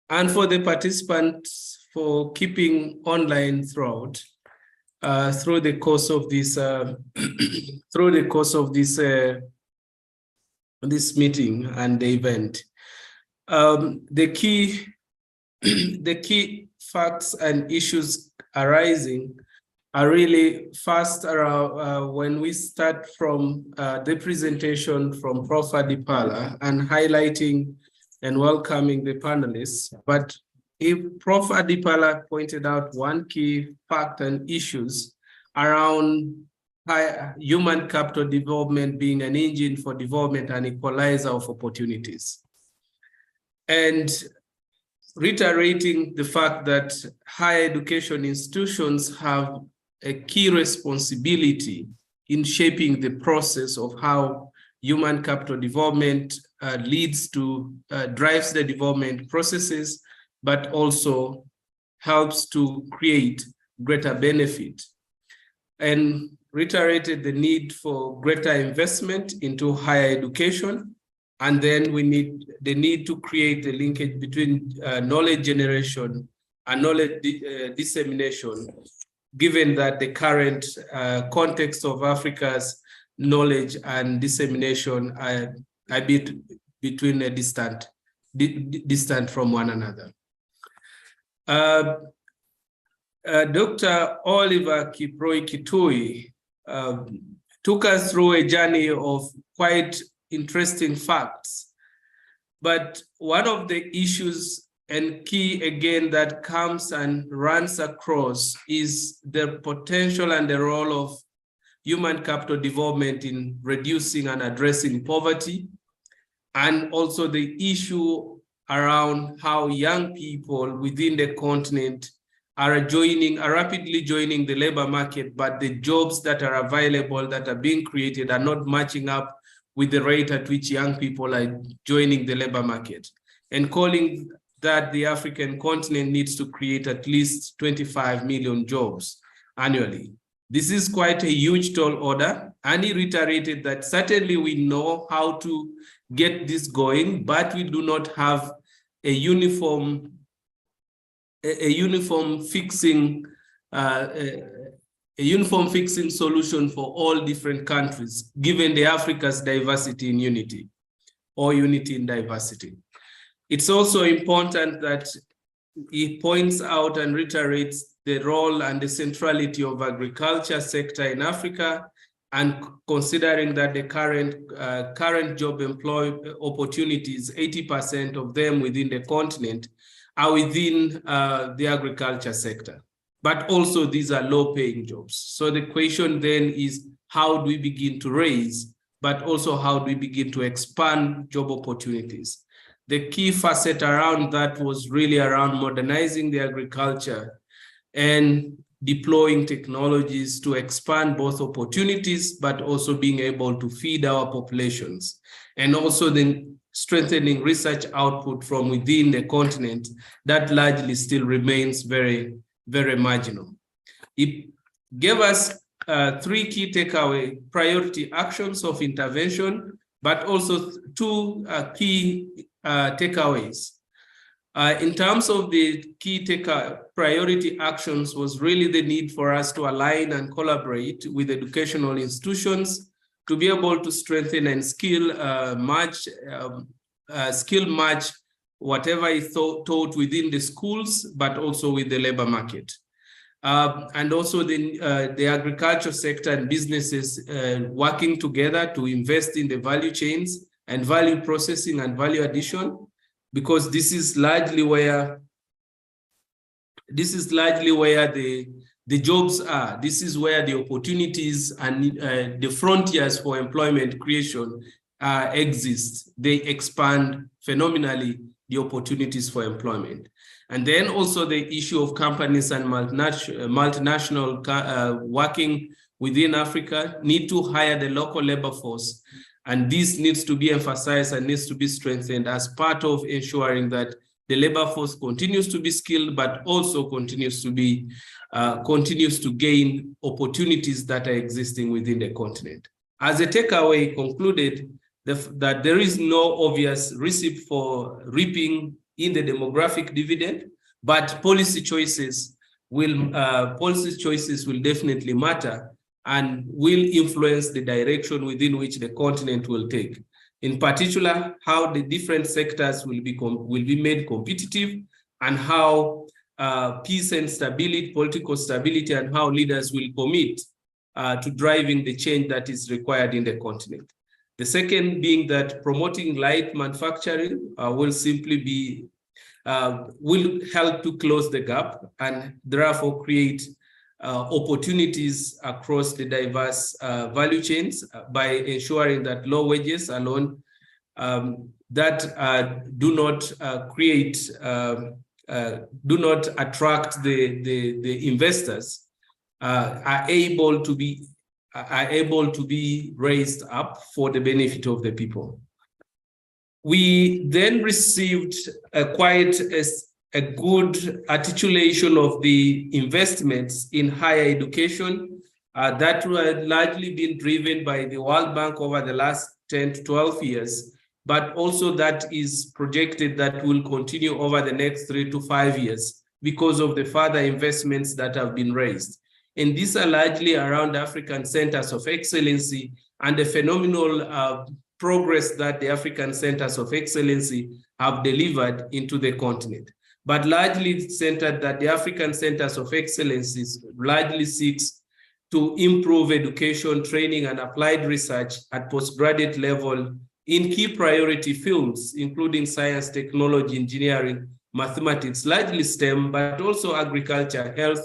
Speaker 1: and for the participants for keeping online throughout through the course of this meeting and the event. The key facts and issues arising are really fast around when we start from the presentation from Prof. Adipala and highlighting and welcoming the panelists. But if Prof. Adipala pointed out one key fact and issues around human capital development being an engine for development and equalizer of opportunities. And reiterating the fact that higher education institutions have a key responsibility in shaping the process of how human capital development leads to, drives the development processes, but also helps to create greater benefit. And reiterated the need for greater investment into higher education. And then we need the need to create the linkage between knowledge generation and knowledge dissemination, given that the current context of Africa's knowledge and dissemination are a bit between a distant from one another. Dr. Oliver Kiproi-Kitui took us through a journey of quite interesting facts. But one of the issues and key again that comes and runs across is the potential and the role of human capital development in reducing and addressing poverty, and also the issue around how young people within the continent are rapidly joining the labor market, but the jobs that are available that are being created are not matching up with the rate at which young people are joining the labor market, and calling that the African continent needs to create at least 25 million jobs annually. This is quite a huge tall order, and he reiterated that certainly we know how to get this going, but we do not have a uniform fixing solution for all different countries, given the Africa's diversity in unity, or unity in diversity. It's also important that he points out and reiterates the role and the centrality of agriculture sector in Africa, and considering that the current job opportunities, 80% of them within the continent are within the agriculture sector. But also these are low-paying jobs. So the question then is, how do we begin to raise, but also how do we begin to expand job opportunities? The key facet around that was really around modernizing the agriculture and deploying technologies to expand both opportunities, but also being able to feed our populations, and also then strengthening research output from within the continent that largely still remains very, very marginal. It gave us 3 key takeaway priority actions of intervention, but also 2 key takeaways. In terms of the key priority actions was really the need for us to align and collaborate with educational institutions to be able to strengthen and skill match whatever is taught within the schools, but also with the labor market. And also the agriculture sector and businesses working together to invest in the value chains and value processing and value addition, because this is largely where the jobs are. This is where the opportunities and the frontiers for employment creation exist. They expand phenomenally the opportunities for employment. And then also the issue of companies and multinational working within Africa need to hire the local labor force. And this needs to be emphasized and needs to be strengthened as part of ensuring that the labor force continues to be skilled, but also continues to gain opportunities that are existing within the continent. As a takeaway, concluded that there is no obvious recipe for reaping in the demographic dividend, but policy choices will definitely matter and will influence the direction within which the continent will take. In particular, how the different sectors will be made competitive, and how peace and stability, political stability, and how leaders will commit to driving the change that is required in the continent. The second being that promoting light manufacturing will simply be, will help to close the gap and therefore create opportunities across the diverse value chains by ensuring that low wages alone that do not create, do not attract the investors are able to be raised up for the benefit of the people. We then received quite a good articulation of the investments in higher education that were largely been driven by the World Bank over the last 10 to 12 years, but also that is projected that will continue over the next 3 to 5 years because of the further investments that have been raised. And these are largely around African centers of excellency and the phenomenal progress that the African centers of excellency have delivered into the continent. But largely centered that the African centers of excellency largely seeks to improve education, training, and applied research at postgraduate level in key priority fields, including science, technology, engineering, mathematics, largely STEM, but also agriculture, health,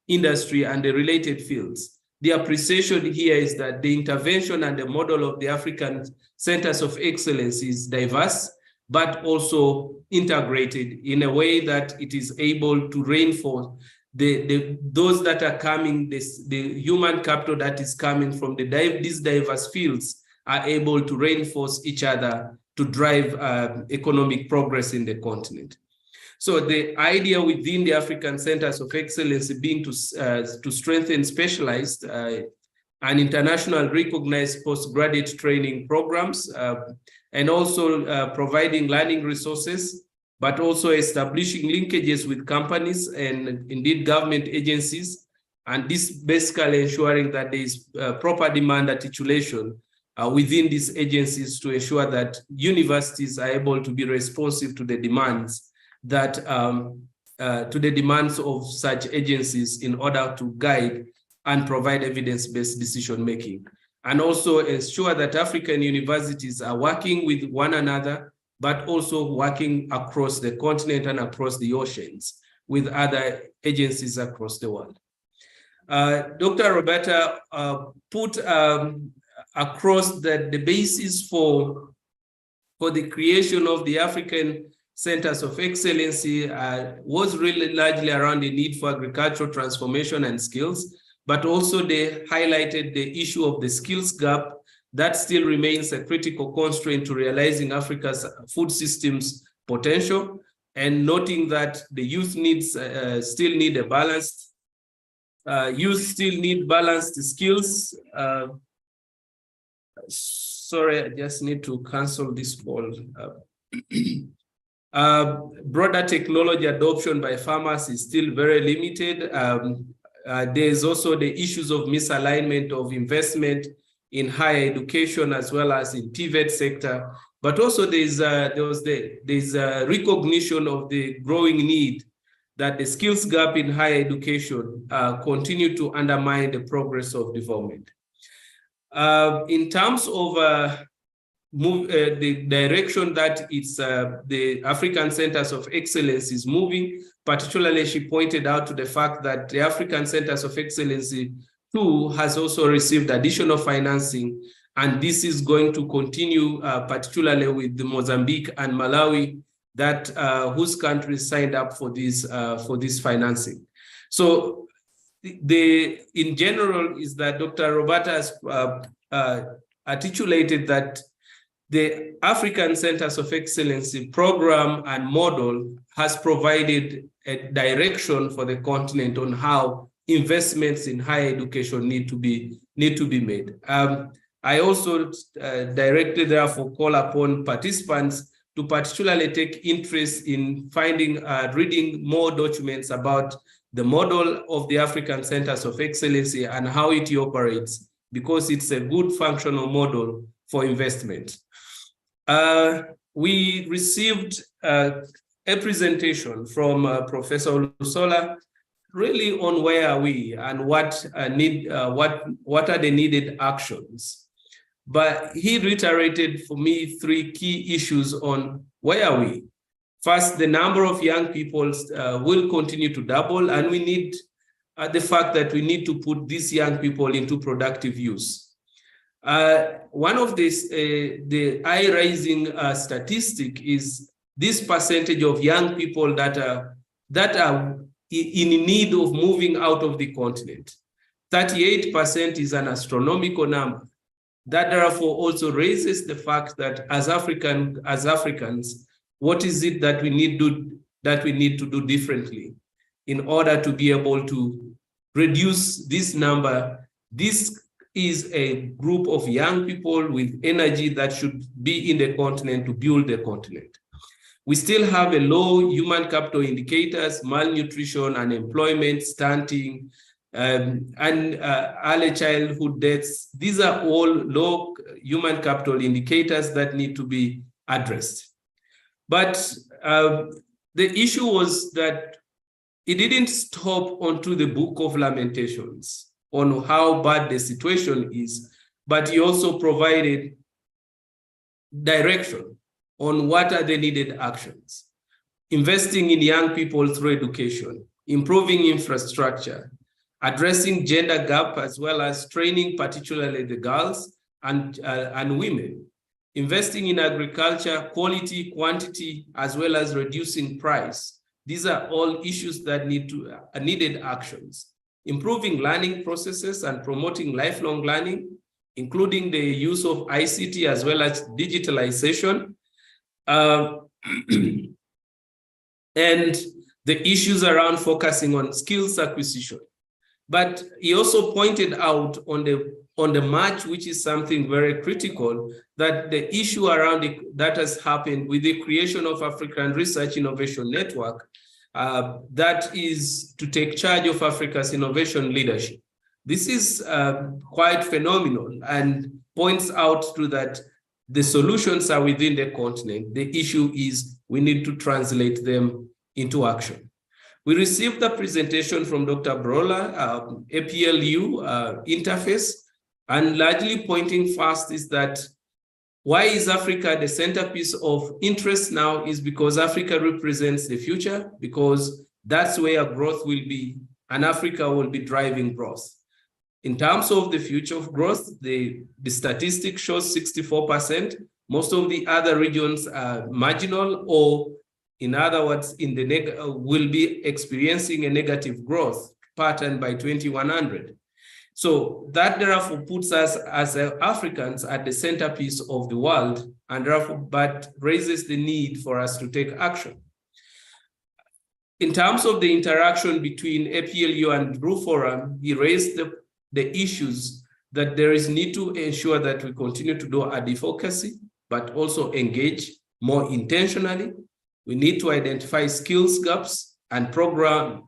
Speaker 1: industry, and the related fields. The appreciation here is that the intervention and the model of the African Centers of Excellence is diverse, but also integrated in a way that it is able to reinforce those that are coming, the human capital that is coming from these diverse fields are able to reinforce each other to drive economic progress in the continent. So the idea within the African Centers of Excellence being to strengthen specialized and international recognized postgraduate training programs, and also providing learning resources, but also establishing linkages with companies and indeed government agencies. And this basically ensuring that there is proper demand articulation within these agencies to ensure that universities are able to be responsive to the demands that to the demands of such agencies in order to guide and provide evidence-based decision-making. And also ensure that African universities are working with one another, but also working across the continent and across the oceans with other agencies across the world. Dr. Roberta put across the basis for the creation of the African Centers of Excellency was really largely around the need for agricultural transformation and skills, but also they highlighted the issue of the skills gap that still remains a critical constraint to realizing Africa's food systems potential, and noting that the youth needs still need a balanced, youth still need balanced skills. Sorry, I just need to cancel this poll. Broader technology adoption by farmers is still very limited. There's also the issues of misalignment of investment in higher education as well as in TVET sector, but also there's a recognition of the growing need that the skills gap in higher education continue to undermine the progress of development. In terms of the direction that it's the African Centers of Excellence is moving, particularly she pointed out to the fact that the African Centers of Excellence too has also received additional financing, and this is going to continue particularly with the Mozambique and Malawi that whose countries signed up for this financing. So in general is that Dr. Roberta has articulated that the African Centers of Excellence program and model has provided a direction for the continent on how investments in higher education need to be made. I also directly therefore call upon participants to particularly take interest in reading more documents about the model of the African Centers of Excellence and how it operates, because it's a good functional model for investment. We received a a presentation from Professor Olusola, really on where are we and what are the needed actions. But he reiterated for me 3 key issues on where are we. First, the number of young people will continue to double, and we need the fact that we need to put these young people into productive use. One of the eye-raising statistic is this percentage of young people that are in need of moving out of the continent. 38% is an astronomical number. That therefore also raises the fact that as Africans, what is it that we need to do differently in order to be able to reduce this number? This is a group of young people with energy that should be in the continent to build the continent. We still have a low human capital indicators, malnutrition, unemployment, stunting, and early childhood deaths. These are all low human capital indicators that need to be addressed. But the issue was that it didn't stop onto the Book of Lamentations on how bad the situation is, but he also provided direction on what are the needed actions. Investing in young people through education, improving infrastructure, addressing gender gap, as well as training, particularly the girls and women, investing in agriculture, quality, quantity, as well as reducing price. These are all issues that needed actions. Improving learning processes and promoting lifelong learning, including the use of ICT as well as digitalization, and the issues around focusing on skills acquisition. But he also pointed out on the march, which is something very critical, that the issue around that has happened with the creation of African Research Innovation Network, that is to take charge of Africa's innovation leadership. This is quite phenomenal and points out to that the solutions are within the continent. The issue is we need to translate them into action. We received the presentation from Dr. Brola, APLU interface, and largely pointing first is that why is Africa the centerpiece of interest now is because Africa represents the future, because that's where growth will be, and Africa will be driving growth. In terms of the future of growth, the statistic shows 64%. Most of the other regions are marginal, or in other words, will be experiencing a negative growth pattern by 2100. So that therefore puts us as Africans at the centerpiece of the world, and therefore, but raises the need for us to take action. In terms of the interaction between APLU and Ru Forum, he raised the issues that there is need to ensure that we continue to do advocacy, but also engage more intentionally. We need to identify skills gaps and program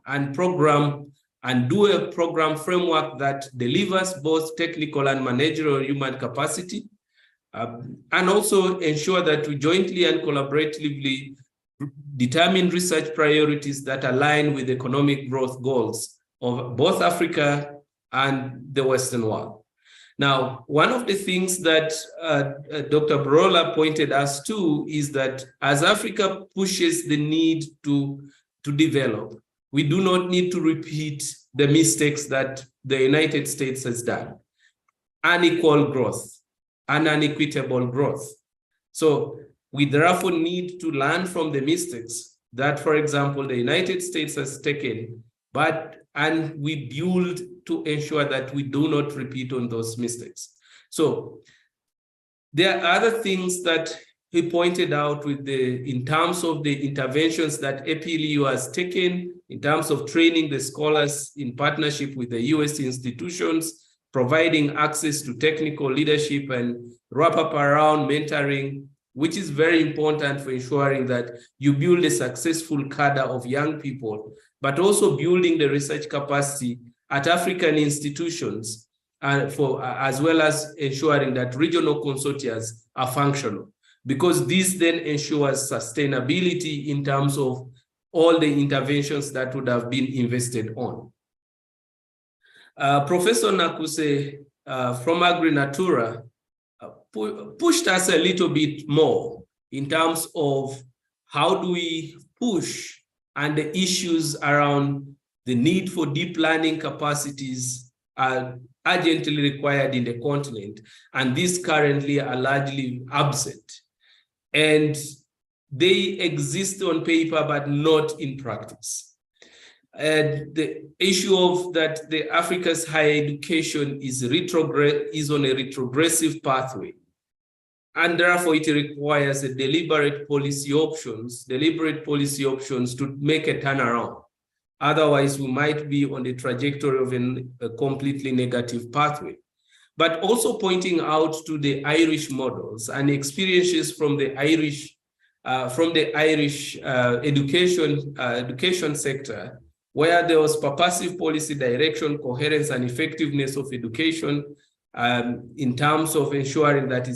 Speaker 1: and do a program framework that delivers both technical and managerial human capacity, and also ensure that we jointly and collaboratively determine research priorities that align with economic growth goals of both Africa and the Western world. Now, one of the things that Dr. Brola pointed us to is that as Africa pushes the need to develop, we do not need to repeat the mistakes that the United States has done. Unequal growth and unequitable growth. So we therefore need to learn from the mistakes that, for example, the United States has taken, and we build to ensure that we do not repeat on those mistakes. So there are other things that he pointed out in terms of the interventions that APLU has taken, in terms of training the scholars in partnership with the US institutions, providing access to technical leadership and wrap up around mentoring, which is very important for ensuring that you build a successful cadre of young people, but also building the research capacity at African institutions, as well as ensuring that regional consortia are functional. because this then ensures sustainability in terms of all the interventions that would have been invested on. Professor Nakuse from AgriNatura pushed us a little bit more in terms of how do we push and the issues around the need for deep learning capacities are urgently required in the continent, and these currently are largely absent. And they exist on paper, but not in practice. And the issue of that the Africa's higher education is on a retrogressive pathway. And therefore it requires a deliberate policy options to make a turnaround. Otherwise, we might be on the trajectory of a completely negative pathway. But also pointing out to the Irish models and experiences from the Irish education sector, where there was purposive policy direction, coherence, and effectiveness of education in terms of ensuring that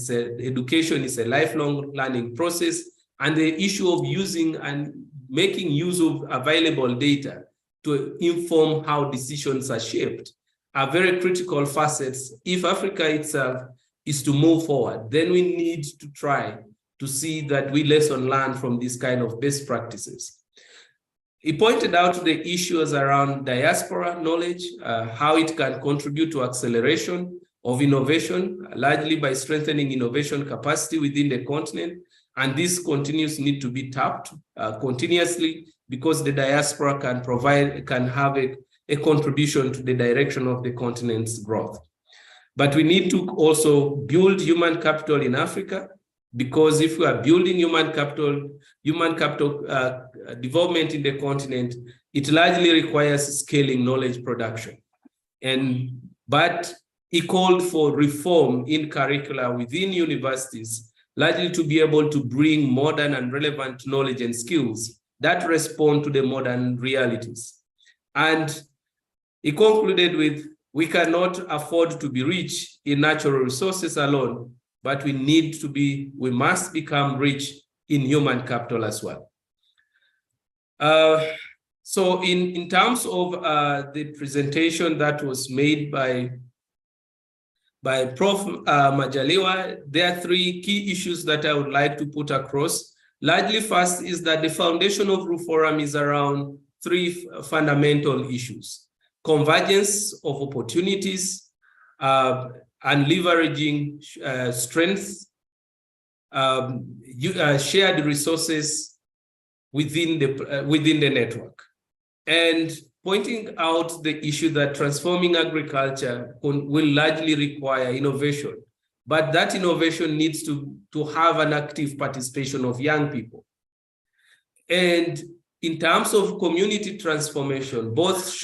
Speaker 1: education is a lifelong learning process, and the issue of using and making use of available data to inform how decisions are shaped are very critical facets. If Africa itself is to move forward, then we need to try to see that we lesson learn from these kind of best practices. He pointed out the issues around diaspora knowledge, how it can contribute to acceleration of innovation, largely by strengthening innovation capacity within the continent. And this need to be tapped continuously, because the diaspora can have a contribution to the direction of the continent's growth. But we need to also build human capital in Africa, because if we are building human capital development in the continent, it largely requires scaling knowledge production. But he called for reform in curricula within universities, largely to be able to bring modern and relevant knowledge and skills that respond to the modern realities. And he concluded with, we cannot afford to be rich in natural resources alone, but we must become rich in human capital as well. So in terms of the presentation that was made by Prof. Majaliwa, there are three key issues that I would like to put across. Largely, first is that the foundation of RUFORUM is around three fundamental issues: convergence of opportunities, and leveraging strengths, shared resources within the network, and pointing out the issue that transforming agriculture will largely require innovation, but that innovation needs to have an active participation of young people. And in terms of community transformation, both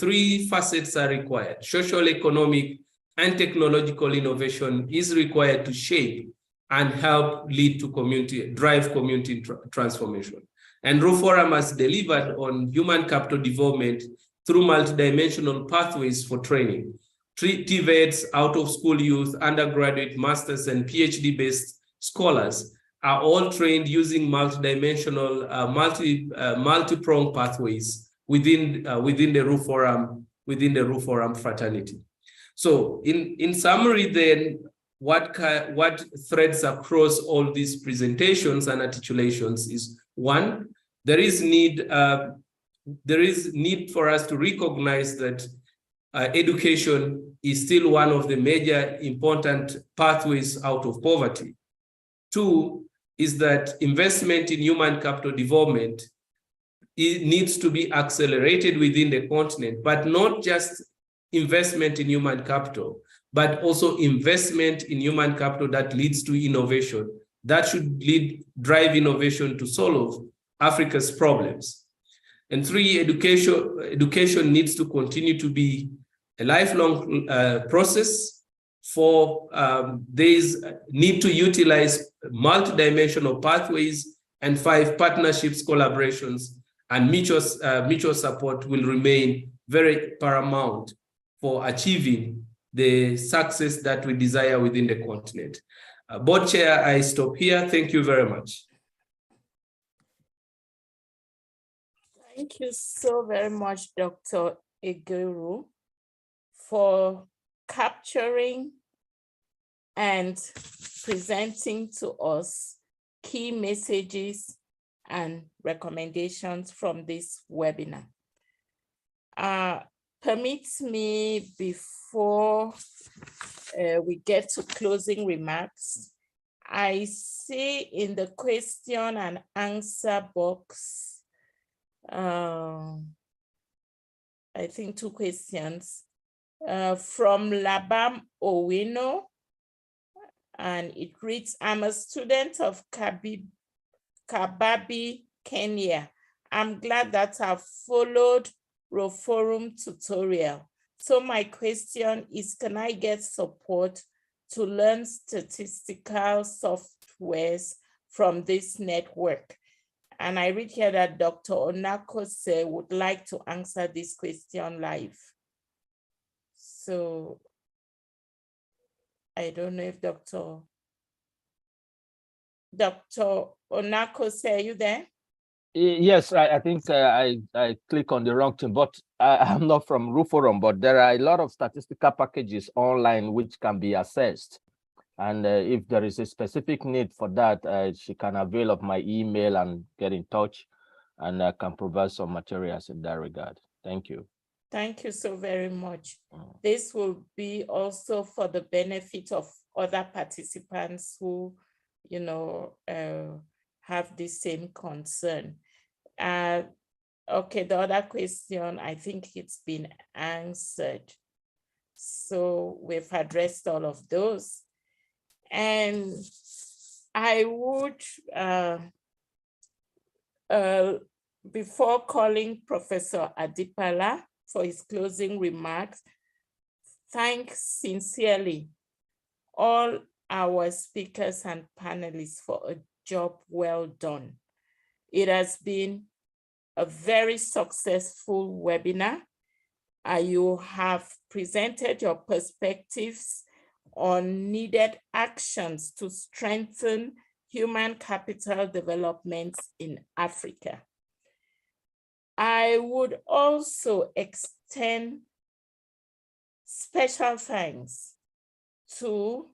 Speaker 1: three facets are required. Social, economic, and technological innovation is required to shape and help drive community transformation. And RUFORUM has delivered on human capital development through multidimensional pathways for training. TVETs, out-of-school youth, undergraduate, master's, and PhD-based scholars are all trained using multidimensional, multi-pronged pathways within the RUFORUM fraternity. So in summary then, what threads across all these presentations and articulations is, one, there is need for us to recognize that education is still one of the major important pathways out of poverty. Two is that investment in human capital development, it needs to be accelerated within the continent, but not just investment in human capital, but also investment in human capital that leads to innovation, that should drive innovation to solve Africa's problems. And three, education needs to continue to be a lifelong process. For these need to utilize multidimensional pathways, and five, partnerships, collaborations, and mutual support will remain very paramount for achieving the success that we desire within the continent. Board Chair, I stop here. Thank you very much.
Speaker 4: Thank you so very much, Dr. Igiru, for capturing and presenting to us key messages and recommendations from this webinar. Permit me, before we get to closing remarks, I see in the question and answer box, I think 2 questions from Labam Owino, and it reads, I'm a student of Kababi, Kenya. I'm glad that I've followed RoForum tutorial. So my question is, can I get support to learn statistical softwares from this network? And I read here that Dr. Onakose would like to answer this question live. So I don't know if Dr. Onakose, are you there?
Speaker 11: Yes, I think I click on the wrong thing, but I'm not from RoForum, but there are a lot of statistical packages online which can be accessed. And if there is a specific need for that, she can avail of my email and get in touch, and I can provide some materials in that regard. Thank you.
Speaker 4: Thank you so very much. This will be also for the benefit of other participants who, you know, have the same concern. Okay, the other question, I think it's been answered. So we've addressed all of those. And I would, before calling Professor Adipala for his closing remarks, thank sincerely all our speakers and panelists for a job well done. It has been a very successful webinar. You have presented your perspectives on needed actions to strengthen human capital development in Africa. I would also extend special thanks to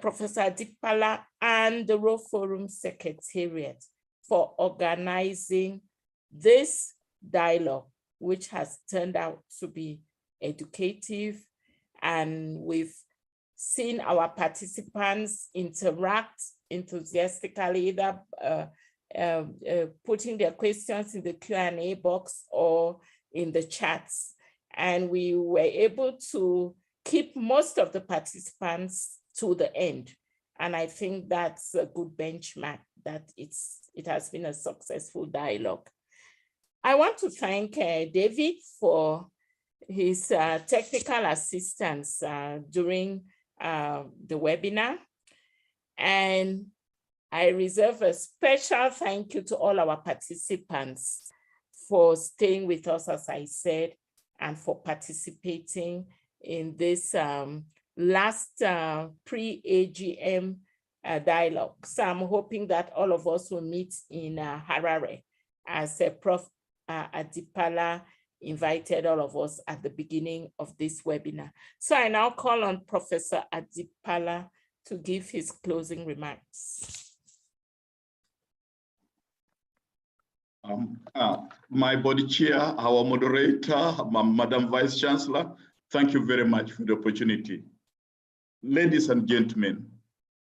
Speaker 4: Professor Adipala and the RoForum Secretariat for organizing this dialogue, which has turned out to be educative, and we've seen our participants interact enthusiastically, either putting their questions in the Q&A box or in the chats. And we were able to keep most of the participants to the end. And I think that's a good benchmark, that it has been a successful dialogue. I want to thank David for his technical assistance during the webinar. And I reserve a special thank you to all our participants for staying with us, as I said, and for participating in this last pre-AGM dialogue. So I'm hoping that all of us will meet in Harare, as Prof. Adipala invited all of us at the beginning of this webinar. So I now call on Professor Adipala to give his closing remarks.
Speaker 2: My body chair, our moderator, Madam Vice Chancellor, thank you very much for the opportunity. Ladies and gentlemen,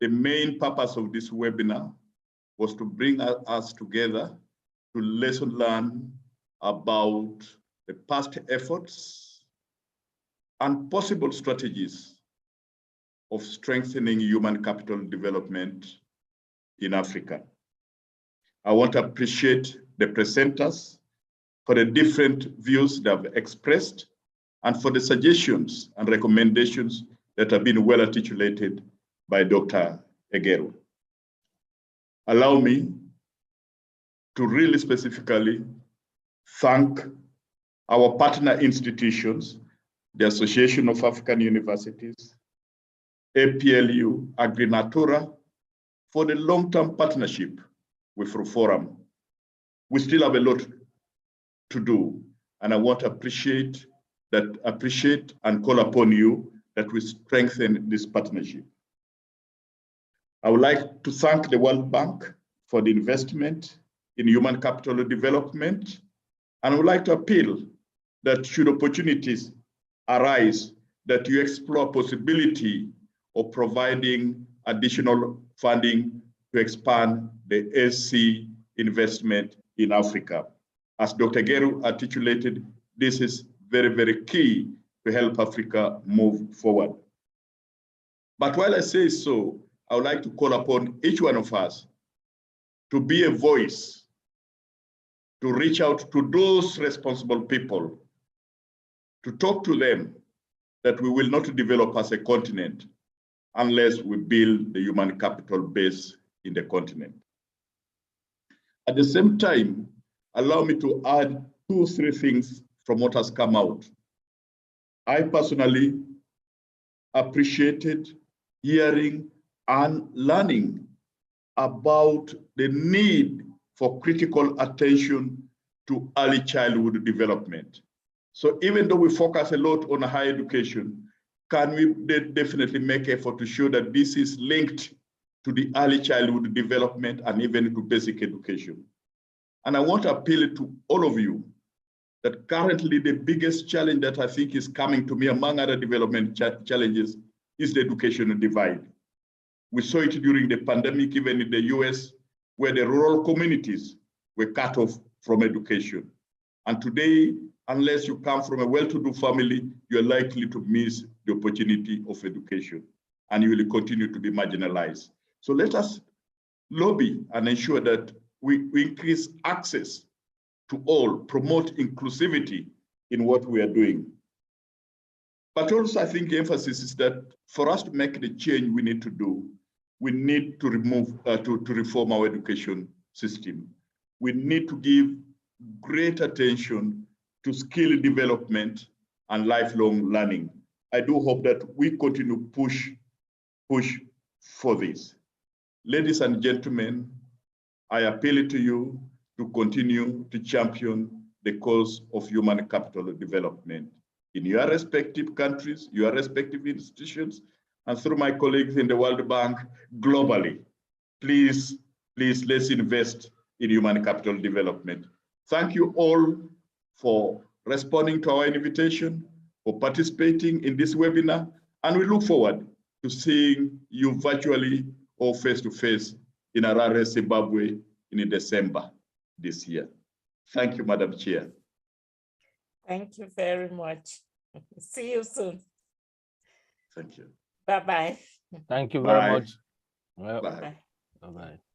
Speaker 2: the main purpose of this webinar was to bring us together to lesson learn about the past efforts and possible strategies of strengthening human capital development in Africa. I want to appreciate the presenters for the different views they have expressed and for the suggestions and recommendations that have been well articulated by Dr. Igiru. Allow me to really specifically thank our partner institutions, the Association of African Universities, APLU, AgriNatura, for the long-term partnership with Reforum. We still have a lot to do, and I want to appreciate and call upon you that we strengthen this partnership. I would like to thank the World Bank for the investment in human capital development, and I would like to appeal that should opportunities arise, that you explore possibility of providing additional funding to expand the SC investment in Africa. As Dr. Geru articulated, this is very, very key to help Africa move forward. But while I say so, I would like to call upon each one of us to be a voice, to reach out to those responsible people, to talk to them that we will not develop as a continent unless we build the human capital base in the continent. At the same time, allow me to add 2 or 3 things from what has come out. I personally appreciated hearing and learning about the need for critical attention to early childhood development. So even though we focus a lot on higher education, can we definitely make effort to show that this is linked to the early childhood development and even to basic education? And I want to appeal to all of you that currently the biggest challenge that I think is coming to me among other development challenges is the educational divide. We saw it during the pandemic, even in the US, where the rural communities were cut off from education. And today, unless you come from a well-to-do family, you're likely to miss the opportunity of education, and you will continue to be marginalized. So let us lobby and ensure that we increase access to all, promote inclusivity in what we are doing. But also, I think the emphasis is that for us to make the change we need to do, we need to reform our education system. We need to give great attention to skill development and lifelong learning. I do hope that we continue to push for this. Ladies and gentlemen, I appeal to you to continue to champion the cause of human capital development in your respective countries, your respective institutions, and through my colleagues in the World Bank globally. Please, let's invest in human capital development. Thank you all for responding to our invitation, for participating in this webinar, and we look forward to seeing you virtually or face-to-face in Harare, Zimbabwe in December this year. Thank you, Madam Chair.
Speaker 4: Thank you very much. See you soon.
Speaker 2: Thank you.
Speaker 4: Bye-bye.
Speaker 11: Thank you very
Speaker 2: Bye.
Speaker 11: much. Well,
Speaker 2: Bye.
Speaker 11: bye-bye.